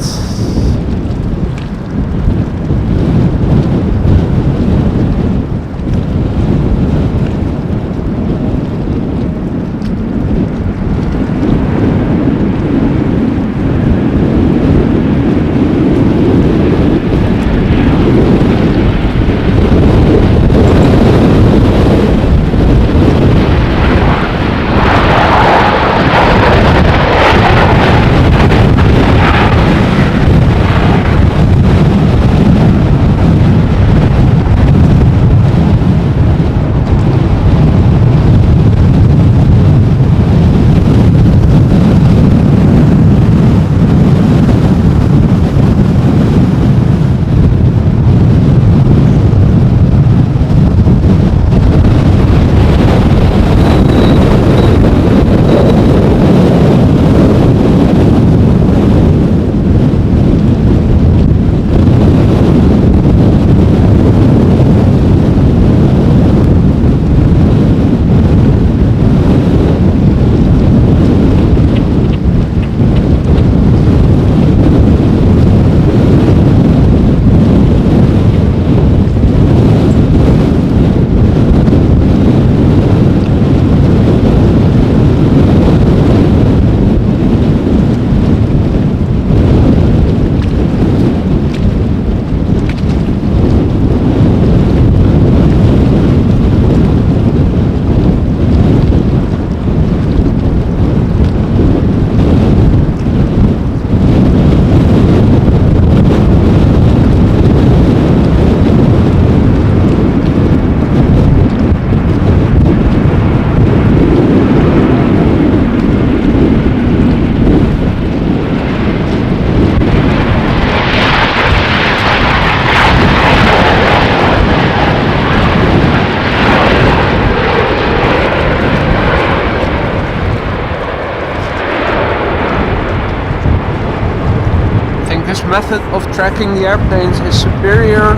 Method of tracking the airplanes is superior,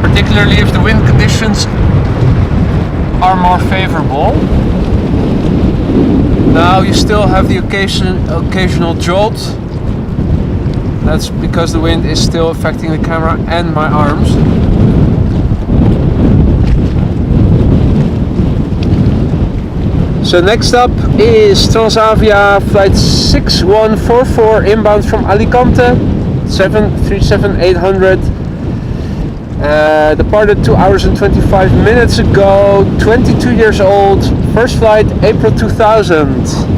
particularly if the wind conditions are more favorable. Now you still have the occasional jolt. That's because the wind is still affecting the camera and my arms. So next up is Transavia flight 6144 inbound from Alicante, 737-800. Departed 2 hours and 25 minutes ago, 22 years old, first flight April 2000.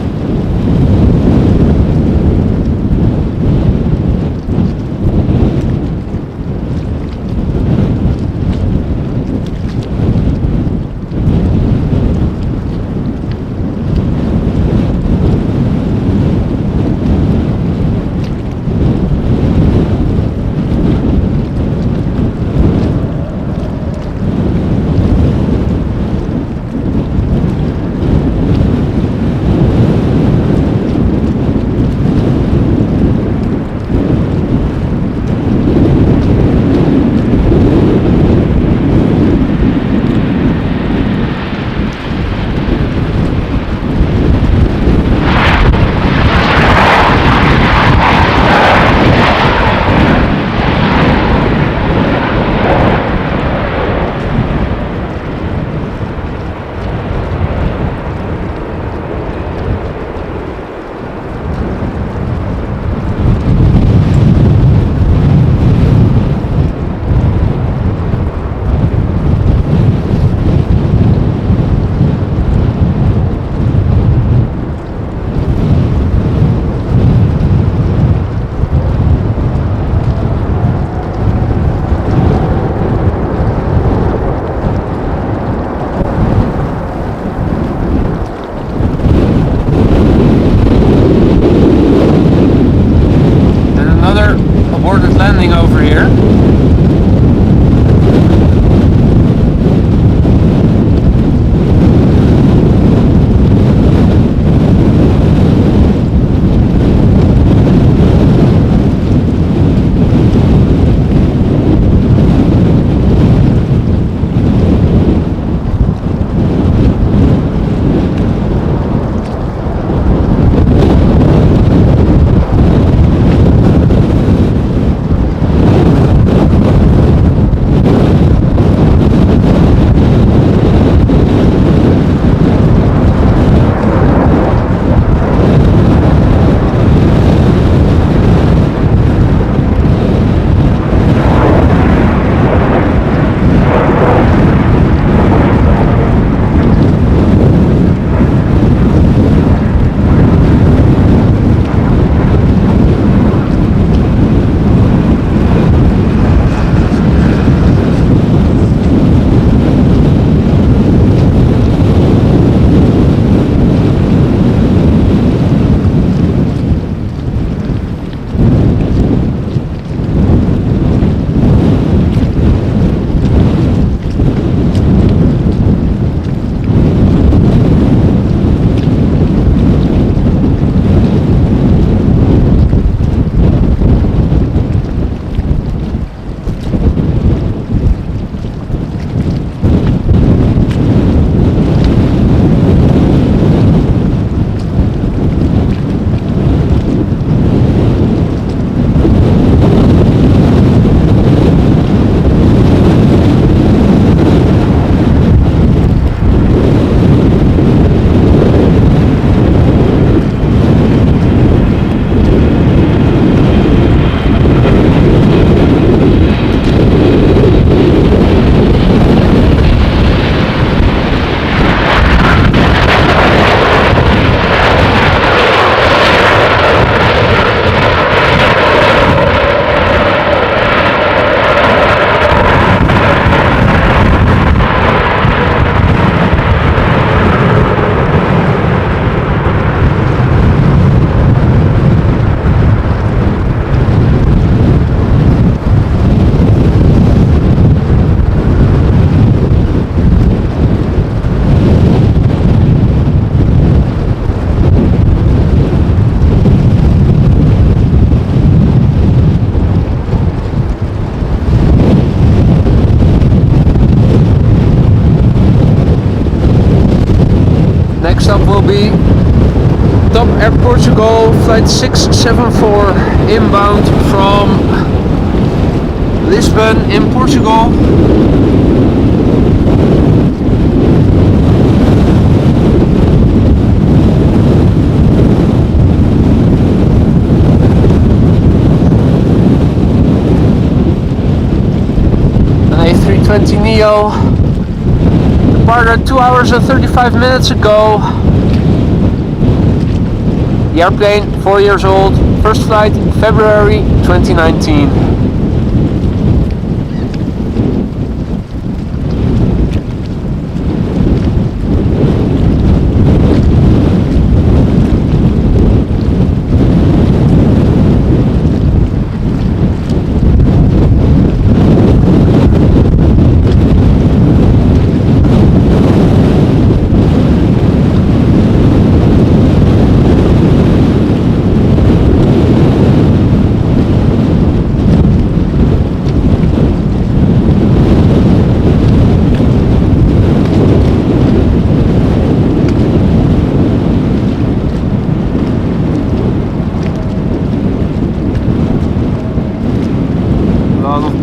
stop will be Top Air Portugal, flight 674, inbound from Lisbon in Portugal. A320 Neo departed 2 hours and 35 minutes ago. The airplane 4 years old, first flight February 2019.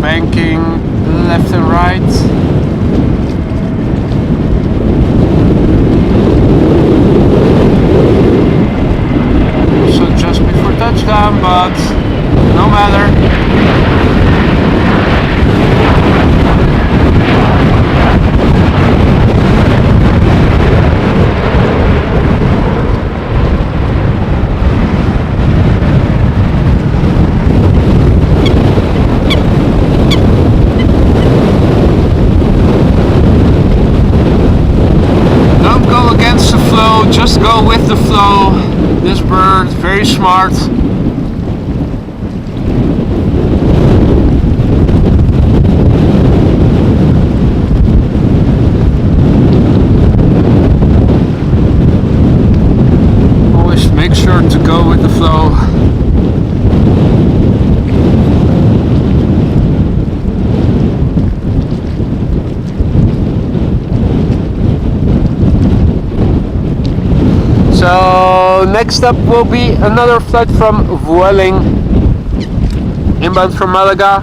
Banking left and right. So just before touchdown, but no matter. Just go with the flow. This bird, very smart. Always make sure to go with the flow. So next up will be another flight from Vueling, inbound from Malaga,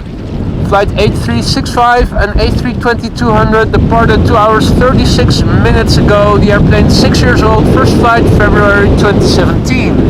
flight 8365 and A320-200 departed 2 hours 36 minutes ago. The airplane 6 years old, first flight February 2017.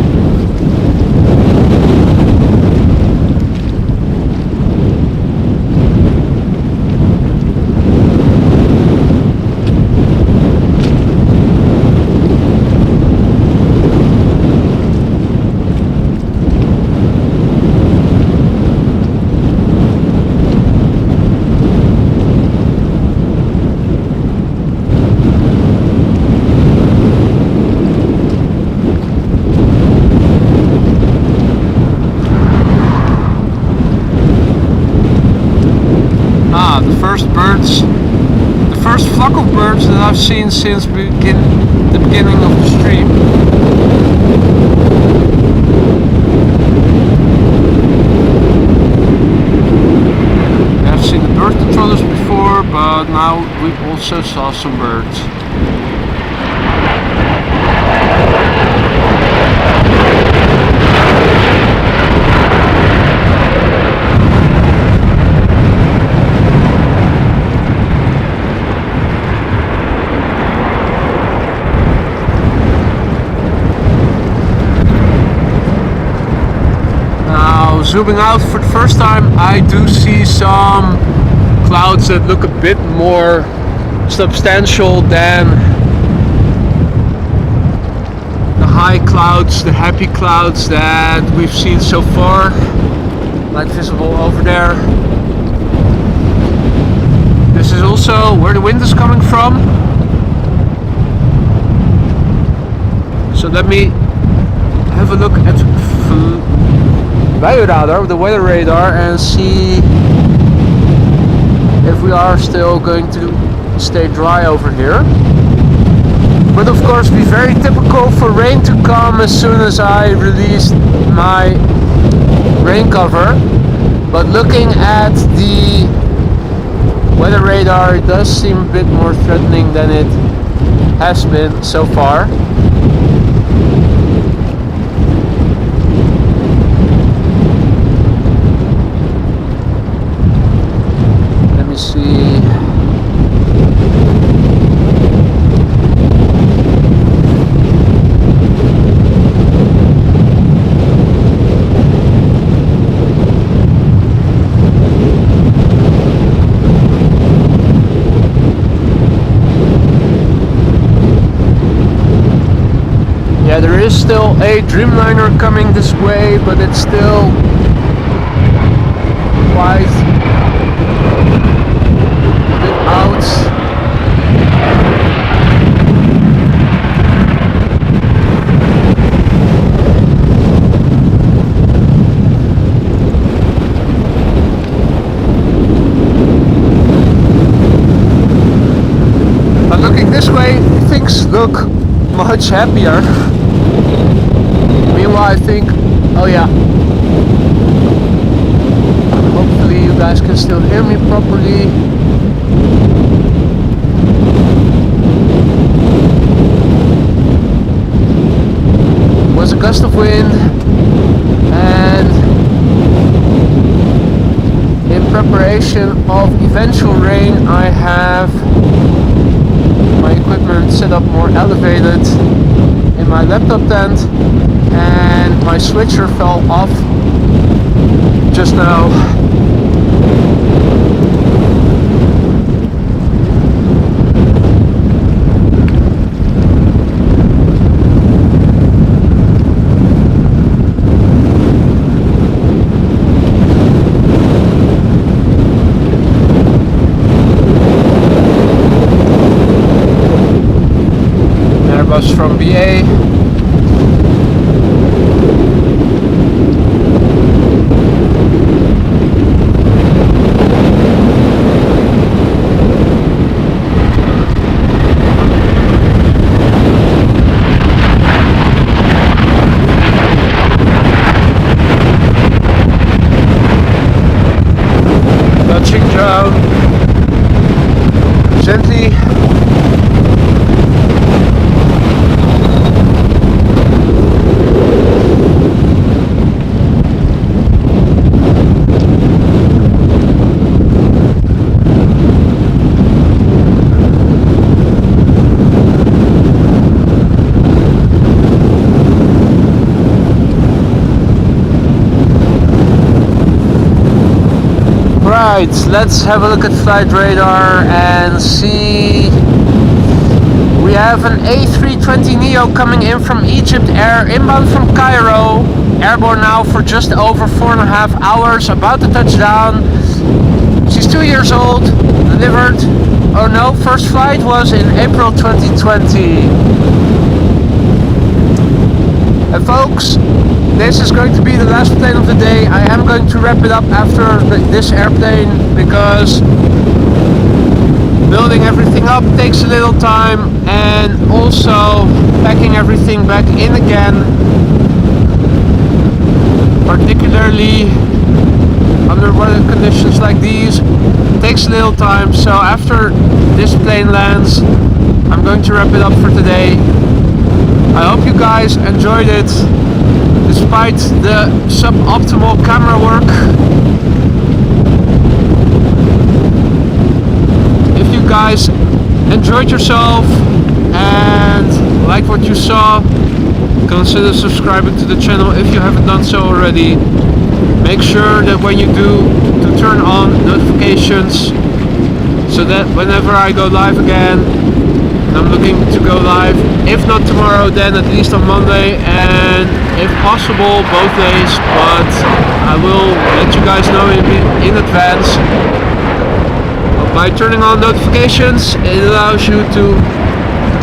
The first flock of birds that I've seen since the beginning of the stream. I've seen the bird controllers before, but now we also saw some birds. Zooming out for the first time, I do see some clouds that look a bit more substantial than the high clouds, the happy clouds that we've seen so far, like visible over there. This is also where the wind is coming from. So let me have a look at radar, the weather radar, and see if we are still going to stay dry over here. But of course, be very typical for rain to come as soon as I release my rain cover. But looking at the weather radar, it does seem a bit more threatening than it has been so far. Let me see. Yeah, there is still a Dreamliner coming this way, but it's still quite a bit out. But looking this way, things look much happier. Meanwhile, I think, oh yeah, hopefully you guys can still hear me properly. Was a gust of wind, and in preparation of eventual rain, I have my equipment set up more elevated in my laptop tent, and my switcher fell off just now. Airbus from BA. Touching down gently. Right, let's have a look at flight radar and see. We have an A320neo coming in from Egypt Air, inbound from Cairo, airborne now for just over 4.5 hours, about to touch down. She's 2 years old, delivered, oh no, first flight was in April 2020. And folks, this is going to be the last plane of the day. I am going to wrap it up after this airplane because building everything up takes a little time, and also packing everything back in again, particularly under weather conditions like these, takes a little time. So after this plane lands, I'm going to wrap it up for today. I hope you guys enjoyed it, despite the suboptimal camera work. If you guys enjoyed yourself and liked what you saw, consider subscribing to the channel if you haven't done so already. Make sure that when you do, to turn on notifications so that whenever I go live again, I'm looking to go live, if not tomorrow, then at least on Monday, and if possible both days, but I will let you guys know in advance. By turning on notifications, it allows you to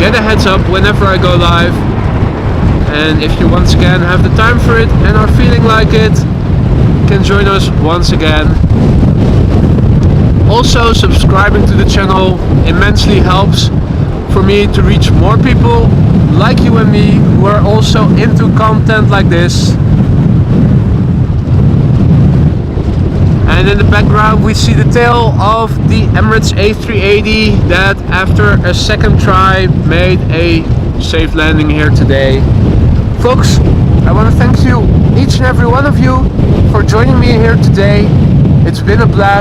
get a heads up whenever I go live, and if you once again have the time for it and are feeling like it, can join us once again. Also, subscribing to the channel immensely helps for me to reach more people like you and me who are also into content like this. And And in the background we see the tail of the Emirates A380 that after a second try made a safe landing here today. Folks, I want to thank you, each and every one of you, for joining me here today. It's been a blast.